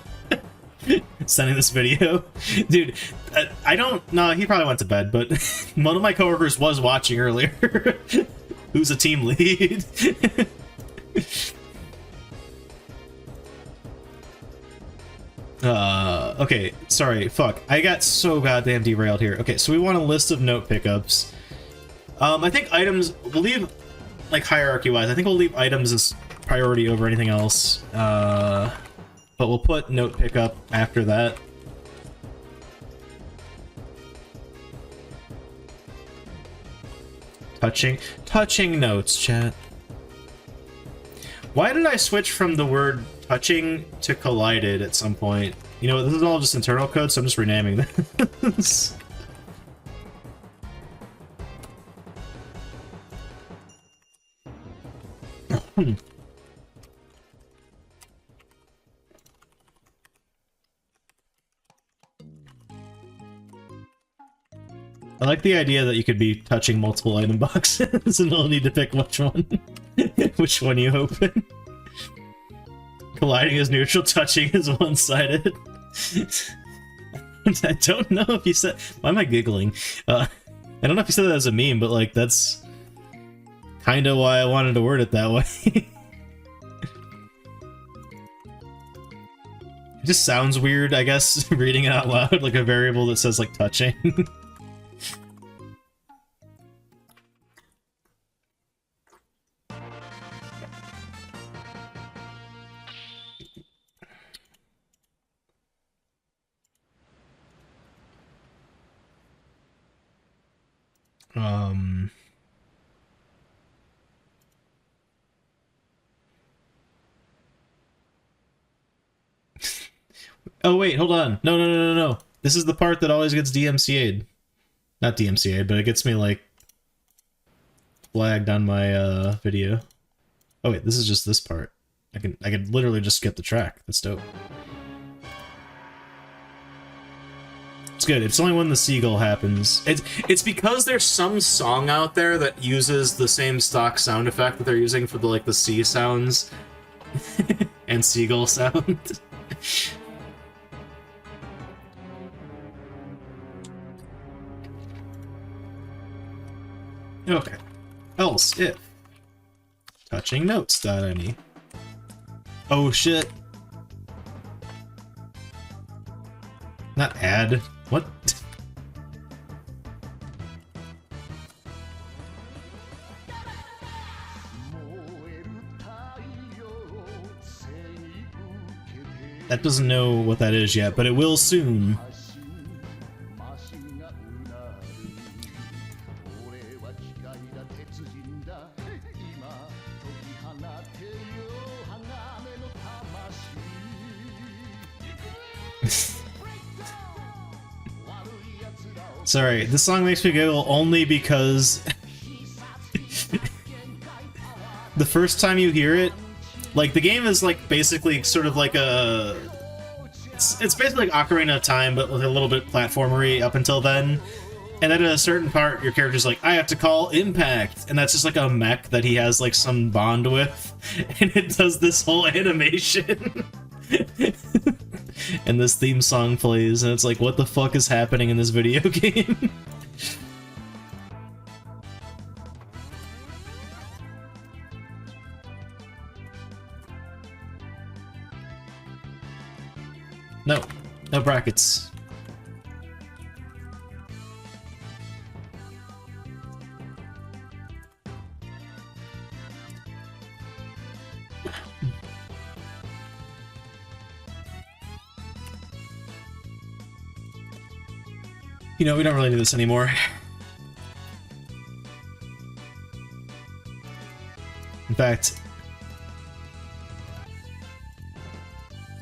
Sending this video, dude. I don't know. He probably went to bed, but one of my coworkers was watching earlier. Who's a team lead? Okay, sorry, fuck. I got so goddamn derailed here. Okay, so we want a list of note pickups. I think items, we'll leave, like, hierarchy-wise, I think we'll leave items as priority over anything else. But we'll put note pickup after that. Touching notes, chat. Why did I switch from the word touching to collided at some point? You know, this is all just internal code, so I'm just renaming this. I like the idea that you could be touching multiple item boxes and you'll need to pick which one. Which one you open. Colliding is neutral, touching is one-sided. I don't know if you said... Why am I giggling? I don't know if you said that as a meme, but like, that's kind of why I wanted to word it that way. It just sounds weird, I guess, reading it out loud, like a variable that says, like, touching. Um... Oh wait, hold on. No, no, no, no, no. This is the part that always gets DMCA'd. Not DMCA'd, but it gets me, like, flagged on my, video. Oh wait, this is just this part. I can literally just skip the track. That's dope. It's good. It's only when the seagull happens. It's because there's some song out there that uses the same stock sound effect that they're using for the, like, the sea sounds and seagull sound. Okay. Else if touching notes.any. Oh shit. Not add. What? That doesn't know what that is yet, but it will soon. Sorry, this song makes me giggle only because the first time you hear it, like, the game is, like, basically sort of like a... It's basically like Ocarina of Time, but with a little bit platformery up until then. And then at a certain part, your character's like, I have to call Impact! And that's just like a mech that he has, like, some bond with. And it does this whole animation. And this theme song plays, and it's like, what the fuck is happening in this video game? No. No brackets. You know, we don't really do this anymore. In fact,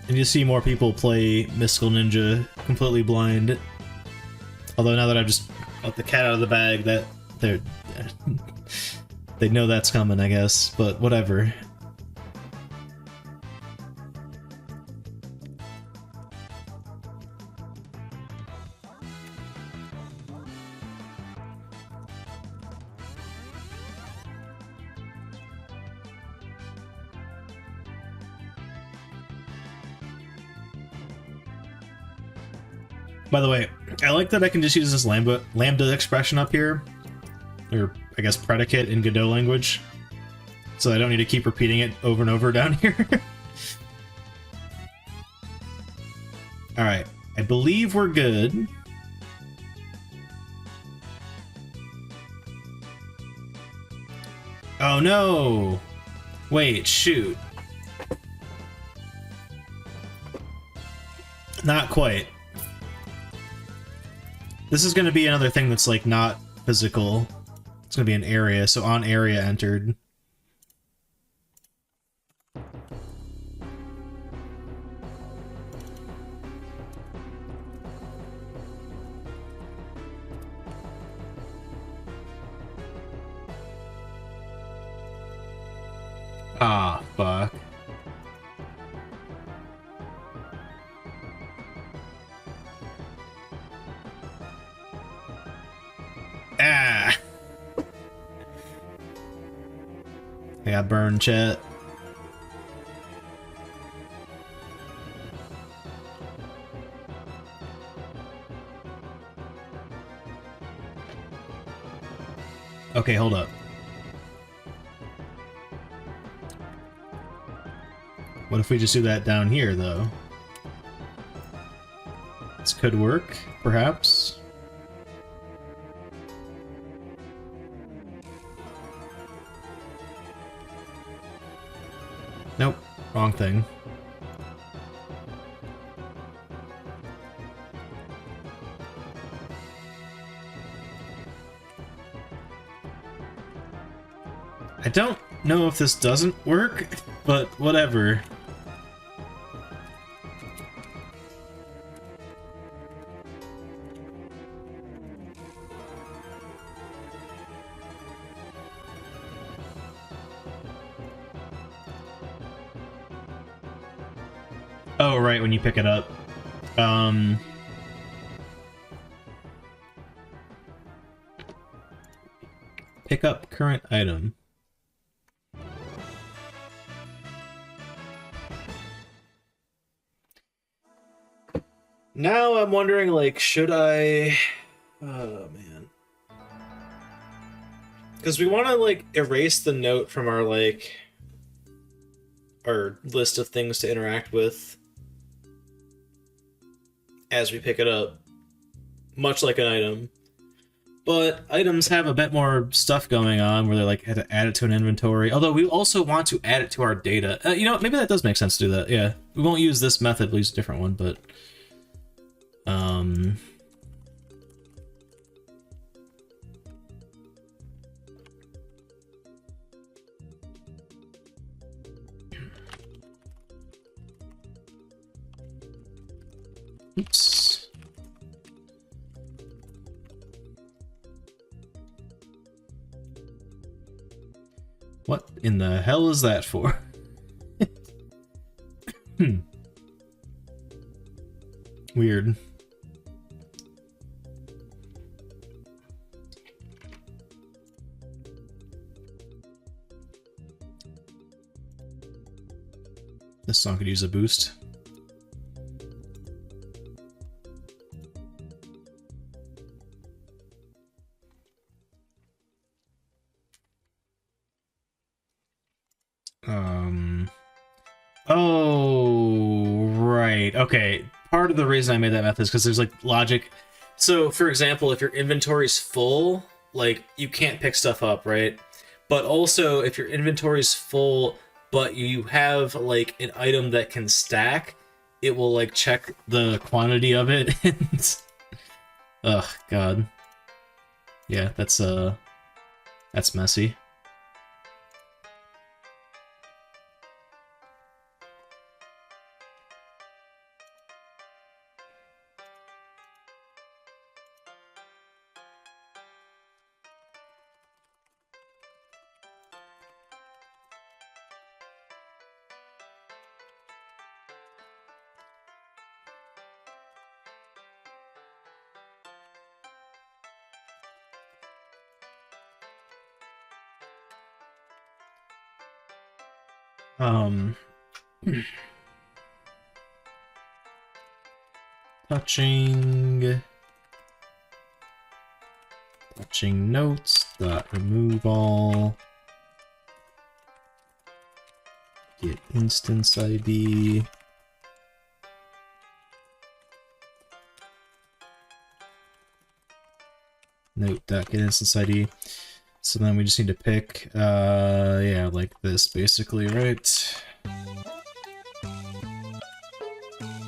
and you see more people play Mystical Ninja completely blind. Although now that I've just let the cat out of the bag, that they know that's coming, I guess. But whatever. By the way, I like that I can just use this lambda expression up here, or I guess predicate in Godot language, so I don't need to keep repeating it over and over down here. Alright, I believe we're good. Oh no! Wait, shoot. Not quite. This is going to be another thing that's, like, not physical. It's going to be an area, so on area entered. Ah, fuck. Ah! I got burned, chat. Okay, hold up. What if we just do that down here, though? This could work, perhaps. Nope, wrong thing. I don't know if this doesn't work, but whatever. Oh, right, when you pick it up. Pick up current item. Now I'm wondering, like, should I... Oh, man. Because we want to, like, erase the note from our, like, our list of things to interact with as we pick it up, much like an item. But items have a bit more stuff going on where they like had to add it to an inventory. Although we also want to add it to our data. You know, maybe that does make sense to do that. Yeah, we won't use this method. We'll use a different one. But oops. What in the hell is that for? Weird. This song could use a boost. Oh, right. Okay. Part of the reason I made that method is because there's like logic. So, for example, if your inventory's full, like you can't pick stuff up, right? But also, if your inventory's full, but you have like an item that can stack, it will like check the quantity of it. Ugh, God. Yeah, that's messy. Touching notes, dot remove all, get instance ID, note dot get instance ID. So then we just need to pick, yeah, like this basically, right?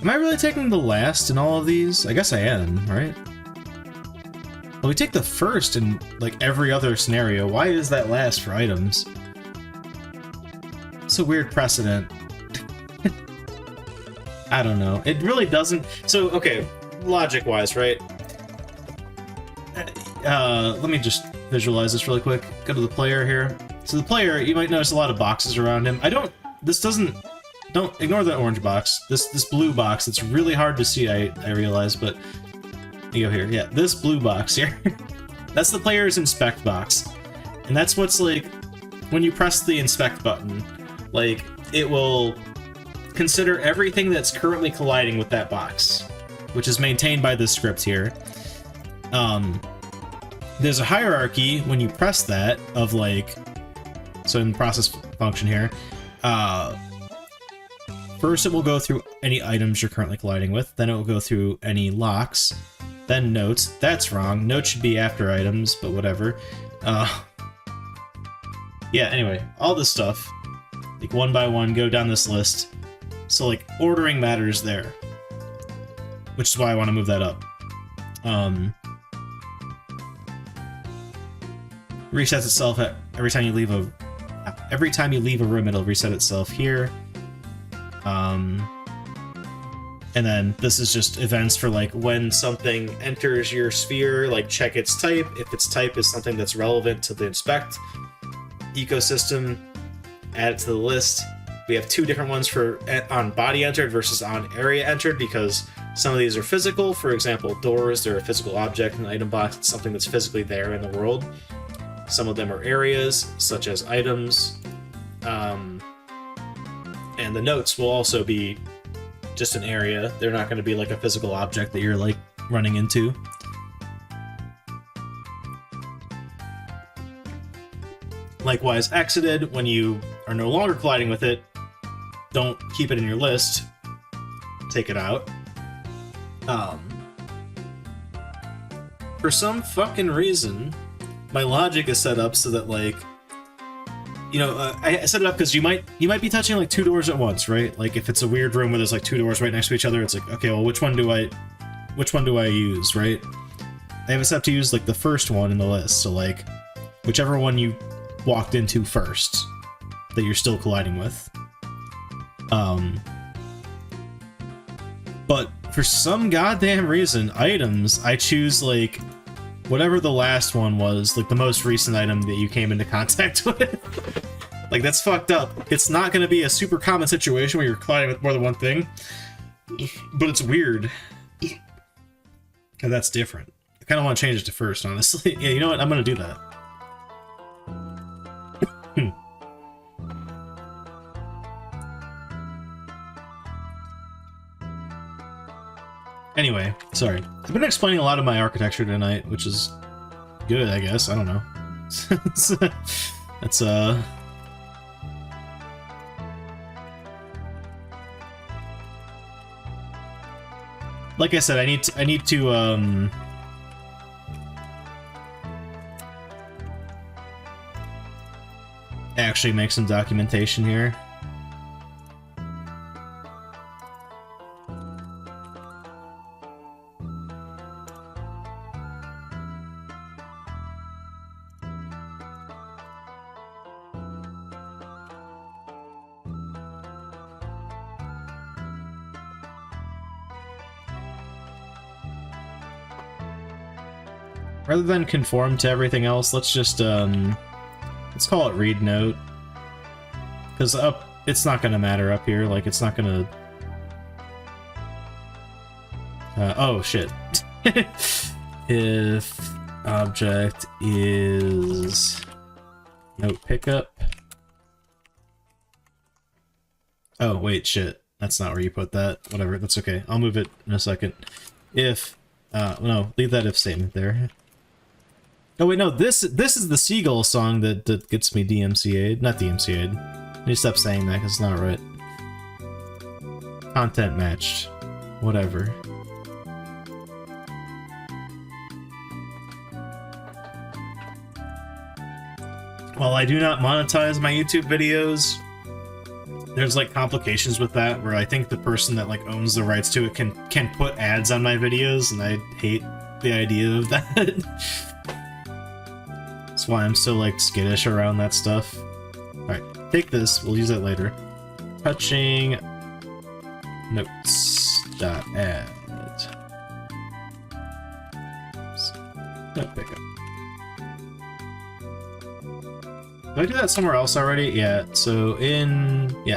Am I really taking the last in all of these? I guess I am, right? Well, we take the first in, like, every other scenario. Why is that last for items? It's a weird precedent. I don't know. It really doesn't... So, okay, logic-wise, right? Let me just visualize this really quick. Go to the player here. So the player, you might notice a lot of boxes around him. Don't ignore the orange box. This blue box, it's really hard to see, I realize, but you go here. Yeah, this blue box here. That's the player's inspect box. And that's what's like, when you press the inspect button, like, it will consider everything that's currently colliding with that box, which is maintained by this script here. There's a hierarchy when you press that of like, so in the process function here, first it will go through any items you're currently colliding with, then it will go through any locks, then notes. That's wrong. Notes should be after items, but whatever. Yeah, anyway, all this stuff, like one by one, go down this list. So like ordering matters there, which is why I want to move that up. Resets itself at every time you leave a every time you leave a room, it'll reset itself here. And then this is just events for like when something enters your sphere, like check its type. If its type is something that's relevant to the inspect ecosystem, add it to the list. We have two different ones for on body entered versus on area entered because some of these are physical. For example, doors, they're a physical object in the item box. It's something that's physically there in the world. Some of them are areas, such as items. And the notes will also be just an area. They're not going to be like a physical object that you're like running into. Likewise, exited, when you are no longer colliding with it, don't keep it in your list. Take it out. For some fucking reason, my logic is set up so that, like, you know, I set it up because you might be touching like two doors at once, right? Like if it's a weird room where there's like two doors right next to each other, it's like, okay, well, which one do I use, right? I have it set up to use like the first one in the list, so like whichever one you walked into first that you're still colliding with. But for some goddamn reason, items, I choose like whatever the last one was, like the most recent item that you came into contact with. Like, that's fucked up. It's not going to be a super common situation where you're colliding with more than one thing, but it's weird. And that's different. I kind of want to change it to first, honestly. Yeah, you know what? I'm going to do that. Anyway, sorry. I've been explaining a lot of my architecture tonight, which is good, I guess. I don't know. It's like I said, I need to actually make some documentation here. Rather than conform to everything else, let's just, let's call it read note. Because up, it's not gonna matter up here, like, it's not gonna... oh, shit. If object is note pickup... Oh, wait, shit. That's not where you put that. Whatever, that's okay. I'll move it in a second. If... no, leave that if statement there. Oh wait, no, this is the Seagull song that gets me DMCA'd. Not DMCA'd. I need to stop saying that because it's not right. Content matched. Whatever. While I do not monetize my YouTube videos, there's like complications with that where I think the person that like owns the rights to it can put ads on my videos, and I hate the idea of that. That's why I'm so like skittish around that stuff. Alright, take this, we'll use it later. Touching notes.add. Note pickup. Did I do that somewhere else already? Yeah, so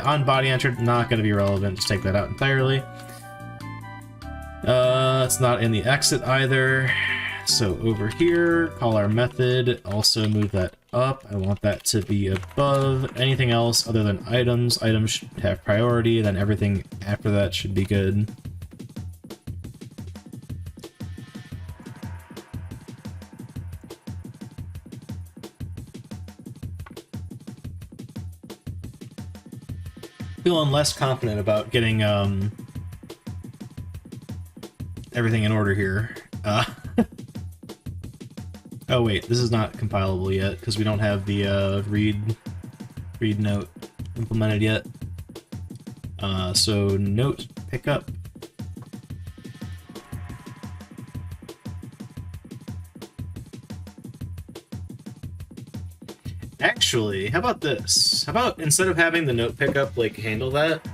on body entered, not going to be relevant, just take that out entirely. It's not in the exit either. So over here, call our method, also move that up. I want that to be above. Anything else other than items, items should have priority, then everything after that should be good. Feeling less confident about getting everything in order here. Oh wait, this is not compilable yet because we don't have the read note implemented yet. So note pickup. actually, how about this? How about instead of having the note pickup like handle that,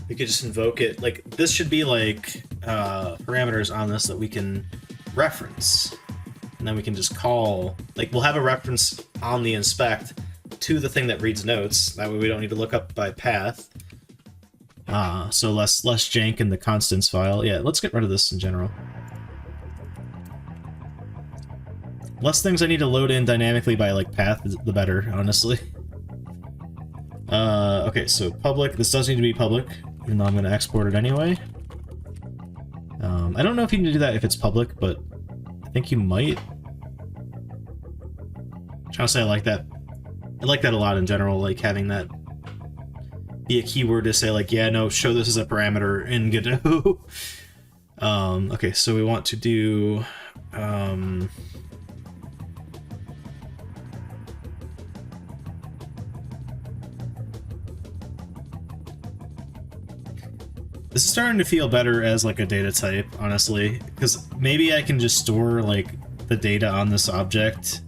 we could just invoke it. Like this should be like parameters on this that we can reference, and then we can just call. Like we'll have a reference on the inspect to the thing that reads notes. That way we don't need to look up by path. So less jank in the constants file. Yeah, let's get rid of this in general. Less things I need to load in dynamically by like path, the better, honestly. Okay, so public. This does need to be public, even though I'm going to export it anyway. I don't know if you need to do that if it's public, but I think you might. I'm trying to say I like that. I like that a lot in general, like having that be a keyword to say like, yeah, no, show this as a parameter in Godot. Okay, so we want to do this is starting to feel better as like a data type, honestly, because maybe I can just store like the data on this object,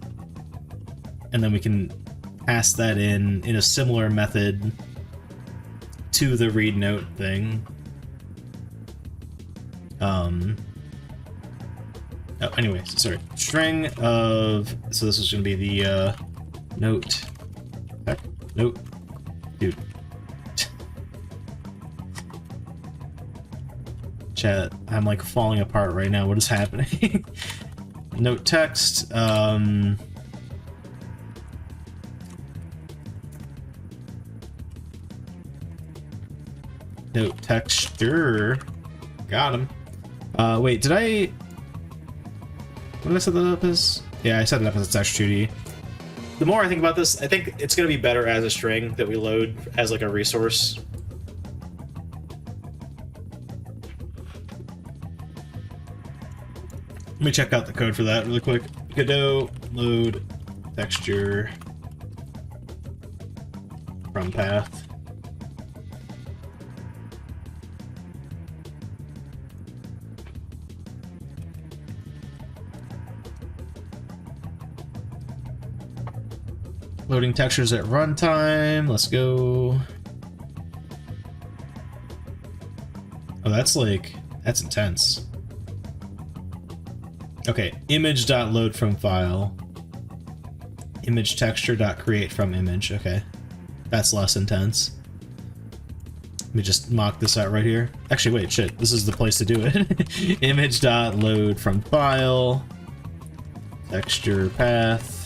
and then we can pass that in a similar method to the read note thing. Oh, anyway, sorry. String of, so this is going to be the note. Note, dude. Chat, I'm like falling apart right now. What is happening? Note text. Note texture. Got him. Wait, did I... What did I set that up as? Yeah, I set it up as a texture 2D. The more I think about this, I think it's going to be better as a string that we load as like a resource. Let me check out the code for that really quick. Godot load texture from path. Loading textures at runtime. Let's go. Oh, that's intense. Okay, image.load from file. Image texture.create from image. Okay, that's less intense. Let me just mock this out right here. Actually, wait, shit. This is the place to do it. Image.load from file. Texture path.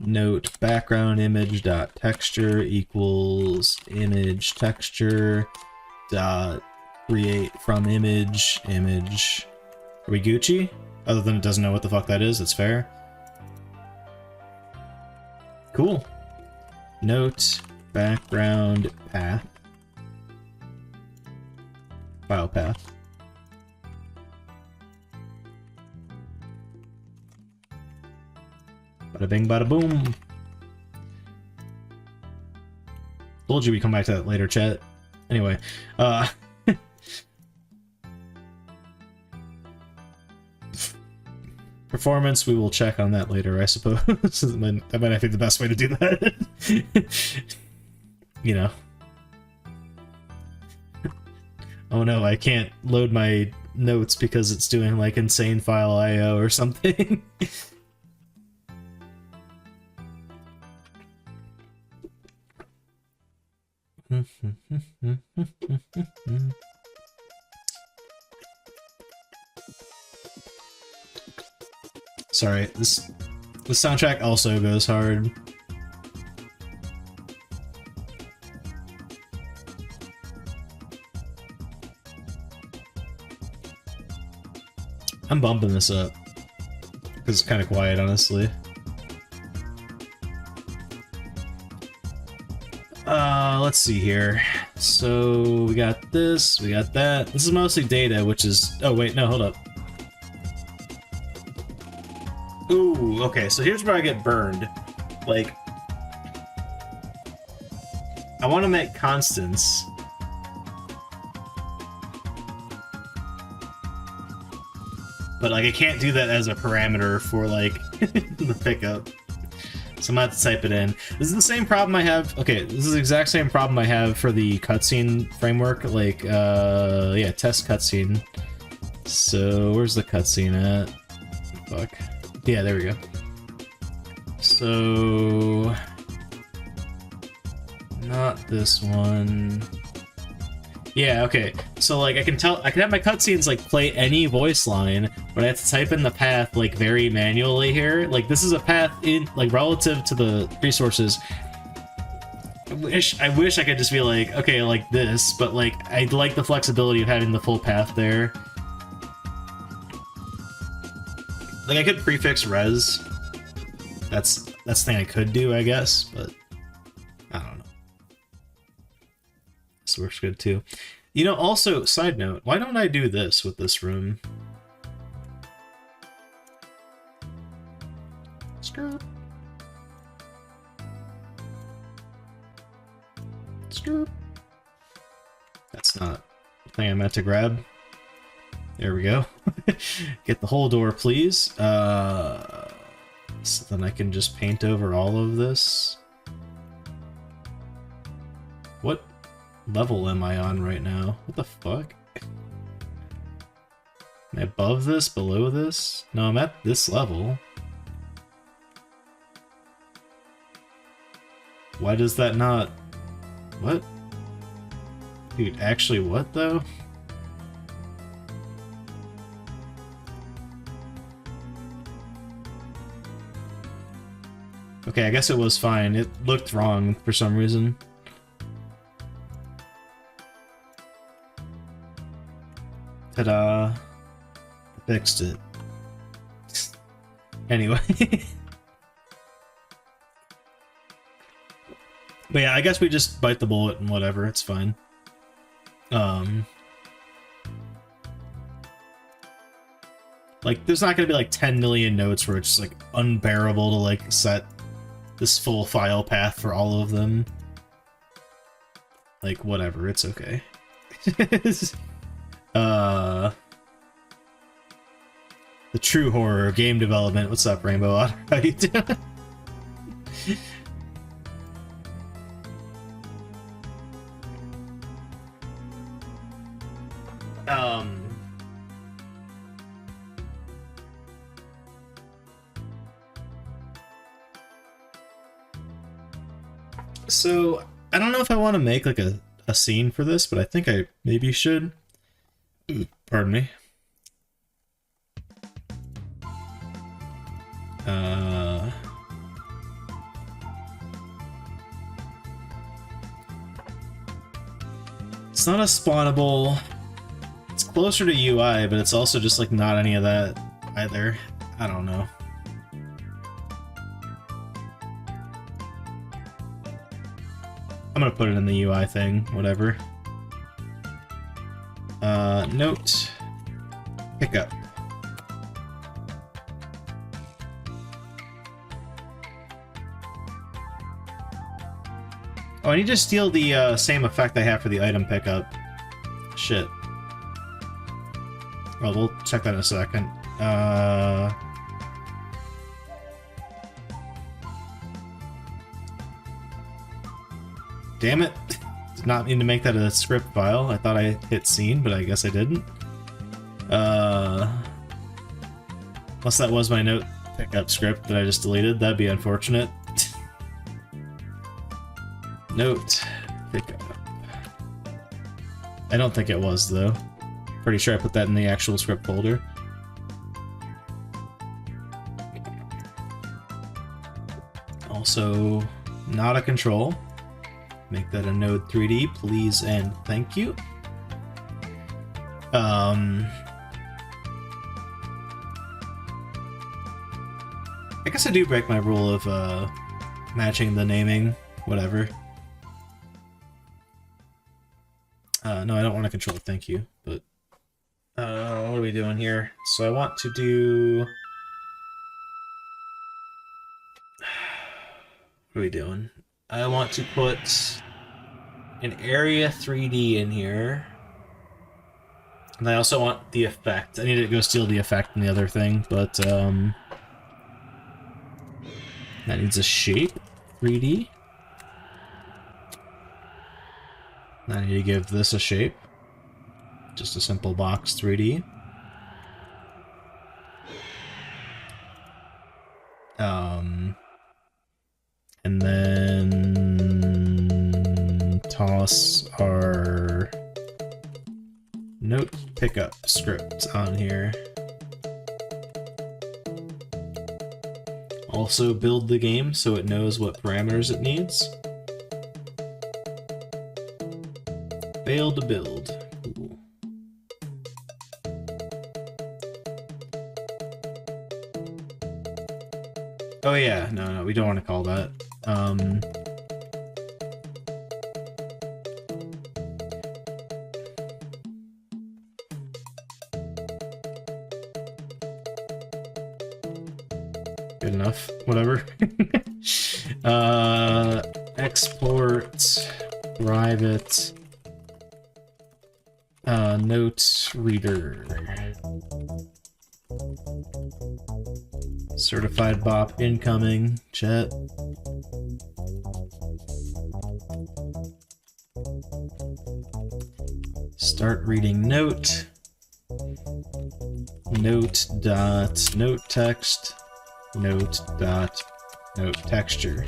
Note background image dot texture equals image texture dot create from image. Are we Gucci? Other than it doesn't know what the fuck that is, it's fair. Cool. Note background path. File path. Bada bing, bada boom. Told you we come back to that later, chat. Anyway, performance, we will check on that later, I suppose. That might not be the best way to do that. You know. Oh no, I can't load my notes because it's doing like insane file IO or something. Sorry, this soundtrack also goes hard. I'm bumping this up because it's kind of quiet, honestly. Let's see here. So we got this, we got that. This is mostly data, which is... Oh, wait, no, hold up. Ooh, okay, so here's where I get burned. Like, I want to make constants. But like I can't do that as a parameter for like the pickup. So I'm gonna have to type it in. This is the same problem I have. Okay, this is the exact same problem I have for the cutscene framework. Like, yeah, test cutscene. So where's the cutscene at? Fuck. Yeah, there we go. So not this one. Yeah, okay. So like I can have my cutscenes like play any voice line, but I have to type in the path like very manually here. Like this is a path in like relative to the resources. I wish I could just be like, okay, like this, but like I like the flexibility of having the full path there. Like I could prefix res. That's the thing I could do, I guess, but I don't know. This works good too. You know, also, side note, why don't I do this with this room? Skirt. Skirt. That's not the thing I meant to grab. There we go. Get the whole door, please. So then I can just paint over all of this. What level am I on right now? What the fuck? Am I above this? Below this? No, I'm at this level. Why does that not... What? Dude, actually what though? Okay, I guess it was fine. It looked wrong for some reason. Ta-da. Fixed it. Anyway. But yeah, I guess we just bite the bullet and whatever, it's fine. Like, there's not gonna be like 10 million notes where it's like unbearable to like set this full file path for all of them. Like, whatever, it's okay. The true horror of game development. What's up, Rainbow Otter? How you doing? So, I don't know if I want to make like a scene for this, but I think I maybe should. Pardon me. It's not a spawnable. It's closer to UI, but it's also just like not any of that either. I don't know. I'm gonna put it in the UI thing, whatever. Note. Pickup. Oh, I need to steal the same effect I have for the item pickup. Shit. Well, we'll check that in a second. Damn it. Did not mean to make that a script file. I thought I hit scene, but I guess I didn't. Unless that was my note pickup script that I just deleted, that'd be unfortunate. Note pickup. I don't think it was, though. Pretty sure I put that in the actual script folder. Also, not a control. Make that a node 3D, please and thank you. I guess I do break my rule of matching the naming, whatever. No, I don't want to control it, thank you, but what are we doing here? So I want to do... What are we doing? I want to put an area 3D in here. And I also want the effect. I need to go steal the effect in the other thing, but that needs a shape 3D. I need to give this a shape. Just a simple box 3D. And then toss our note pickup script on here. Also build the game so it knows what parameters it needs. Failed to build. Cool. Oh yeah, no, we don't want to call that. Good enough. Whatever. Export private note reader. Certified bop incoming. Chat. Start reading note. Note dot note text. Note dot note texture.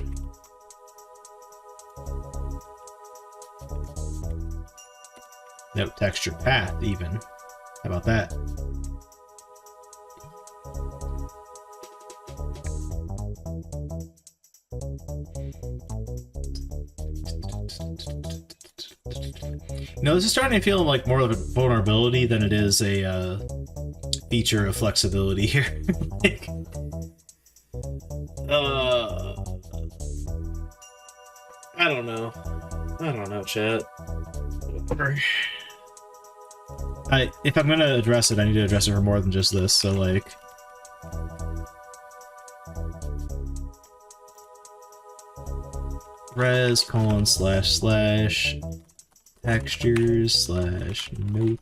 Note texture path even. How about that? No, this is starting to feel like more of a vulnerability than it is a feature of flexibility here. Like, I don't know. I don't know, chat. If I'm gonna address it, I need to address it for more than just this, so like... res :/ textures / note.png.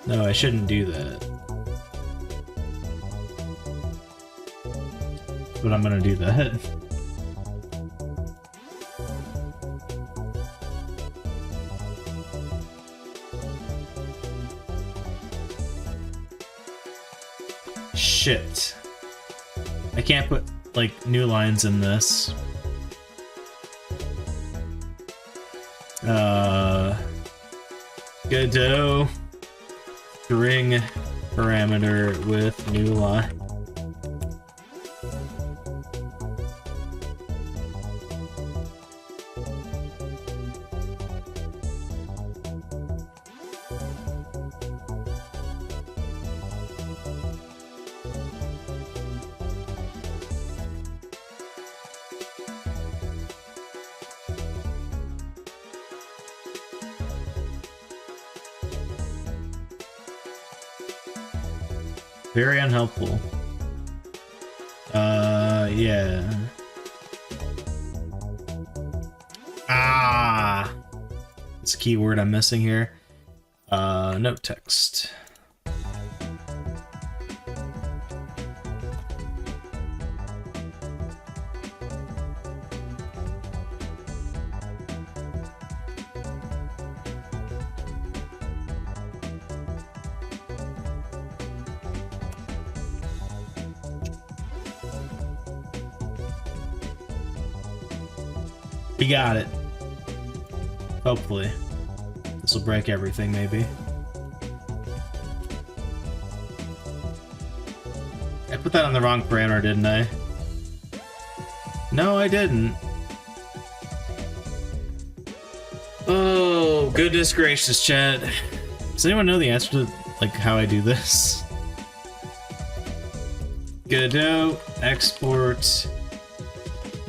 No, I shouldn't do that. But I'm gonna do that. Shit. I can't put, like, new lines in this. Godot string parameter with new line. Very unhelpful. Yeah. Ah! It's a keyword I'm missing here. Note text. We got it. Hopefully. This will break everything, maybe. I put that on the wrong parameter, didn't I? No, I didn't. Oh, goodness gracious, chat. Does anyone know the answer to, like, how I do this? Godot export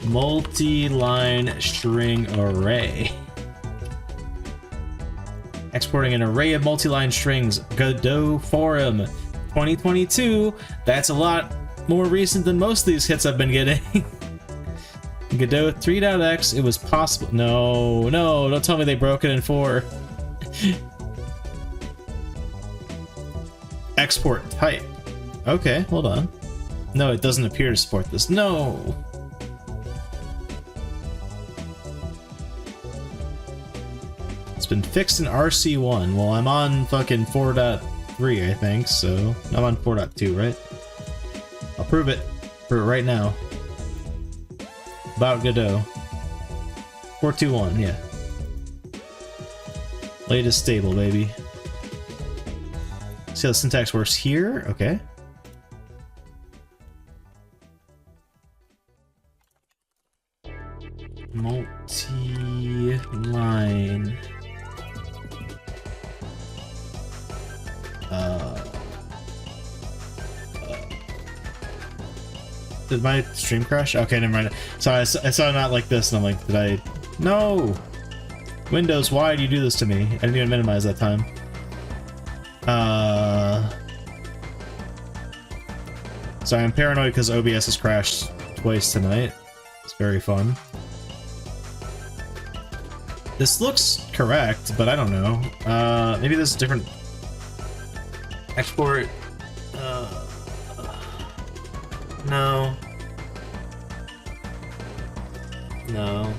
multi-line string array. Exporting an array of multi-line strings. Godot forum 2022. That's a lot more recent than most of these hits I've been getting. Godot 3.x, it was possible. No, no, don't tell me they broke it in 4. Export type. Okay, hold on. No, it doesn't appear to support this. No! It's been fixed in RC1. Well, I'm on fucking 4.3, I think, so I'm on 4.2, right? I'll prove it. Prove it right now. About Godot. 4.2.1, yeah. Latest stable, baby. See how the syntax works here? Okay. Multi-line. Did my stream crash? Okay, never mind. So I saw not like this, and I'm like, did I? No! Windows, why do you do this to me? I didn't even minimize that time. Sorry, I'm paranoid because OBS has crashed twice tonight. It's very fun. This looks correct, but I don't know. Maybe there's a different export. No. No.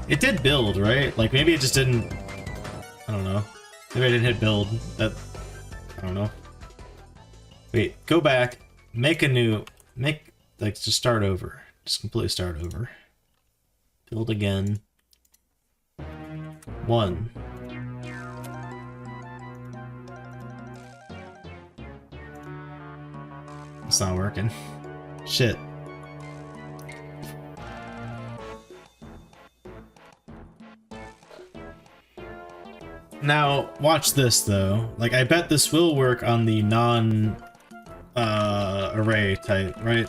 It did build, right? Like, maybe it just didn't... I don't know. Maybe I didn't hit build. That... I don't know. Wait, go back. Make a new... Make... Like, just start over. Just completely start over. Build again. 1. It's not working. Shit. Now, watch this though. Like, I bet this will work on the non-array type, right?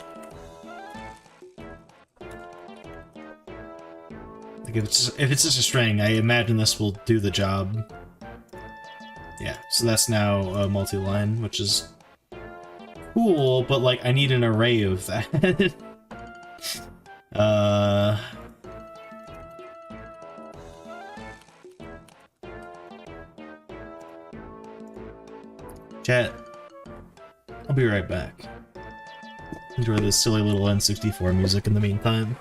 Like, if it's just a string, I imagine this will do the job. Yeah, so that's now a multi-line, which is cool, but like, I need an array of that. Chat, I'll be right back. Enjoy this silly little N64 music in the meantime.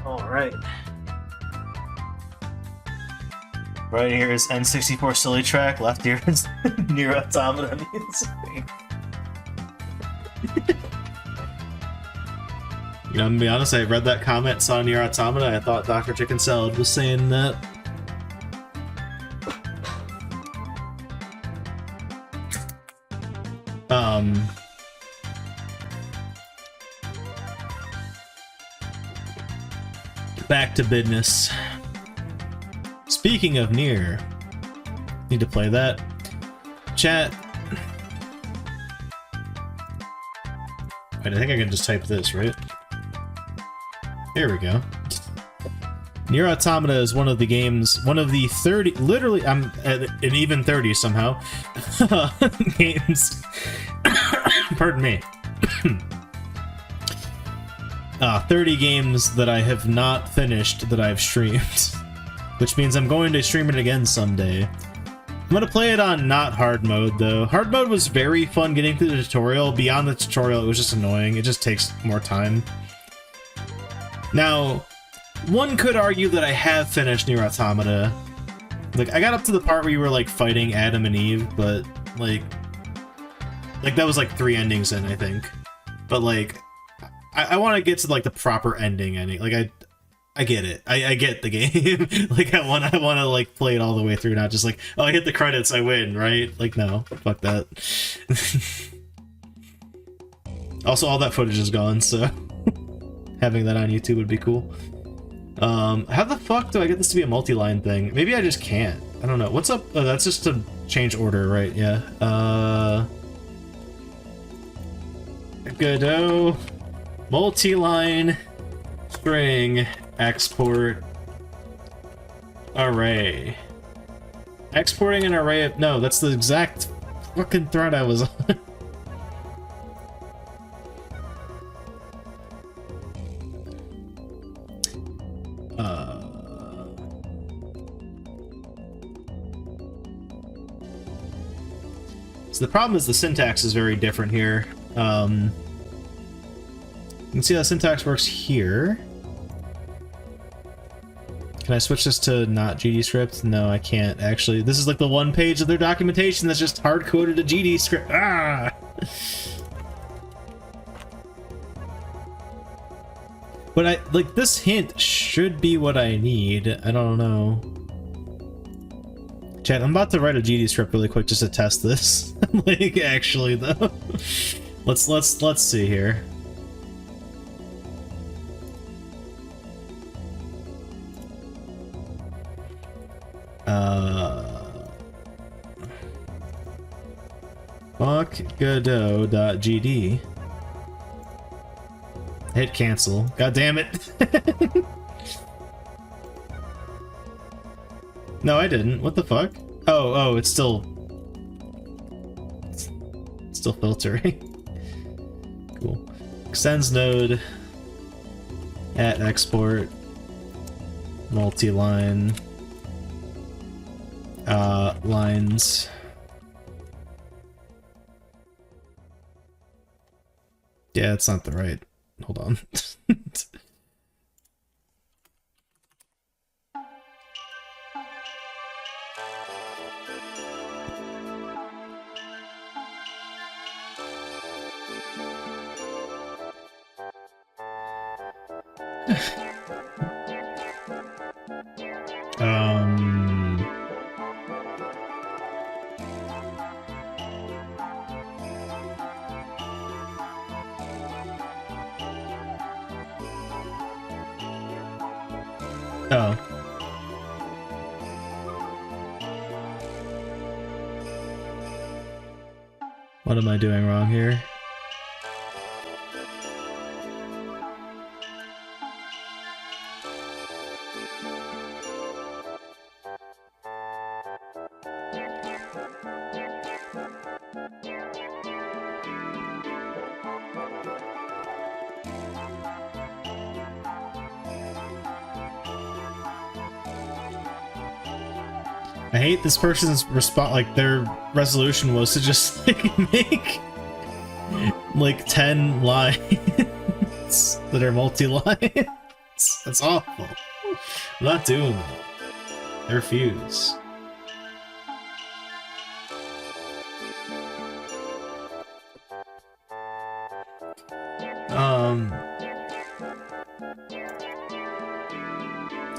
Alright. Right here is N64 silly track, left here is Near Automata music. You know, I'm gonna be honest, I read that comment, saw Nier Automata, I thought Dr. Chicken Salad was saying that. Back to business. Speaking of Nier, need to play that. Chat. Wait, I think I can just type this, right? Here we go. Nier Automata is one of the games, one of the 30, literally, I'm at an even 30 somehow, games, pardon me, 30 games that I have not finished that I've streamed, which means I'm going to stream it again someday. I'm gonna play it on not hard mode though. Hard mode was very fun getting through the tutorial. Beyond the tutorial, it was just annoying. It just takes more time. Now, one could argue that I have finished Nier Automata. Like, I got up to the part where you were, like, fighting Adam and Eve, but, like that was, like, 3 endings in, I think. But, like, I want to get to, like, the proper ending. Like, I get it. I get the game. Like, I want to, like, play it all the way through, not just, like, oh, I hit the credits, I win, right? Like, no. Fuck that. Also, all that footage is gone, so having that on YouTube would be cool. How the fuck do I get this to be a multi-line thing? Maybe I just can't. I don't know. What's up? Oh, that's just to change order, right? Yeah. Godot, multi-line, string, export, array. Exporting an array of... No, that's the exact fucking thread I was on. So the problem is the syntax is very different here. You can see how syntax works here. Can I switch this to not GDScript? No, I can't, actually. This is like the one page of their documentation that's just hard-coded to GDScript. Ah! But like, this hint should be what I need. I don't know. Chat, I'm about to write a GDScript really quick just to test this. Like, actually, though. Let's see here. Fuck Godot.gd. Hit cancel. God damn it. No, I didn't. What the fuck? Oh, it's still filtering. Cool. Extends node at export multi-line lines. Yeah, it's not the right. Hold on. Oh. What am I doing wrong here? I hate this person's response, like, their resolution was to just, like, make, like, 10 lines that are multi-lines. That's awful. I'm not doing that. I refuse.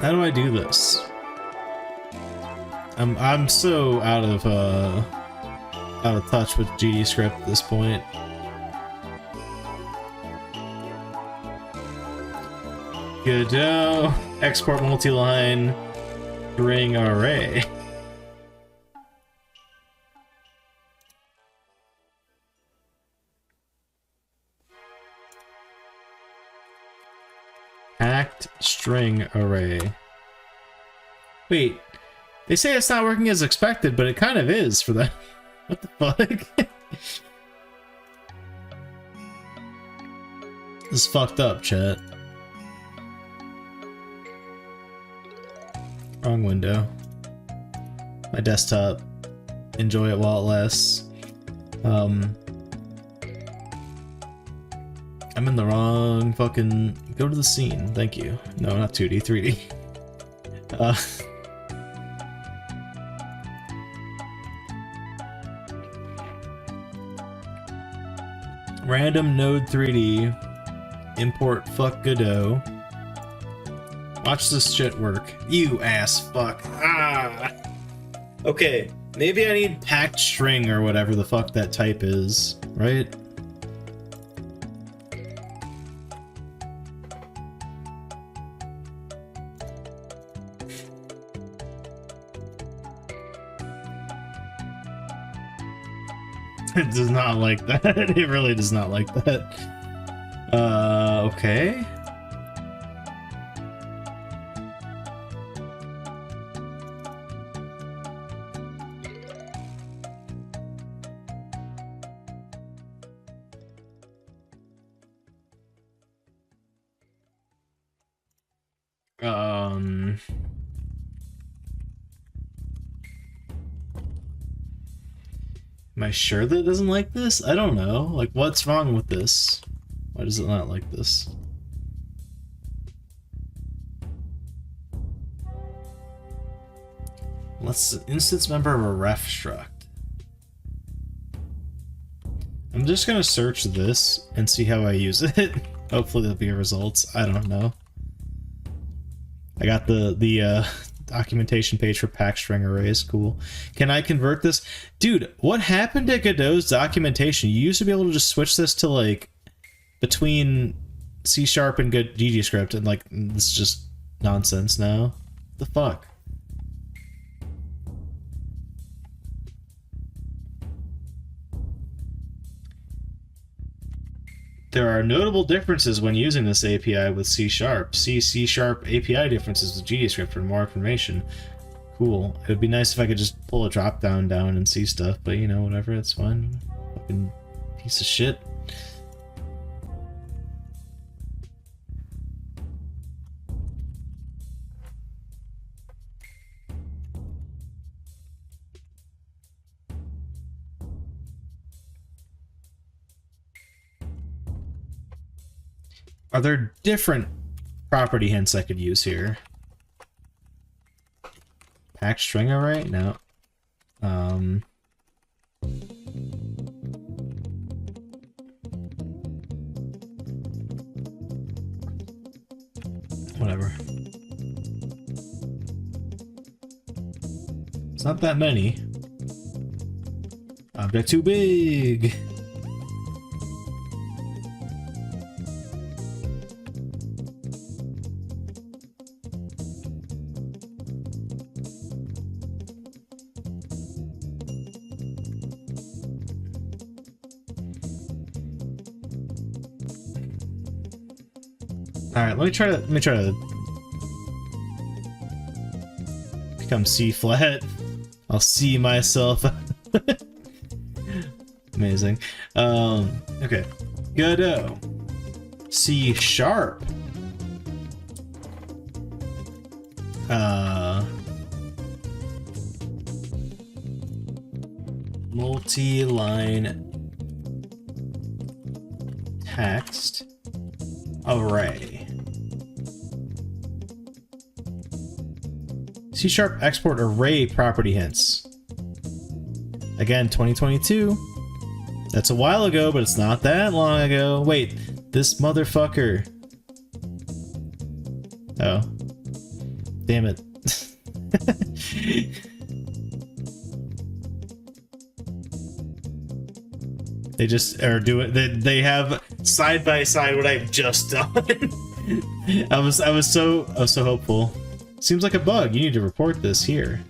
How do I do this? I'm so out of touch with GDScript at this point. Godot, export multi-line string array. Packed string array. Wait, they say it's not working as expected, but it kind of is for that. What the fuck? This is fucked up, chat. Wrong window. My desktop. Enjoy it while it lasts. I'm in the wrong fucking... Go to the scene. Thank you. No, not 2D, 3D. Random node 3D. Import fuck Godot. Watch this shit work. You ass fuck. Ah! Okay, maybe I need packed string or whatever the fuck that type is, right? It does not like that. It really does not like that. Okay. Am I sure that it doesn't like this? I don't know. Like, what's wrong with this? Why does it not like this? Let's instance member of a ref struct. I'm just gonna search this and see how I use it. Hopefully there'll be results. I don't know. I got the documentation page for pack string arrays. Cool. Can I convert this? Dude, what happened to Godot's documentation? You used to be able to just switch this to, like, between C# and GDScript, and, like, this is just nonsense now. What the fuck? There are notable differences when using this API with C#. See C# API differences with GDScript for more information. Cool. It would be nice if I could just pull a drop down and see stuff, but you know, whatever, it's fine. Fucking piece of shit. Are there different property hints I could use here? Pack string array? No. Whatever. It's not that many. Object too big. Alright, let me try to become C flat. I'll see myself. Amazing. Okay. Godot. C#. Multi-line text array. C# export array property hints. Again, 2022. That's a while ago, but it's not that long ago. Wait, this motherfucker. Oh. Damn it. They just are doing. They have side by side what I've just done. I was so hopeful. Seems like a bug. You need to report this here.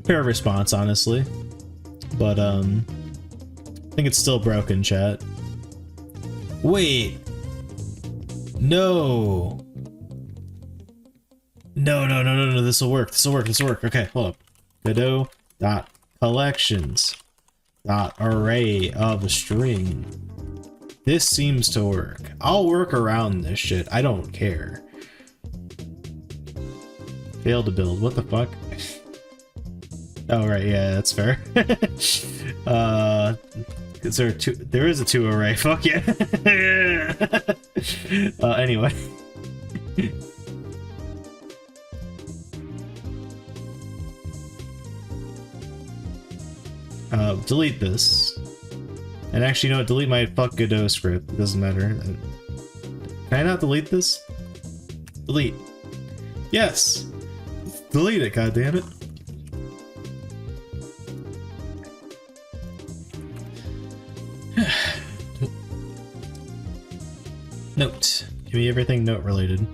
Fair response, honestly, but I think it's still broken, chat. Wait. No. No. This will work. This will work. Okay, hold up. Godot dot collections dot array of a string. This seems to work. I'll work around this shit. I don't care. Failed to build. What the fuck? Oh right, yeah, that's fair. Is there two? There is a 2 array. Fuck yeah. Anyway. Delete this. And actually, you know what? Delete my fuck Godot script. It doesn't matter. Can I not delete this? Delete. Yes! Delete it, goddammit. Note. Give me everything note related.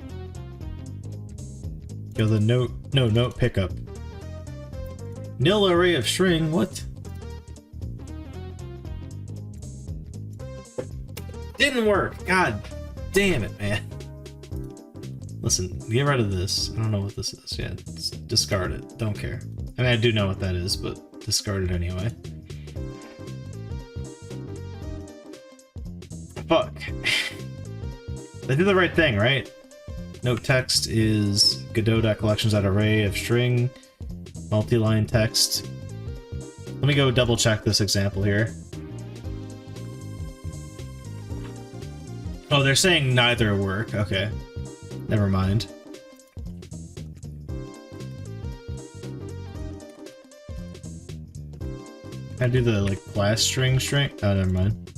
Go the note. No, note pickup. Nil array of string. What? Didn't work. God damn it, man. Listen, get rid of this. I don't know what this is. Yeah, discard it. Don't care. I mean, I do know what that is, but discard it anyway. Fuck. I did the right thing, right? Note text is Godot.collections.array of string, multi-line text. Let me go double check this example here. Oh, they're saying neither work. Okay. Never mind. Can I do the, like, class string? Oh, never mind.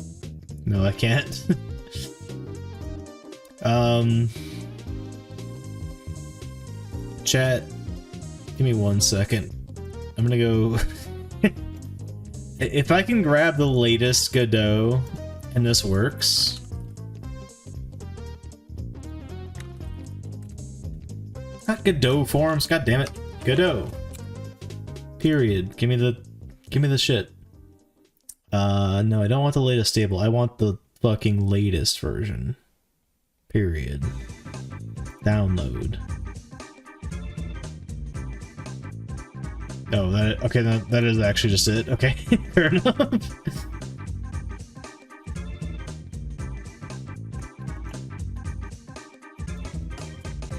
No, I can't. Chat, give me 1 second. I'm gonna go... If I can grab the latest Godot and this works... Not Godot forums, god damn it. Godot. Period. Give me the shit. No, I don't want the latest stable. I want the fucking latest version. Period. Download. Oh, okay, that is actually just it. Okay, fair enough.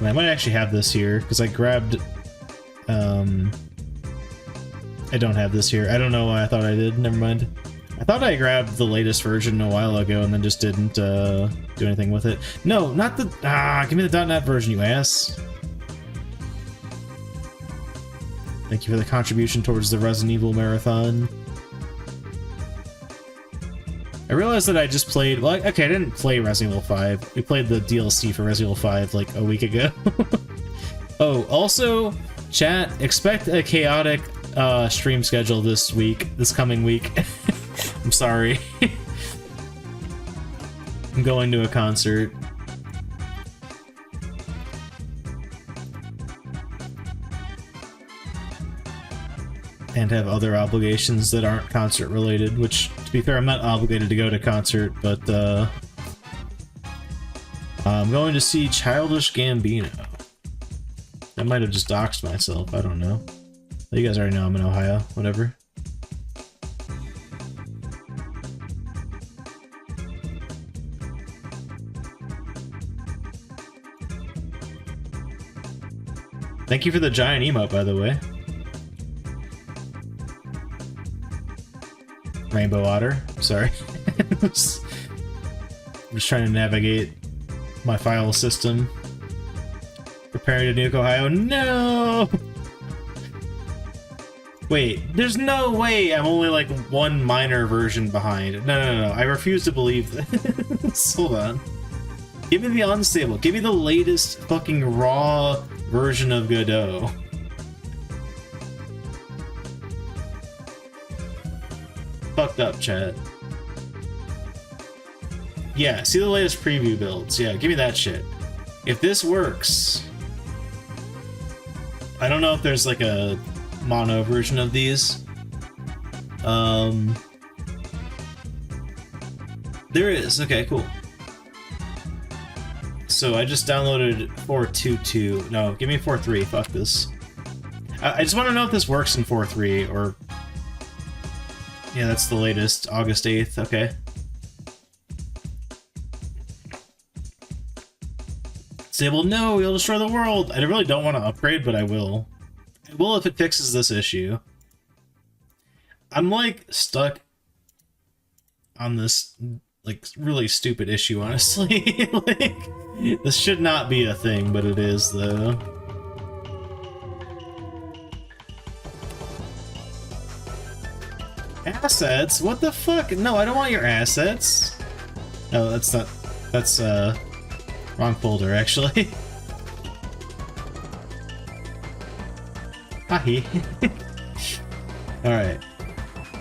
I might actually have this here, because I grabbed... I don't have this here. I don't know why I thought I did. Never mind. I thought I grabbed the latest version a while ago and then just didn't do anything with it. No, not the... give me the .NET version, you ass. Thank you for the contribution towards the Resident Evil marathon. I realized that I just played... Well, okay, I didn't play Resident Evil 5. We played the DLC for Resident Evil 5 like a week ago. Oh, also, chat, expect a chaotic stream schedule this coming week. I'm sorry. I'm going to a concert. And have other obligations that aren't concert related, which, to be fair, I'm not obligated to go to concert, but I'm going to see Childish Gambino. I might have just doxed myself, I don't know. You guys already know I'm in Ohio, whatever. Thank you for the giant emote, by the way. Rainbow Otter. Sorry. I'm just trying to navigate my file system. Preparing to nuke Ohio. No! Wait, there's no way I'm only like one minor version behind. No. I refuse to believe this. Hold on. Give me the unstable. Give me the latest fucking raw version of Godot. Fucked up, chat. Yeah, see the latest preview builds. Yeah, give me that shit. If this works... I don't know if there's like a mono version of these. There is. Okay, cool. So I just downloaded 4.2.2. No, give me 4.3. Fuck this. I just want to know if this works in 4.3 or... Yeah, that's the latest. August 8th. Okay. Stable, no, you'll destroy the world. I really don't want to upgrade, but I will. I will if it fixes this issue. I'm like stuck on this like really stupid issue, honestly. Like, this should not be a thing, but it is though. Assets? What the fuck? No, I don't want your assets. No, that's not. That's wrong folder, actually. Hi. Alright.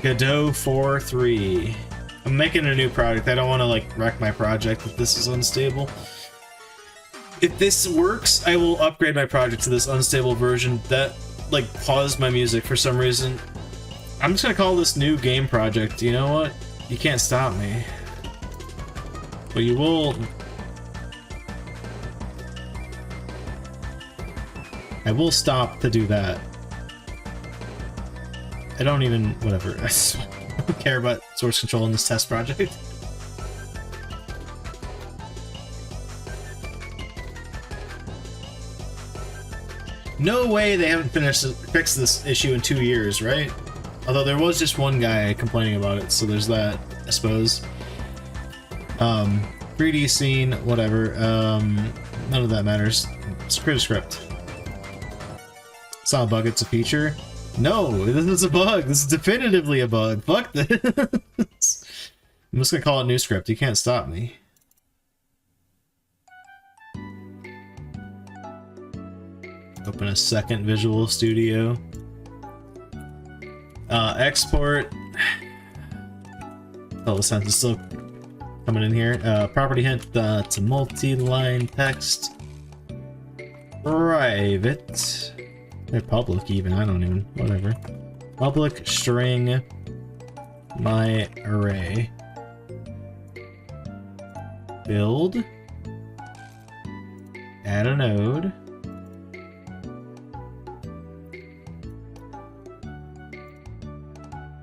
Godot 4.3. I'm making a new project. I don't want to, like, wreck my project if this is unstable. If this works, I will upgrade my project to this unstable version. That, like, paused my music for some reason. I'm just gonna call this new game project. You know what? You can't stop me. But you will... I will stop to do that. I don't even... whatever. I don't care about source control in this test project. No way they haven't fixed this issue in 2 years, right? Although there was just one guy complaining about it, so there's that, I suppose. 3D scene, whatever. None of that matters. Create a script. It's not a bug, it's a feature. No, this is a bug. This is definitively a bug. Fuck this. I'm just gonna call it new script. You can't stop me. Open a second Visual Studio. Export. Oh, the sentence is still coming in here. Property hint to multi-line text. Private. They're public even, I don't even, whatever. Public string my array. Build. Add a node.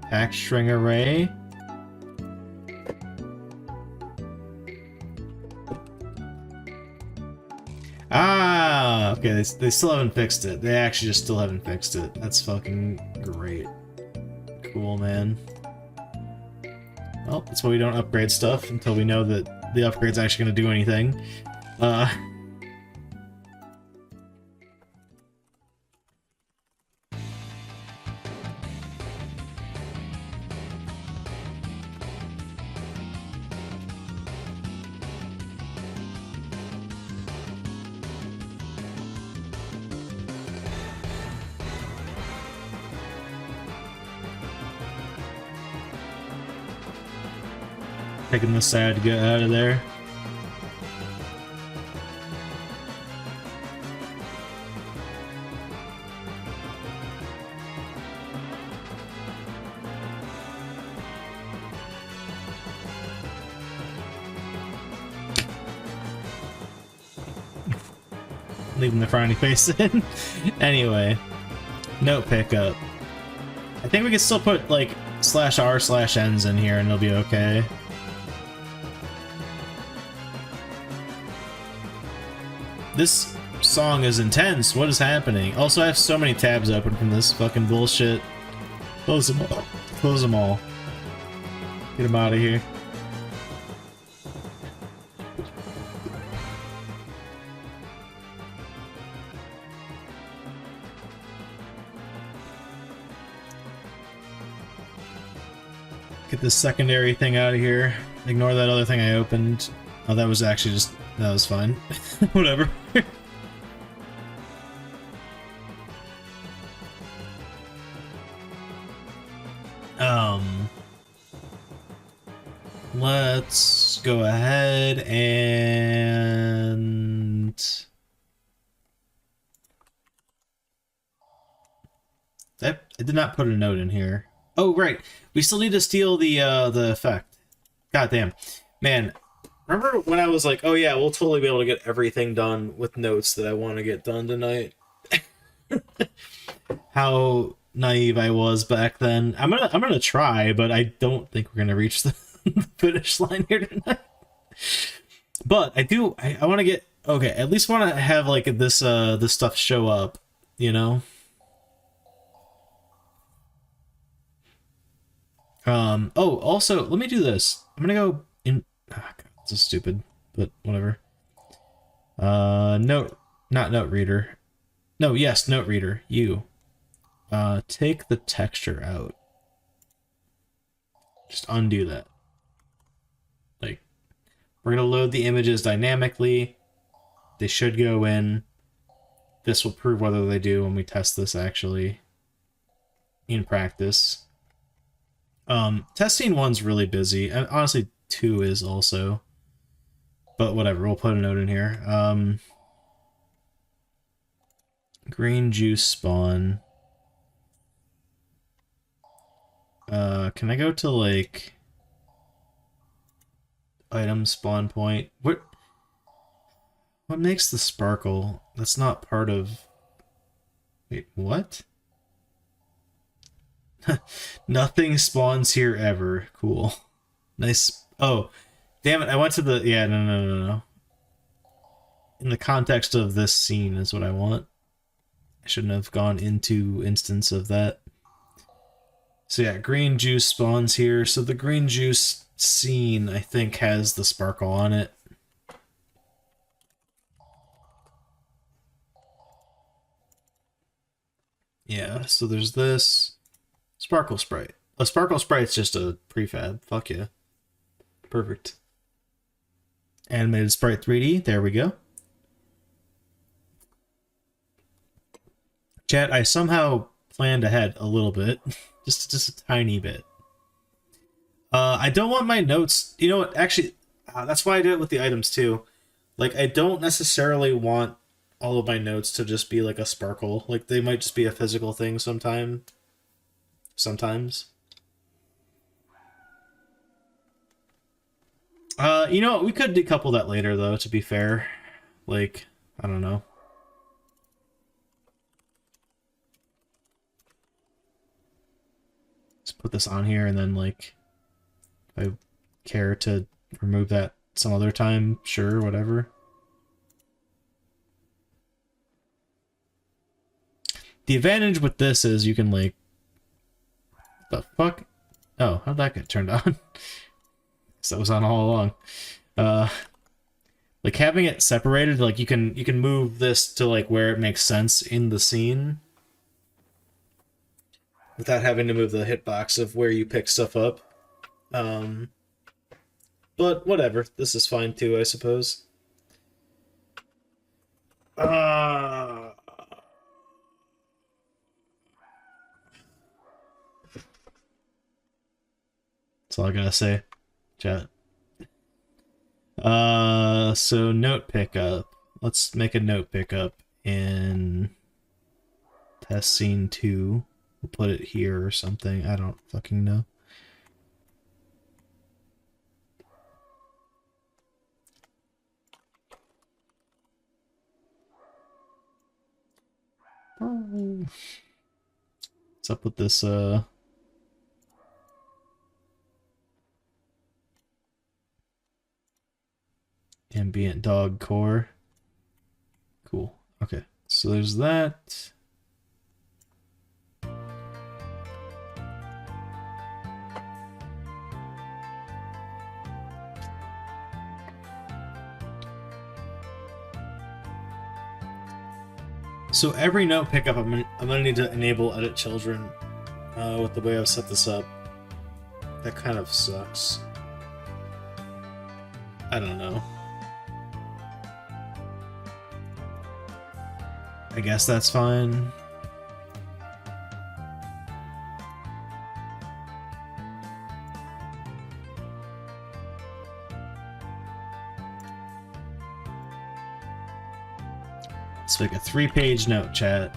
Pack string array. Ah, okay, they still haven't fixed it. They actually just still haven't fixed it. That's fucking great. Cool, man. Well, that's why we don't upgrade stuff until we know that the upgrade's actually gonna do anything. Taking the side to get out of there. Leaving the frowny face in. Anyway, note pickup. I think we can still put like /r/ns in here and it'll be okay. This song is intense. What is happening? Also, I have so many tabs open from this fucking bullshit. Close them all. Close them all. Get them out of here. Get this secondary thing out of here. Ignore that other thing I opened. Oh, that was actually just That was fine. Whatever. Let's go ahead and I did not put a note in here. Oh right, we still need to steal the effect. God damn, man. Remember when I was like, oh yeah, we'll totally be able to get everything done with notes that I want to get done tonight. How naive I was back then. I'm gonna try, but I don't think we're gonna reach the finish line here tonight. But I want to get okay. At least want to have like this this stuff show up, you know. Oh, also, let me do this. I'm gonna go in. Oh, God, this is stupid, but whatever. Note, not note reader. No, yes, note reader. You. Take the texture out. Just undo that. Like, we're gonna load the images dynamically. They should go in. This will prove whether they do when we test this actually in practice. Testing 1's really busy. And honestly, 2 is also. But whatever, we'll put a note in here. Green juice spawn. Can I go to, like, item spawn point? What makes the sparkle? That's not part of... Wait, what? Nothing spawns here ever. Cool. Nice. Oh, damn it. I went to the... Yeah, no. In the context of this scene is what I want. I shouldn't have gone into instance of that. So yeah, green juice spawns here. So the green juice scene, I think, has the sparkle on it. Yeah, so there's this sparkle sprite. A sparkle sprite's just a prefab. Fuck yeah. Perfect. Animated sprite 3D. There we go. Chat, I somehow planned ahead a little bit. just a tiny bit. I don't want my notes... You know what? Actually, that's why I did it with the items too. Like, I don't necessarily want all of my notes to just be like a sparkle. Like, they might just be a physical thing sometimes. You know what? We could decouple that later, though, to be fair. Like, I don't know. Just put this on here, and then, like, if I care to remove that some other time, sure, whatever. The advantage with this is you can, like... The fuck? Oh, how'd that get turned on? Because that was on all along. Like, having it separated, like, you can move this to, like, where it makes sense in the scene. Without having to move the hitbox of where you pick stuff up. But whatever. This is fine too, I suppose. That's all I gotta say. Chat. So note pickup. Let's make a note pickup in test scene 2. We'll put it here or something. I don't fucking know. What's up with this, ambient dog core? Cool. Okay. So there's that. So every note pickup, I'm gonna need to enable edit children with the way I've set this up. That kind of sucks. I don't know. I guess that's fine. Let's make a 3-page note, chat.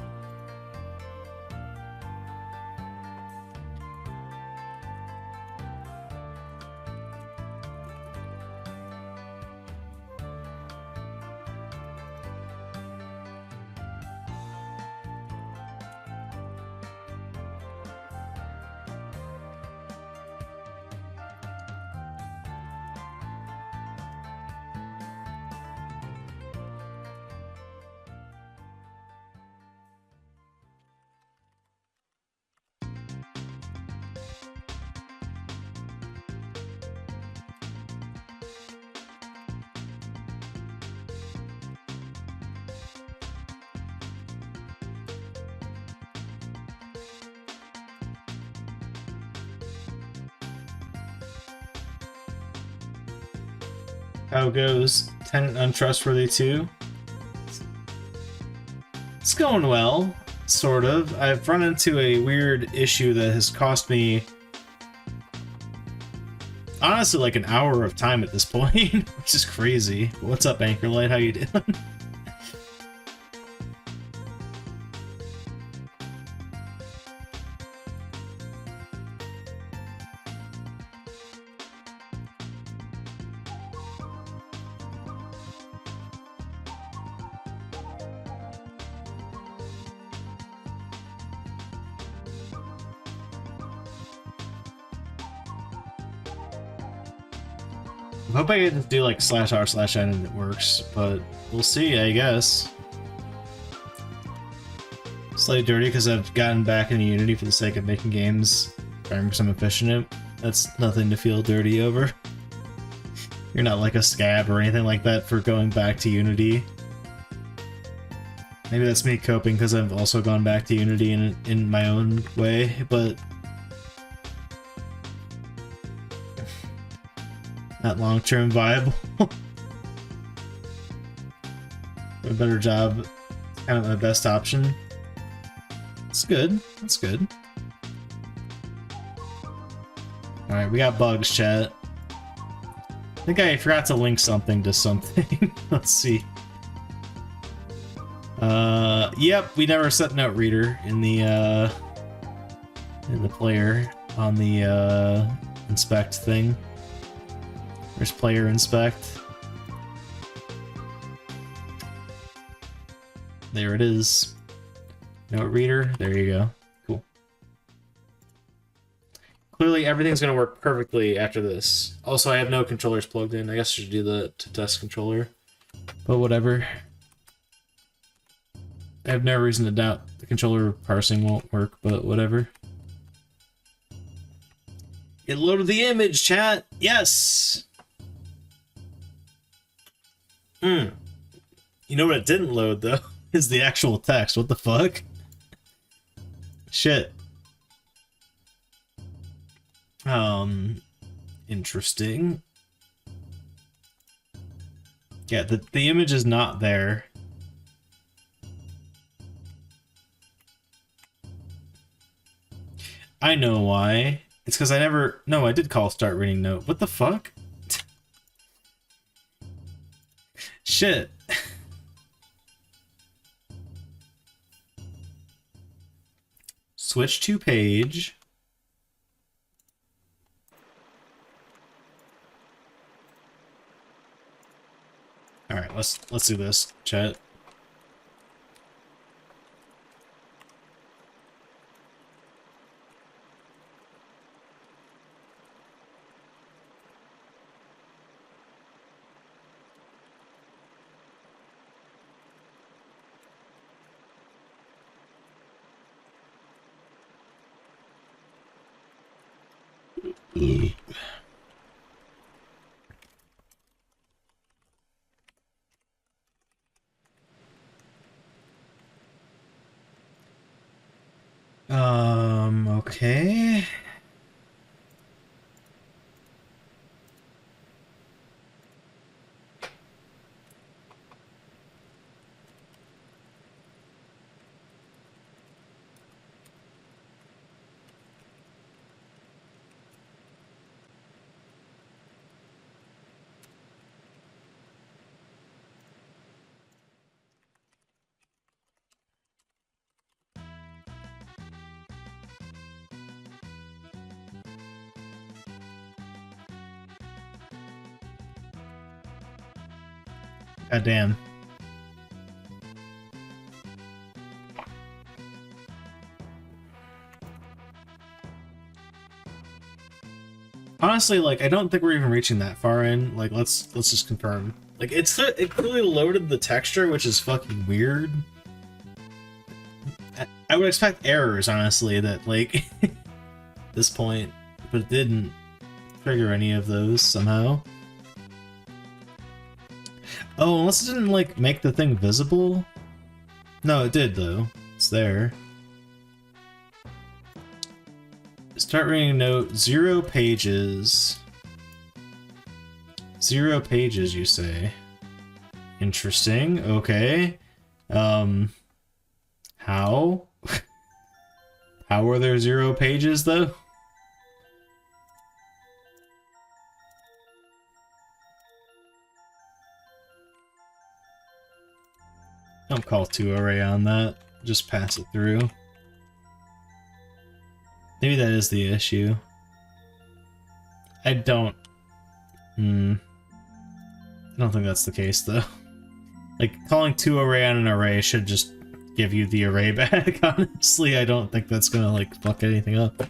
How goes Tenant Untrustworthy 2? It's going well, sort of. I've run into a weird issue that has cost me honestly like an hour of time at this point, which is crazy. What's up, Anchorlight? How you doing? I hope I get to do like /r/n and it works, but we'll see, I guess. Slightly dirty because I've gotten back into Unity for the sake of making games I'm efficient. That's nothing to feel dirty over. You're not like a scab or anything like that for going back to Unity. Maybe that's me coping because I've also gone back to Unity in my own way, but not long-term viable. A better job, kind of my best option. It's good. That's good. Alright, we got bugs, chat. I think I forgot to link something to something. Let's see. Yep, we never set note reader in the player on the inspect thing. There's player inspect. There it is. Note reader. There you go. Cool. Clearly everything's gonna work perfectly after this. Also, I have no controllers plugged in. I guess I should do the test controller. But whatever. I have no reason to doubt the controller parsing won't work, but whatever. It loaded the image, chat! Yes! You know what it didn't load, though? Is the actual text. What the fuck? Shit. Interesting. Yeah, the image is not there. I know why. It's because I never... No, I did call start reading note. What the fuck? Shit. Switch to page. All right, let's do this, chat. Okay. God damn. Honestly, like, I don't think we're even reaching that far in. Like, let's just confirm. Like, it clearly loaded the texture, which is fucking weird. I would expect errors, honestly, that, like, this point, but it didn't trigger any of those somehow. Oh, unless it didn't, like, make the thing visible? No, it did, though. It's there. Start reading a note. 0 pages. 0 pages, you say? Interesting. Okay. How? How are there 0 pages, though? Don't call 2array on that. Just pass it through. Maybe that is the issue. I don't think that's the case, though. Like, calling 2array on an array should just give you the array back, honestly. I don't think that's gonna, like, fuck anything up.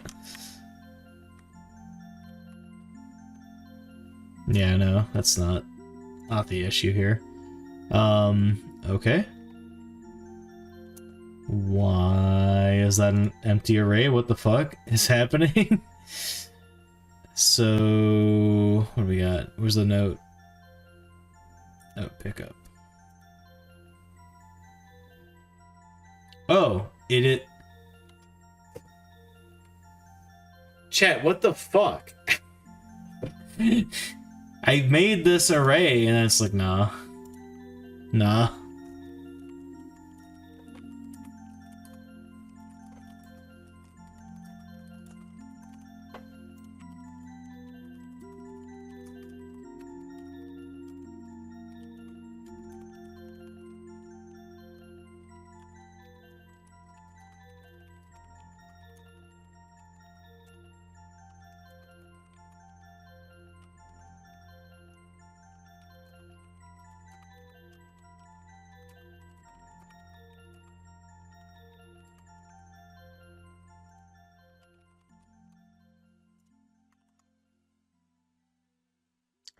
Yeah, no, that's not the issue here. Okay. Why is that an empty array? What the fuck is happening? So, what do we got? Where's the note? Oh, pickup. Oh, it... Chat, what the fuck? I made this array, and it's like, nah. Nah.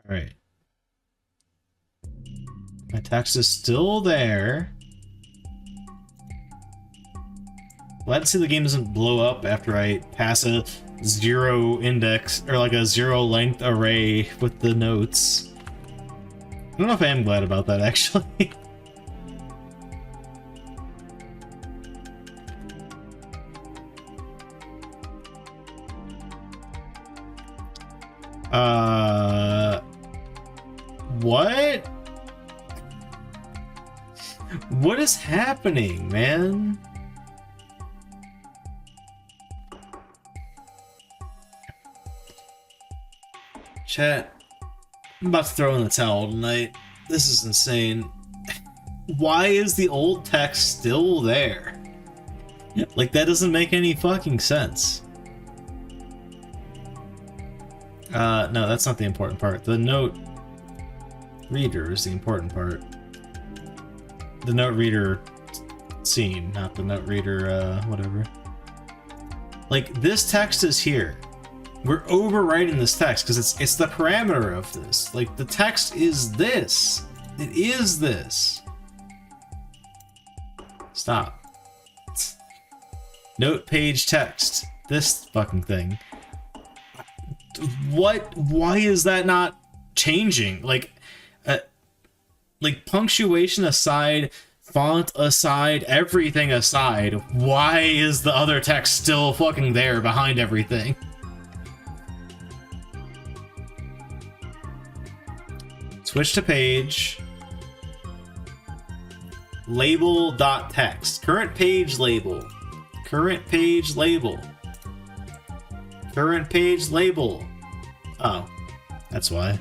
Alright. My text is still there. Glad to see the game doesn't blow up after I pass a 0 index, or like a 0 length array with the notes. I don't know if I am glad about that, actually. What? What is happening, man? Chat, I'm about to throw in the towel tonight. This is insane. Why is the old text still there? Like, that doesn't make any fucking sense. No, that's not the important part. The note reader is the important part. The note reader scene, not the note reader, whatever. Like, this text is here. We're overwriting this text because it's the parameter of this. Like, the text is this. It is this. Stop. Note page text. This fucking thing. What? Why is that not changing? Like punctuation aside, font aside, everything aside, why is the other text still fucking there behind everything? Switch to page. Label.text. Current page label. Current page label. Current page label. Oh, that's why.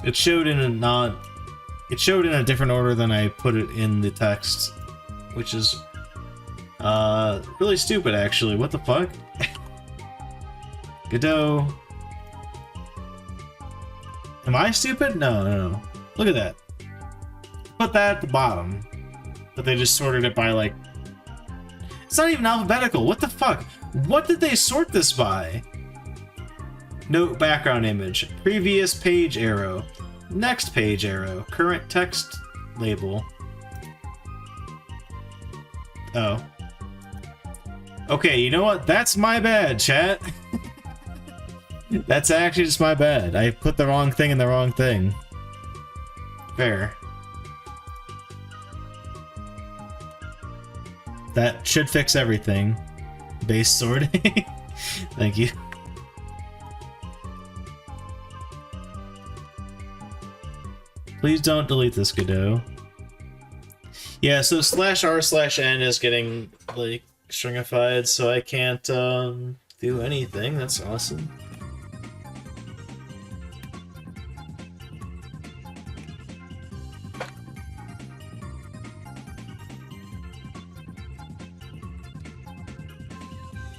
It showed in a different order than I put it in the text, which is really stupid, actually. What the fuck? Godot. Am I stupid? No, no, no. Look at that. Put that at the bottom. But they just sorted it by, like... It's not even alphabetical. What the fuck? What did they sort this by? Note background image. Previous page arrow. Next page arrow. Current text label. Oh. Okay, you know what? That's my bad, chat. That's actually just my bad. I put the wrong thing in the wrong thing. Fair. That should fix everything. Base sorting. Thank you. Please don't delete this, Godot. Yeah, so /r/n is getting, like, stringified, so I can't, do anything. That's awesome.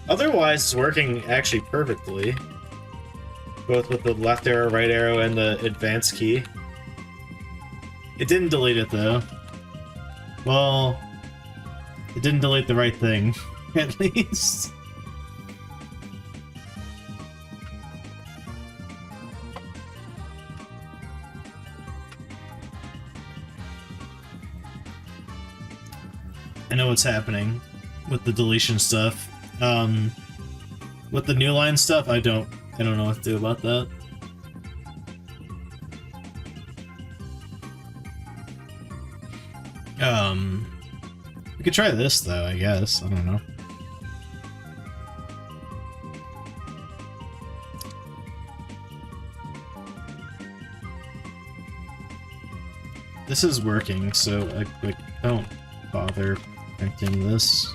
Otherwise, it's working actually perfectly. Both with the left arrow, right arrow, and the advance key. It didn't delete it, though. Well, it didn't delete the right thing, at least. I know what's happening with the deletion stuff. With the new line stuff, I don't know what to do about that. We could try this though, I guess. I don't know. This is working, so I don't bother printing this.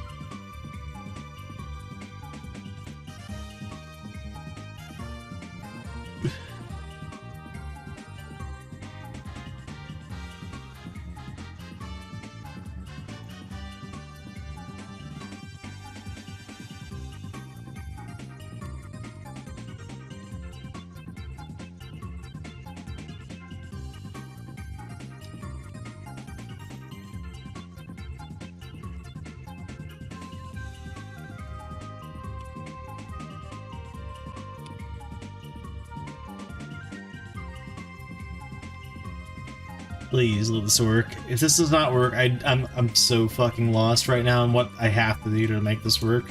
Please let this work. If this does not work, I'm so fucking lost right now in what I have to do to make this work.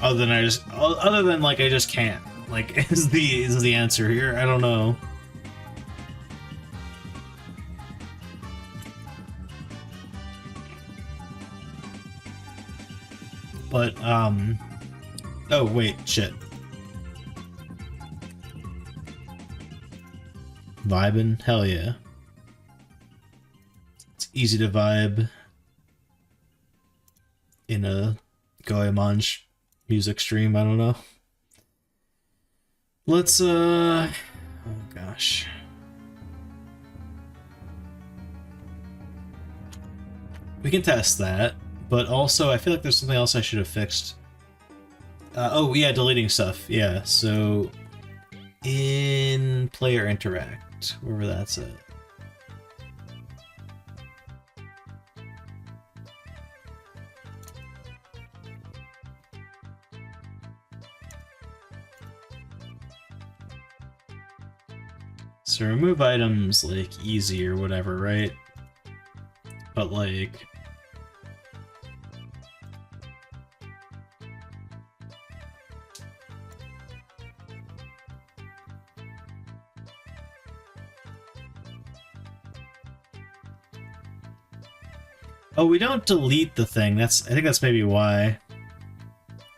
Other than like I just can't. Like is the answer here? I don't know. But oh wait, shit. Vibin'? Hell yeah. Easy to vibe in a Goemon music stream, I don't know. Let's, oh gosh. We can test that, but also I feel like there's something else I should have fixed. Oh yeah, deleting stuff, yeah, so in player interact, wherever that's at. So remove items, like, easy or whatever, right? But, like... Oh, we don't delete the thing. I think that's maybe why.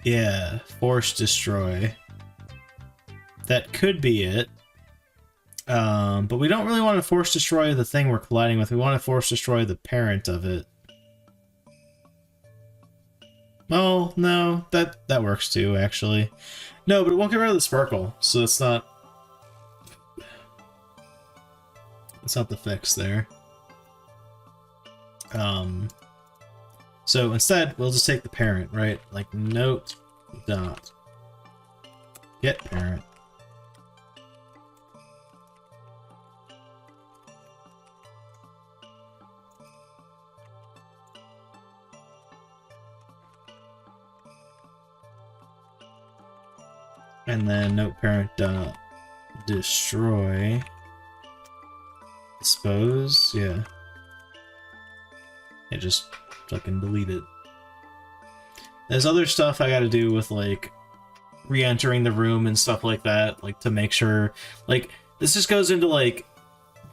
Yeah, force destroy. That could be it. But we don't really want to force destroy the thing we're colliding with. We want to force destroy the parent of it. Oh, no, that works too, actually. No, but it won't get rid of the sparkle, so it's not the fix there. So instead, we'll just take the parent, right? Like note dot get parent. And then note parent destroy. Dispose, yeah. Yeah, just fucking delete it. There's other stuff I gotta do with, like, re-entering the room and stuff like that, like, to make sure, like, this just goes into, like,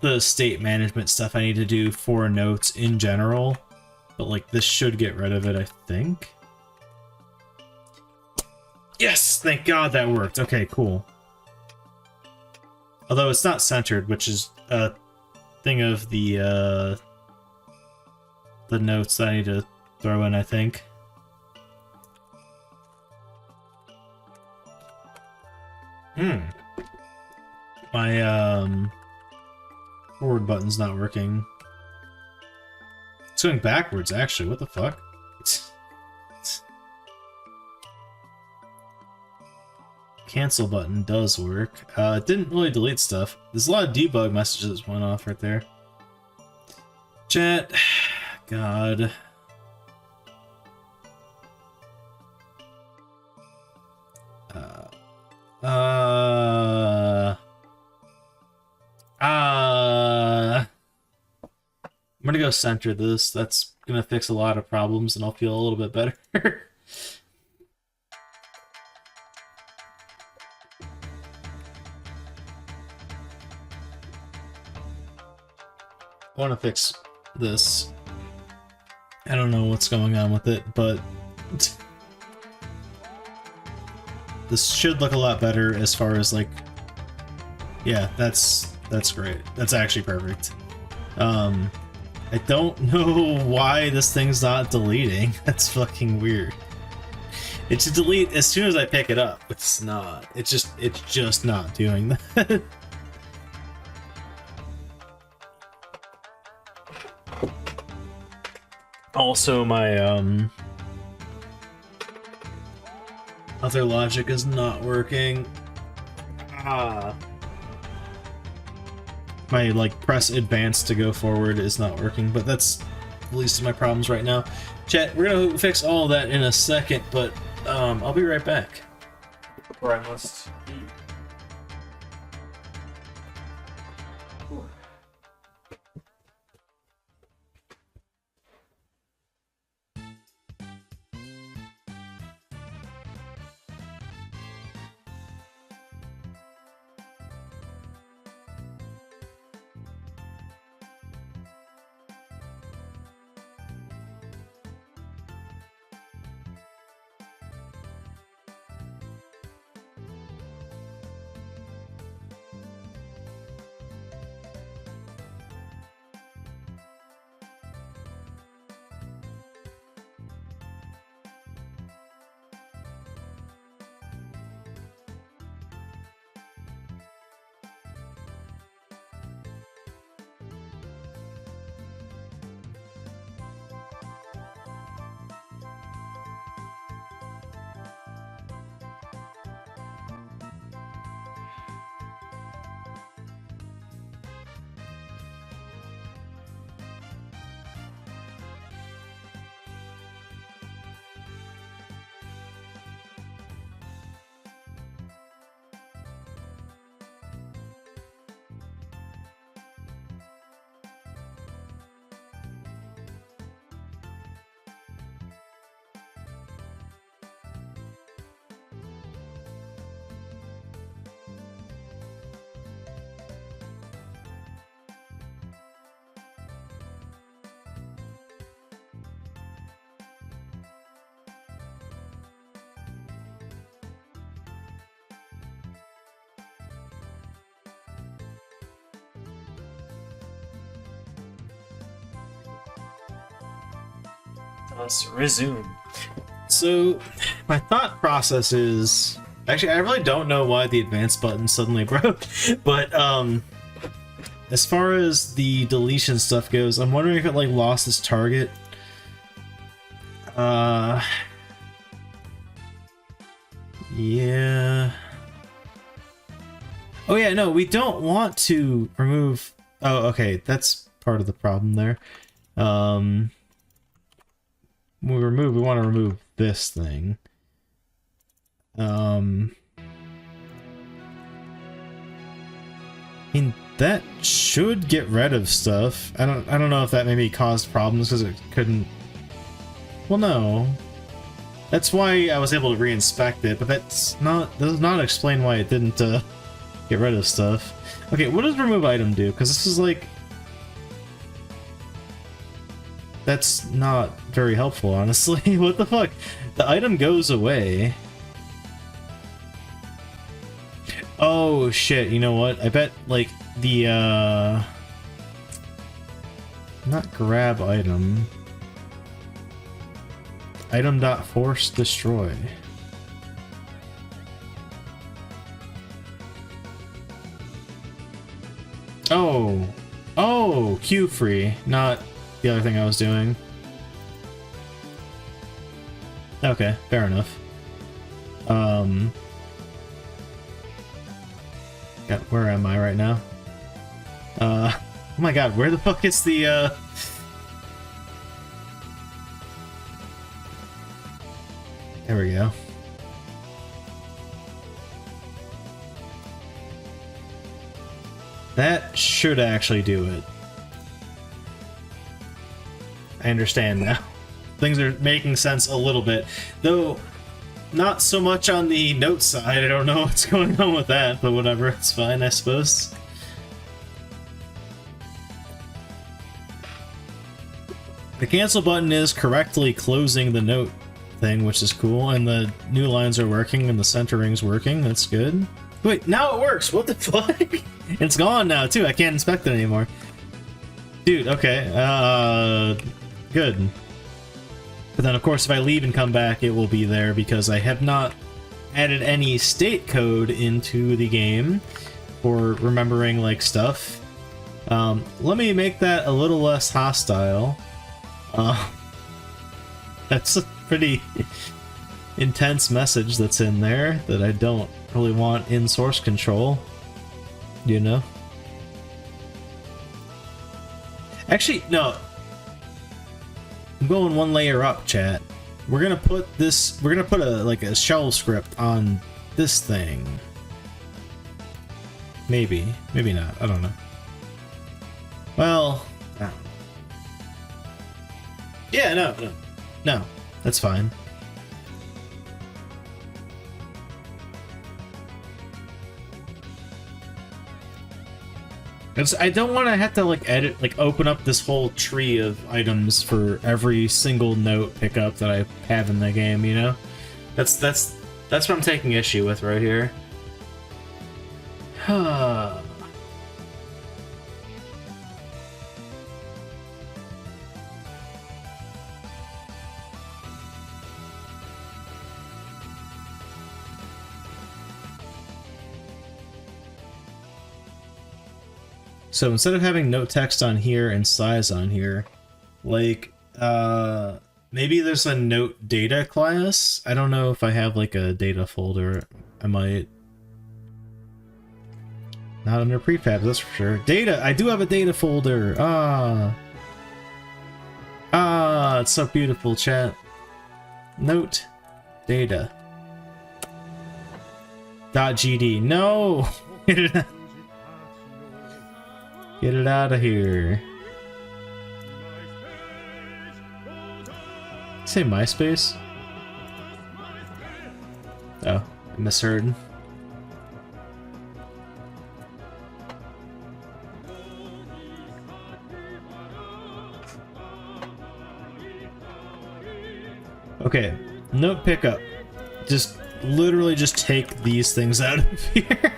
the state management stuff I need to do for notes in general, but, like, this should get rid of it, I think. Yes! Thank God that worked. Okay, cool. Although it's not centered, which is a thing of the notes that I need to throw in, I think. My, forward button's not working. It's going backwards, actually. What the fuck? Cancel button does work. It didn't really delete stuff. There's a lot of debug messages that went off right there. Chat. God. I'm gonna go center this. That's gonna fix a lot of problems and I'll feel a little bit better. I want to fix this. I don't know what's going on with it, but this should look a lot better as far as, like, yeah, that's great. That's actually perfect. I don't know why this thing's not deleting. That's fucking weird. It should delete as soon as I pick it up. It's not. It's just not doing that. Also, my other logic is not working. My, like, press advance to go forward is not working, but that's the least of my problems right now. Chat, we're gonna fix all of that in a second, but I'll be right back. Or I must eat. Let's resume. So, my thought process is... Actually, I really don't know why the advance button suddenly broke, but, as far as the deletion stuff goes, I'm wondering if it, like, lost its target. Yeah... Oh yeah, no, we don't want to remove... Oh, okay, that's part of the problem there. We want to remove this thing. I mean, that should get rid of stuff. I don't know if that maybe caused problems because it couldn't. Well, no. That's why I was able to reinspect it, but does not explain why it didn't get rid of stuff. Okay, what does remove item do? Because this is like, that's not very helpful, honestly. What the fuck? The item goes away. Oh shit, you know what? I bet, like, the, not grab item. Item.force destroy. Oh. Oh, queue free, not the other thing I was doing. Okay, fair enough. God, where am I right now? Oh my god, where the fuck is the, There we go. That should actually do it. I understand now. Things are making sense a little bit. Though, not so much on the note side. I don't know what's going on with that, but whatever. It's fine, I suppose. The cancel button is correctly closing the note thing, which is cool, and the new lines are working and the centering's working. That's good. Wait, now it works! What the fuck? It's gone now, too. I can't inspect it anymore. Dude, okay. Good. But then, of course, if I leave and come back, it will be there because I have not added any state code into the game for remembering, like, stuff. Let me make that a little less hostile. That's a pretty intense message that's in there that I don't really want in source control, you know? Actually, no. I'm going one layer up, chat. We're gonna put a shell script on this thing. Maybe. Maybe not. I don't know. Well, I don't know. Yeah, no. That's fine. I don't want to have to open up this whole tree of items for every single note pickup that I have in the game, you know? That's what I'm taking issue with right here. So instead of having note text on here and size on here, like, maybe there's a note data class? I don't know if I have, like, a data folder. I might. Not under prefabs, that's for sure. Data! I do have a data folder! It's so beautiful, chat. Note. Data. .gd. No! Get it out of here. Say MySpace? Oh, I misheard. Okay, note pickup. Just literally just take these things out of here.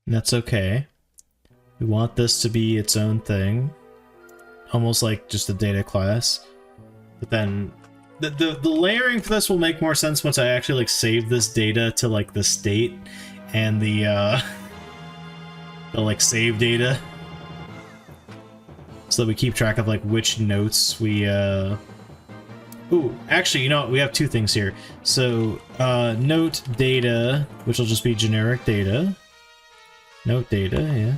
And that's okay. We want this to be its own thing. Almost like just a data class. But then the layering for this will make more sense once I actually like save this data to like the state and the like save data. So that we keep track of like which notes we Ooh, actually, you know what? We have two things here. So, note data, which will just be generic data. Note data, yeah.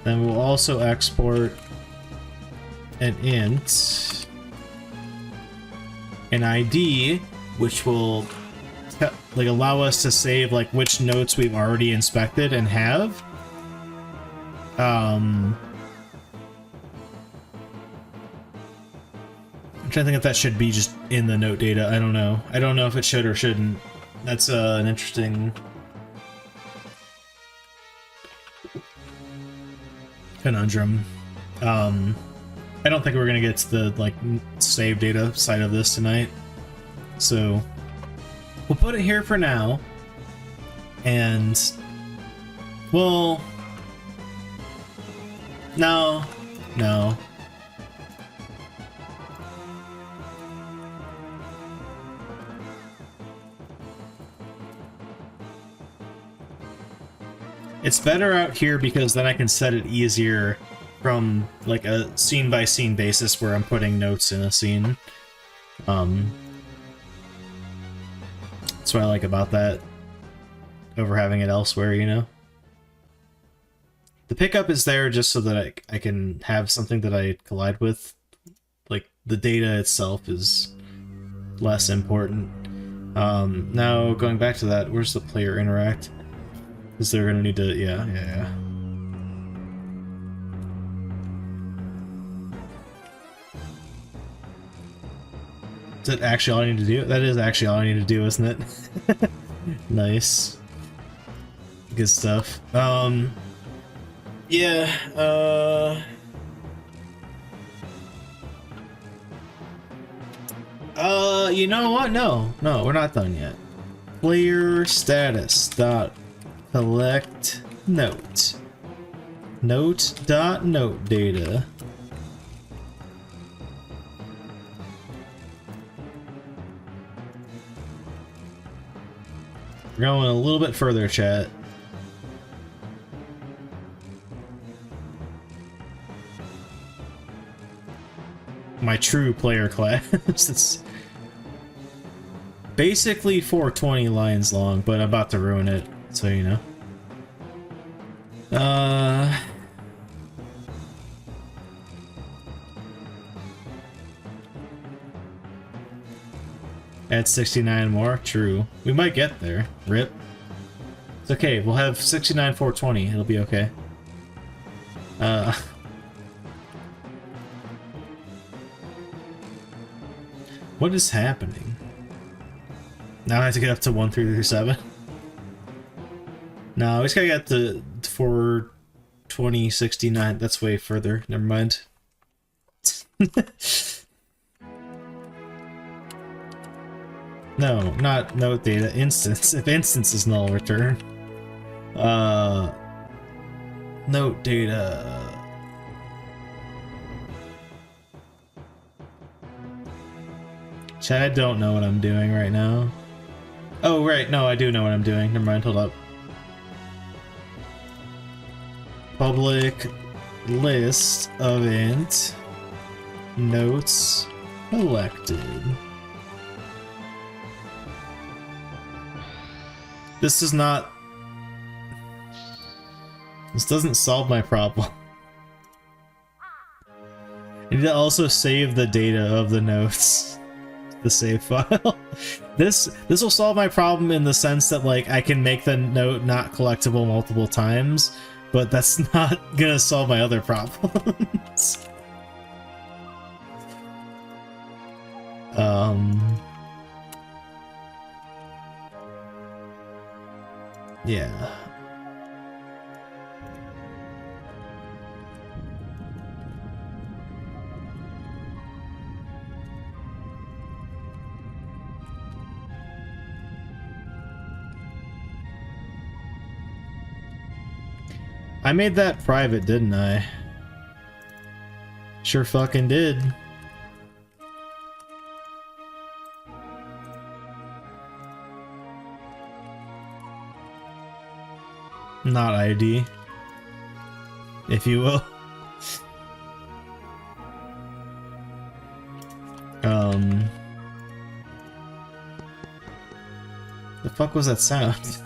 Then we'll also export an int, an ID, which will like allow us to save like which notes we've already inspected and have. I'm trying to think if that should be just in the note data. I don't know. I don't know if it should or shouldn't. That's an interesting conundrum. I don't think we're gonna get to the like save data side of this tonight, so we'll put it here for now. And well, no. It's better out here because then I can set it easier from like a scene by scene basis where I'm putting notes in a scene. That's what I like about that over having it elsewhere, you know? The pickup is there just so that I can have something that I collide with. Like, the data itself is less important. Now, going back to that, where's the player interact? Because they're gonna need to, yeah. Is that actually all I need to do? That is actually all I need to do, isn't it? Nice. Good stuff. Yeah, you know what? No, we're not done yet. Player status dot collect note. Note dot note data. We're going a little bit further, chat. My true player class. It's basically 420 lines long, but I'm about to ruin it, so you know. Add 69 more? True. We might get there. Rip. It's okay, we'll have 69 420, it'll be okay. What is happening? Now I have to get up to 1337. No, we just gotta get to 420 69. That's way further. Never mind. No, not note data. Instance. If instance is null, return. Note data. Chat, I don't know what I'm doing right now. Oh, right. No, I do know what I'm doing. Never mind. Hold up. Public list of int notes collected. This does not... This doesn't solve my problem. I need to also save the data of the notes. The save file. This will solve my problem in the sense that like I can make the note not collectible multiple times, but that's not gonna solve my other problems. Yeah. I made that private, didn't I? Sure fucking did. Not ID. if you will. The fuck was that sound?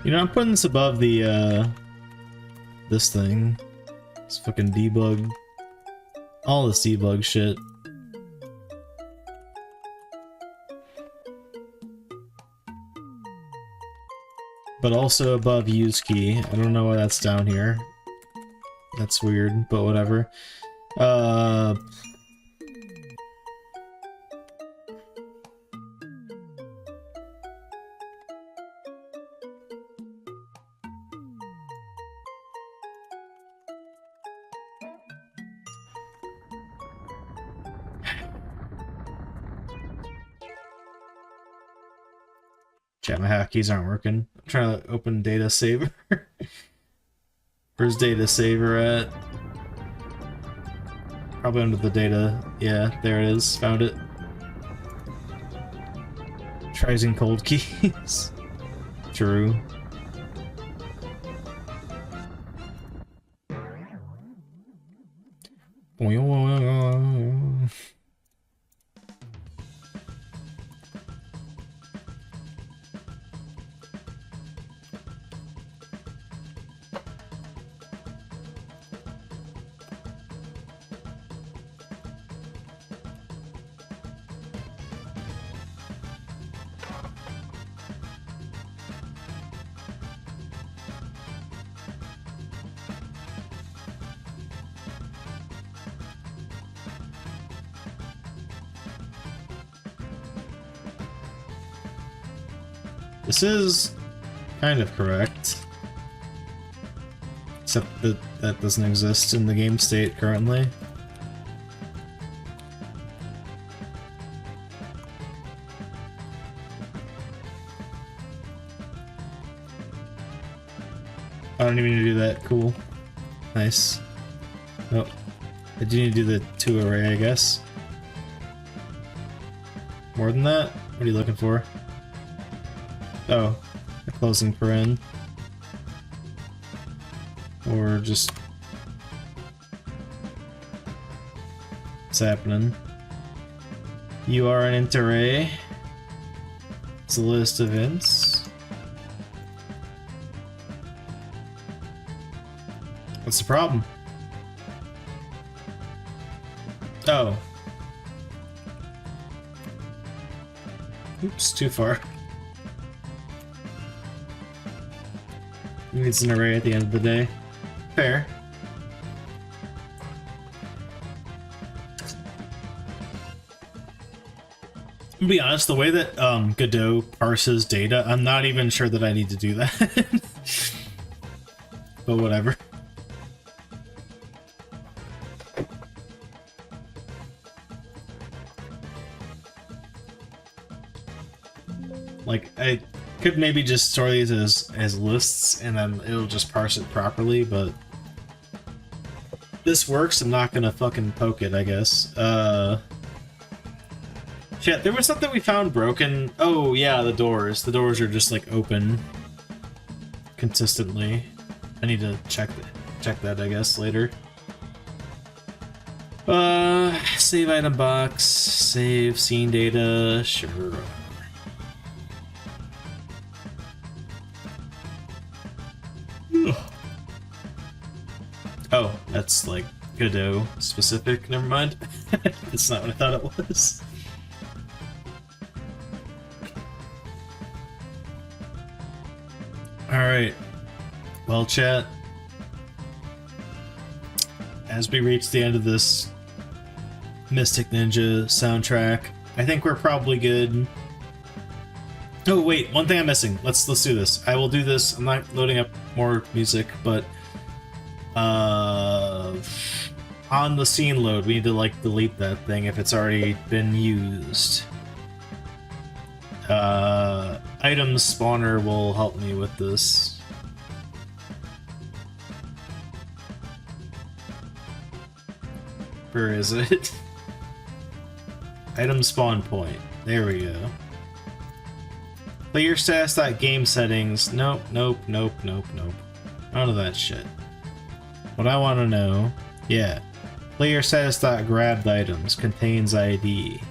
You know, I'm putting this above the, this thing. This fucking debug. All this debug shit. But also above use key. I don't know why that's down here. That's weird, but whatever. Chat, my hotkeys aren't working. I'm trying to open data saver. Where's data saver at? Probably under the data. Yeah, there it is. Found it. Try using cold keys. True. This is kind of correct. Except that that doesn't exist in the game state currently. I don't even need to do that. Cool. Nice. Oh. I do need to do the 2 array, I guess. More than that? What are you looking for? Oh, a closing paren. Or just... what's happening? You are an int array. It's a list of ints. What's the problem? Oh. Oops, too far. It's an array at the end of the day. Fair. To be honest, the way that Godot parses data, I'm not even sure that I need to do that. But whatever. Like, I could maybe just store these as lists and then it'll just parse it properly, but this works. I'm not gonna fucking poke it, I guess. Shit, there was something we found broken. Oh yeah, the doors. The doors are just like open consistently. I need to check that, I guess, later. Save item box, save scene data, sure. Oh, that's like Godot specific. Never mind. That's not what I thought it was. Alright. Well, chat. As we reach the end of this Mystic Ninja soundtrack, I think we're probably good. Oh wait, one thing I'm missing. Let's do this. I will do this. I'm not loading up more music, but on the scene load, we need to like delete that thing if it's already been used. Item spawner will help me with this. Where is it? Item spawn point. There we go. Player status game settings. Nope, nope, nope, nope, nope. None of that shit. What I want to know, yeah. Player status grabbed items contains ID.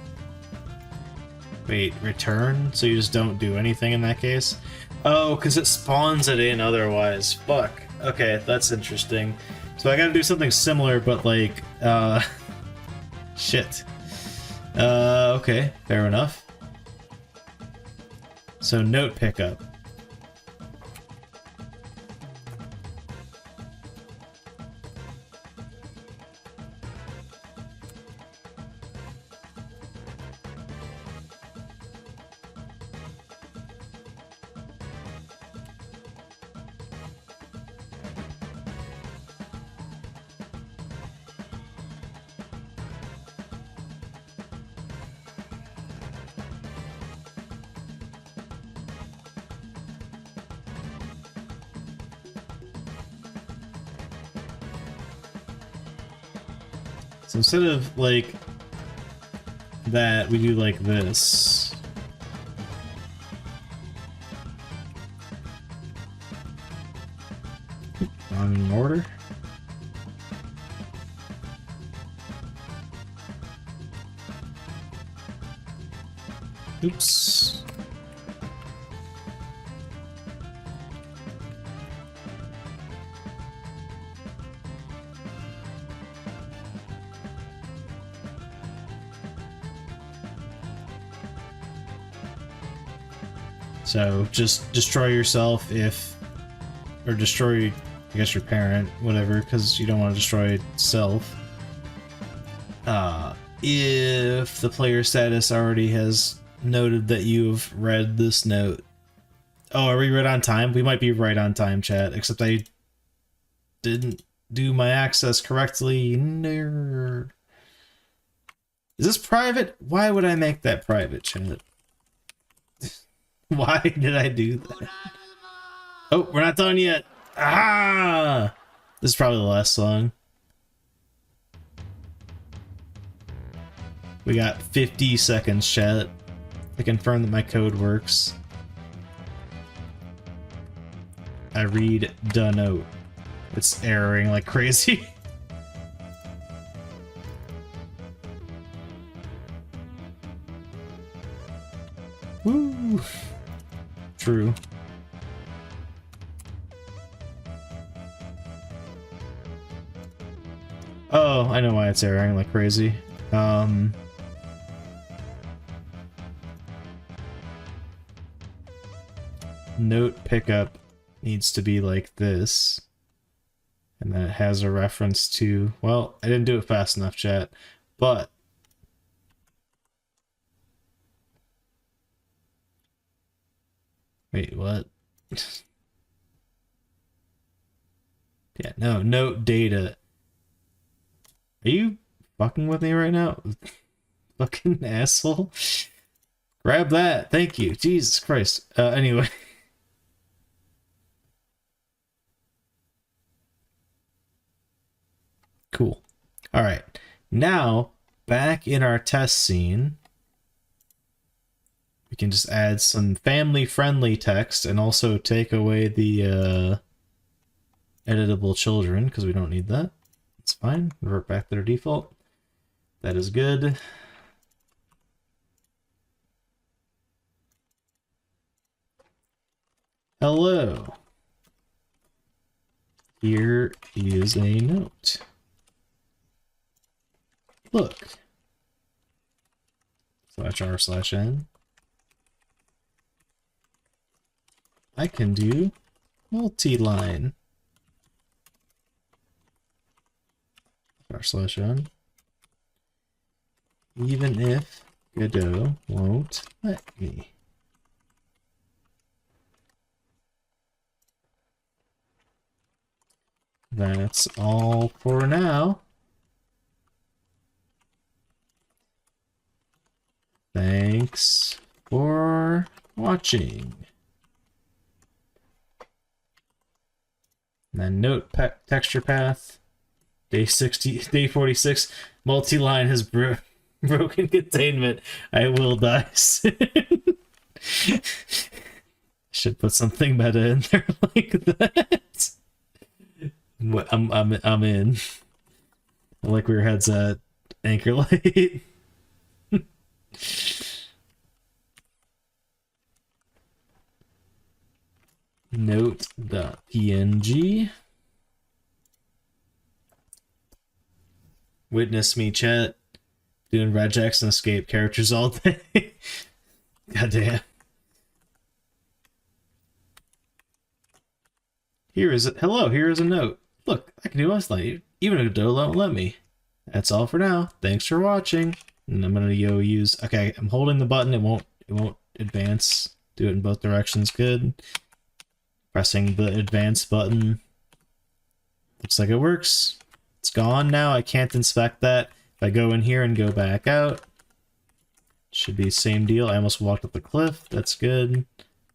Wait, return? So you just don't do anything in that case? Oh, because it spawns it in otherwise. Fuck. Okay, that's interesting. So I gotta do something similar, but like, shit. Okay, fair enough. So note pickup. So instead of like that, we do like this. On order. Oops. So just destroy yourself if, or destroy, I guess, your parent, whatever, because you don't want to destroy self. If the player status already has noted that you've read this note. Oh, are we right on time? We might be right on time, chat, except I didn't do my access correctly. Nerd. Is this private? Why would I make that private, chat? Why did I do that? Oh, we're not done yet. Ah! This is probably the last song. We got 50 seconds, chat, to confirm that my code works. I read the note. It's erroring like crazy. Woo! True. Oh, I know why it's erroring like crazy. Note pickup needs to be like this. And then it has a reference to... Well, I didn't do it fast enough, chat. But... Wait, what? Yeah, no, note data. Are you fucking with me right now? Fucking asshole. Grab that. Thank you. Jesus Christ. Anyway. Cool. All right. Now, back in our test scene, we can just add some family-friendly text and also take away the editable children, because we don't need that. It's fine. Revert back to their default. That is good. Hello. Here is a note. Look. /r/n. I can do multi-line. /n. Even if Godot won't let me. That's all for now. Thanks for watching. And then note texture path. Day 46. Multi-line has broken containment. I will die soon. Should put something meta in there like that. I'm in. I like where your head's at. Anchor light. Note.png. Witness me, chat. Doing regex and escape characters all day. Goddamn. Here is it. Hello, here is a note. Look, I can do this light. Even if Godot won't let me. That's all for now. Thanks for watching. And I'm gonna use. Okay, I'm holding the button. It won't advance. Do it in both directions. Good. Pressing the advance button. Looks like it works. It's gone now. I can't inspect that. If I go in here and go back out, should be same deal. I almost walked up the cliff. That's good.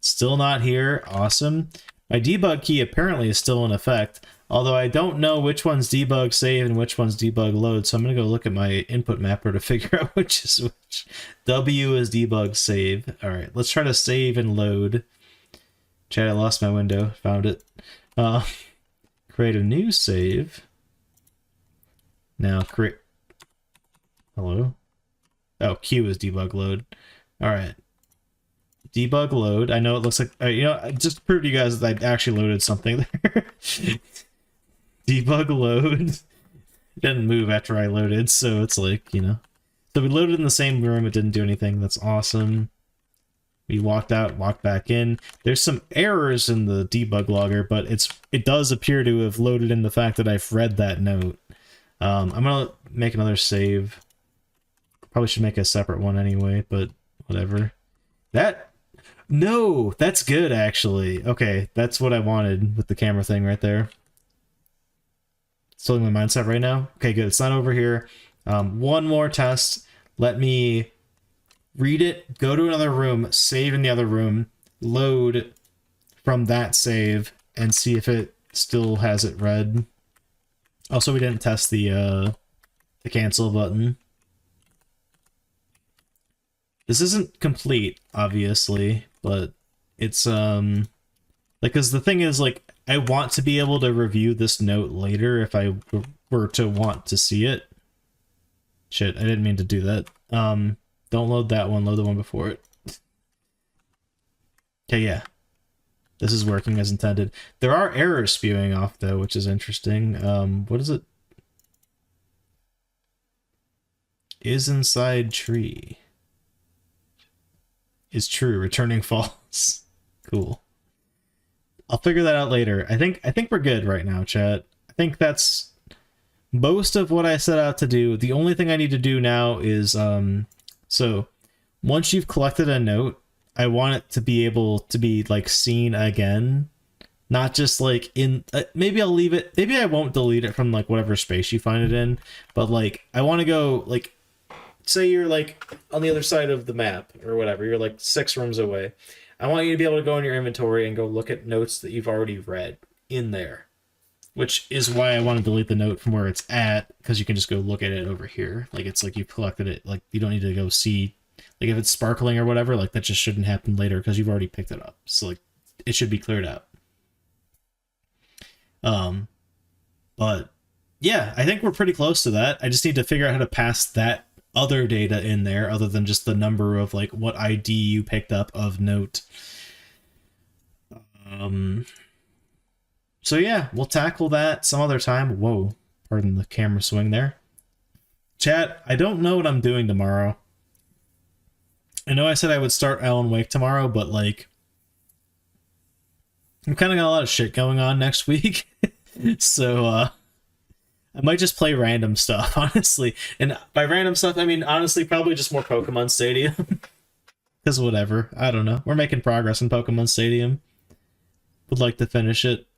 Still not here. Awesome. My debug key apparently is still in effect, although I don't know which one's debug save and which one's debug load, so I'm going to go look at my input mapper to figure out which is which. W is debug save. Alright, let's try to save and load. Chat, I lost my window. Found it. Create a new save. Now create... Hello? Oh, Q is debug load. Alright. Debug load. I know it looks like... you know, just to prove to you guys that I actually loaded something there. Debug load. It didn't move after I loaded, so it's like, you know. So we loaded in the same room, it didn't do anything. That's awesome. We walked out, walked back in. There's some errors in the debug logger, but it does appear to have loaded in the fact that I've read that note. I'm gonna make another save. Probably should make a separate one anyway, but whatever. No, that's good actually. Okay, that's what I wanted with the camera thing right there. Still in my mindset right now. Okay, good. It's not over here. One more test. Let me read it, go to another room, save in the other room, load from that save, and see if it still has it read. Also, we didn't test the cancel button. This isn't complete, obviously, but it's, like, because the thing is, like, I want to be able to review this note later if I were to want to see it. Shit, I didn't mean to do that. Don't load that one, load the one before it. Okay, yeah. This is working as intended. There are errors spewing off, though, which is interesting. What is it? Is inside tree. Is true, returning false. Cool. I'll figure that out later. I think we're good right now, chat. I think that's most of what I set out to do. The only thing I need to do now is, so once you've collected a note, I want it to be able to be, like, seen again. Not just, like, in... maybe I'll leave it... Maybe I won't delete it from, like, whatever space you find it in. But, like, I want to go, like... Say you're, like, on the other side of the map, or whatever. You're, like, 6 rooms away. I want you to be able to go in your inventory and go look at notes that you've already read in there. Which is why I want to delete the note from where it's at, because you can just go look at it over here. Like, it's like you've collected it. Like, you don't need to go see... Like, if it's sparkling or whatever, like, that just shouldn't happen later, because you've already picked it up. So, like, it should be cleared out. But, yeah, I think we're pretty close to that. I just need to figure out how to pass that other data in there, other than just the number of, like, what ID you picked up of note. So, yeah, we'll tackle that some other time. Whoa, pardon the camera swing there. Chat, I don't know what I'm doing tomorrow. I know I said I would start Alan Wake tomorrow, but, like, I'm kind of got a lot of shit going on next week. So, I might just play random stuff, honestly. And by random stuff, I mean, honestly, probably just more Pokemon Stadium. Because whatever. I don't know. We're making progress in Pokemon Stadium. Would like to finish it.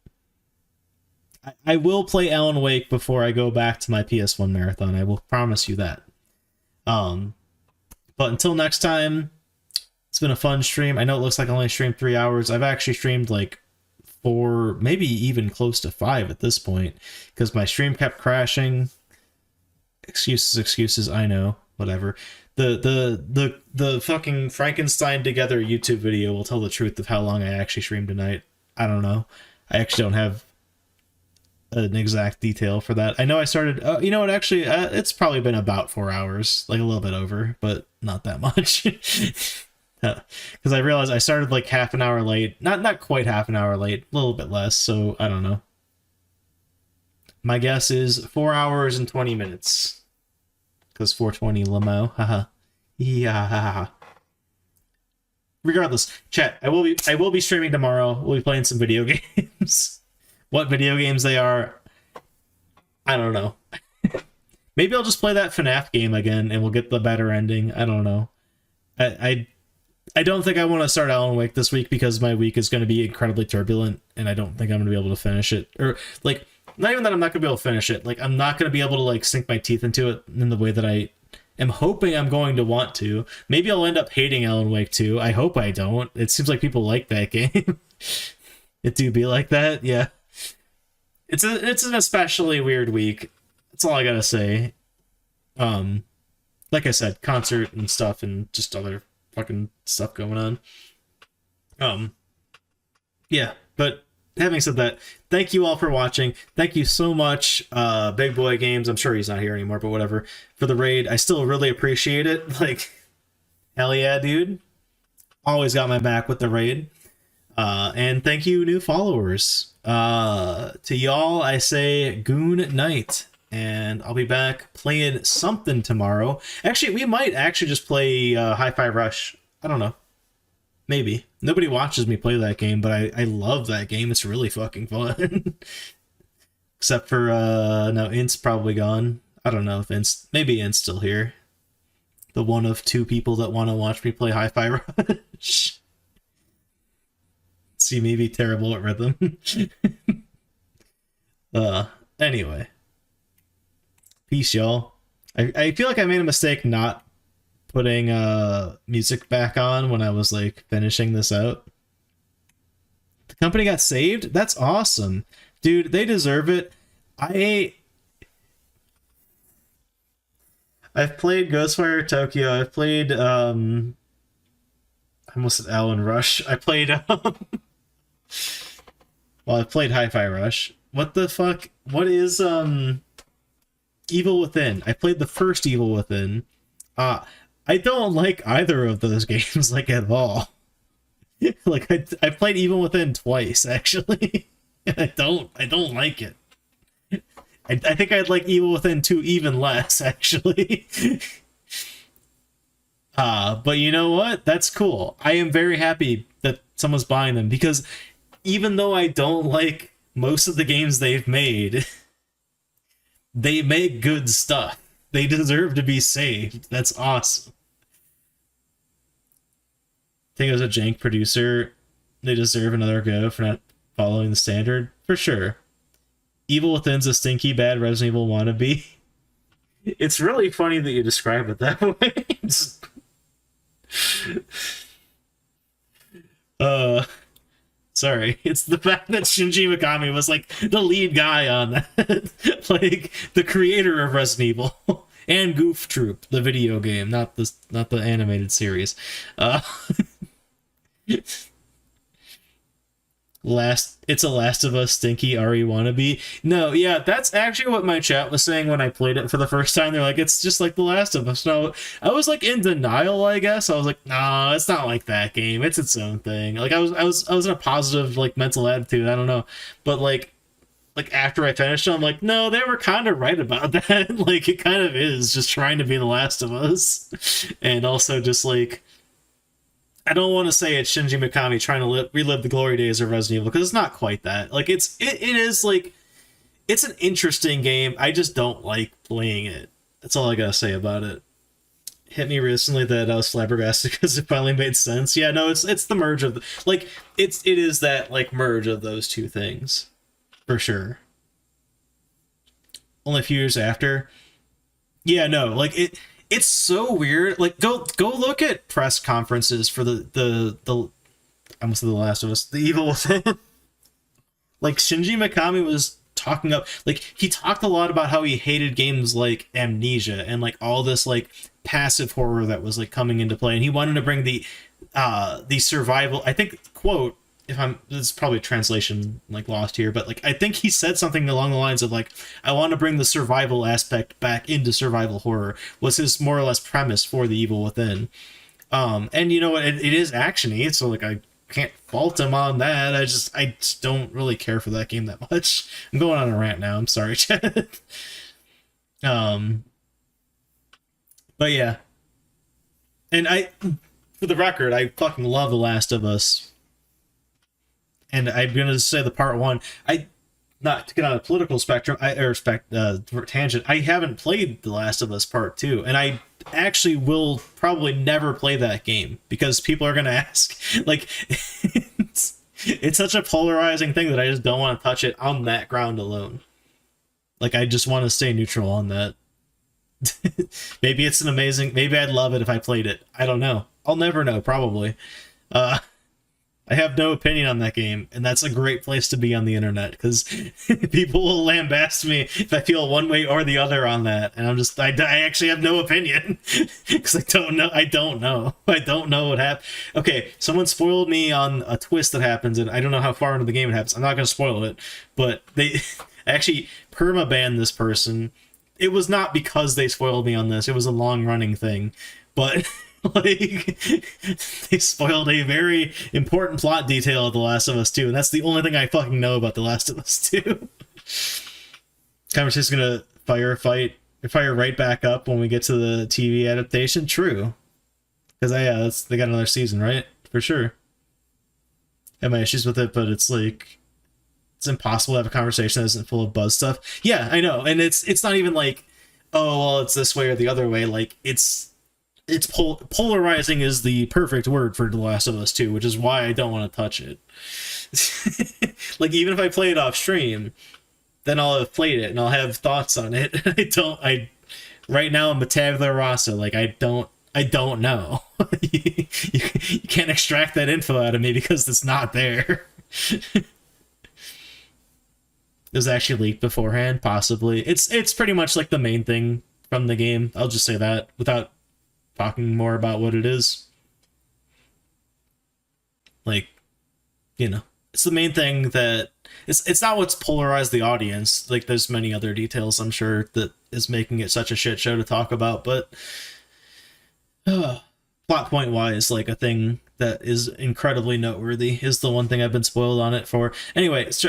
I will play Alan Wake before I go back to my PS1 marathon. I will promise you that. But until next time, it's been a fun stream. I know it looks like I only streamed 3 hours. I've actually streamed like 4, maybe even close to 5 at this point, because my stream kept crashing. Excuses, I know. whatever. The fucking Frankenstein together YouTube video will tell the truth of how long I actually streamed tonight. I don't know. I actually don't have an exact detail for that. I know I started, you know what, actually, it's probably been about 4 hours, like a little bit over, but not that much. Because I realized I started like half an hour late. Not quite half an hour late, a little bit less, so I don't know. My guess is 4 hours and 20 minutes. Because 420 Lamo, haha. Yeah. Regardless, chat, I will be streaming tomorrow. We'll be playing some video games. What video games they are, I don't know. Maybe I'll just play that FNAF game again and we'll get the better ending. I don't know. I don't think I want to start Alan Wake this week because my week is going to be incredibly turbulent and I don't think I'm going to be able to finish it. Or, like, not even that I'm not going to be able to finish it. Like, I'm not going to be able to, like, sink my teeth into it in the way that I am hoping I'm going to want to. Maybe I'll end up hating Alan Wake 2. I hope I don't. It seems like people like that game. It do be like that, yeah. It's an especially weird week. That's all I gotta say. Like I said, concert and stuff and just other fucking stuff going on. Yeah, but having said that, thank you all for watching. Thank you so much, Big Boy Games. I'm sure he's not here anymore, but whatever. For the raid, I still really appreciate it. Like, hell yeah, dude. Always got my back with the raid. And thank you, new followers. To y'all, I say Goon night. And I'll be back playing something tomorrow. Actually, we might actually just play Hi-Fi Rush. I don't know. Maybe. Nobody watches me play that game, but I love that game. It's really fucking fun. Except for, no, Int's probably gone. I don't know if maybe Int's still here. The one of two people that want to watch me play Hi-Fi Rush. See me be terrible at rhythm. Anyway. Peace, y'all. I feel like I made a mistake not putting music back on when I was like finishing this out. The company got saved? That's awesome. Dude, they deserve it. I've played Ghostwire Tokyo. I've played I almost said Alan Rush. I played well, I played Hi-Fi Rush. What the fuck? What is Evil Within? I played the first Evil Within. I don't like either of those games like at all. Like I played Evil Within twice actually. I don't like it. I think I'd like Evil Within 2 even less actually. But you know what? That's cool. I am very happy that someone's buying them because even though I don't like most of the games they've made, they make good stuff. They deserve to be saved. That's awesome. I think it was a jank producer. They deserve another go for not following the standard. For sure. Evil Within's a stinky bad Resident Evil wannabe. It's really funny that you describe it that way. Sorry. It's the fact that Shinji Mikami was like the lead guy on that. Like the creator of Resident Evil and Goof Troop, the video game, not the animated series. It's a Last of Us stinky RE wannabe. No, yeah, that's actually what my chat was saying when I played it for the first time. They're like, it's just like The Last of Us. No, I was like in denial, I guess. I was like, nah, it's not like that game. It's its own thing. Like I was in a positive like mental attitude. I don't know, but like after I finished it, I'm like, no, they were kind of right about that. Like it kind of is just trying to be The Last of Us, and also just like. I don't want to say it's Shinji Mikami trying to relive the glory days of Resident Evil, because it's not quite that. Like, it is, like, it's an interesting game. I just don't like playing it. That's all I gotta say about it. Hit me recently that I was flabbergasted because it finally made sense. Yeah, no, it's the merge of, like, it is that, like, merge of those two things. For sure. Only a few years after. Yeah, no, like, it's so weird. Like, go look at press conferences for the I almost said The Last of Us, the Evil Within. Like, Shinji Mikami was talking up, like, he talked a lot about how he hated games like Amnesia and like all this like passive horror that was like coming into play, and he wanted to bring the survival. I think, quote, if I'm, this is probably translation like lost here, but like I think he said something along the lines of like, I want to bring the survival aspect back into survival horror, was his more or less premise for The Evil Within. And you know what, it is actiony, so like I can't fault him on that. I just don't really care for that game that much. I'm going on a rant now, I'm sorry, Chad. But yeah. And for the record, I fucking love The Last of Us. And I'm gonna say the part one, not to get on a political spectrum, tangent, I haven't played The Last of Us Part 2, and I actually will probably never play that game, because people are gonna ask, like, it's such a polarizing thing that I just don't want to touch it on that ground alone. Like, I just want to stay neutral on that. Maybe it's an amazing, maybe I'd love it if I played it. I don't know. I'll never know, probably. I have no opinion on that game, and that's a great place to be on the internet, because people will lambast me if I feel one way or the other on that, and I actually have no opinion, because I don't know what happened. Okay, someone spoiled me on a twist that happens, and I don't know how far into the game it happens. I'm not going to spoil it, but they actually perma-banned this person. It was not because they spoiled me on this, it was a long-running thing, but... like, they spoiled a very important plot detail of The Last of Us 2, and that's the only thing I fucking know about The Last of Us 2. Conversation's gonna fire right back up when we get to the TV adaptation. True, because they got another season, right? For sure. I have my issues with it, but it's like, it's impossible to have a conversation that isn't full of buzz stuff. Yeah, I know, and it's not even like, oh well, it's this way or the other way. Like, it's polarizing is the perfect word for The Last of Us 2, which is why I don't want to touch it. Like, even if I play it off stream, then I'll have played it and I'll have thoughts on it. Right now I'm a tabula rasa. Like, I don't know. You can't extract that info out of me because it's not there. It was actually leaked beforehand, possibly. It's pretty much like the main thing from the game. I'll just say that without talking more about what it is. Like, you know, it's the main thing that it's not what's polarized the audience. Like, there's many other details, I'm sure, that is making it such a shit show to talk about, but plot point wise, like, a thing that is incredibly noteworthy is the one thing I've been spoiled on it for. Anyway, this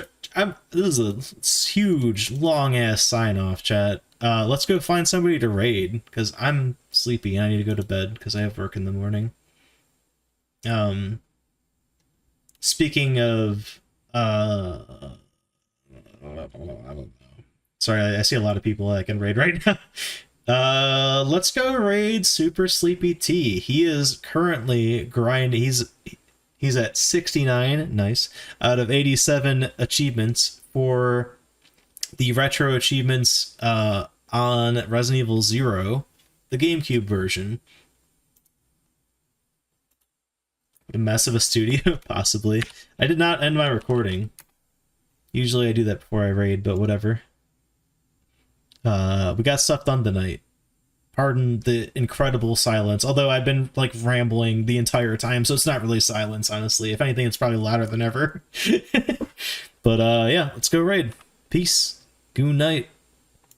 is a huge long ass sign off, chat. Let's go find somebody to raid, because I'm sleepy and I need to go to bed because I have work in the morning. Speaking of, I don't know. Sorry, I see a lot of people I can raid right now. Let's go raid Super Sleepy T. He is currently grinding. He's at 69, nice, out of 87 achievements for the retro achievements on Resident Evil 0, the GameCube version. A mess of a studio, possibly. I did not end my recording. Usually I do that before I raid, but whatever. We got stuff done tonight. Pardon the incredible silence, although I've been like rambling the entire time, so it's not really silence, honestly. If anything, it's probably louder than ever. But yeah, let's go raid. Peace. Good night.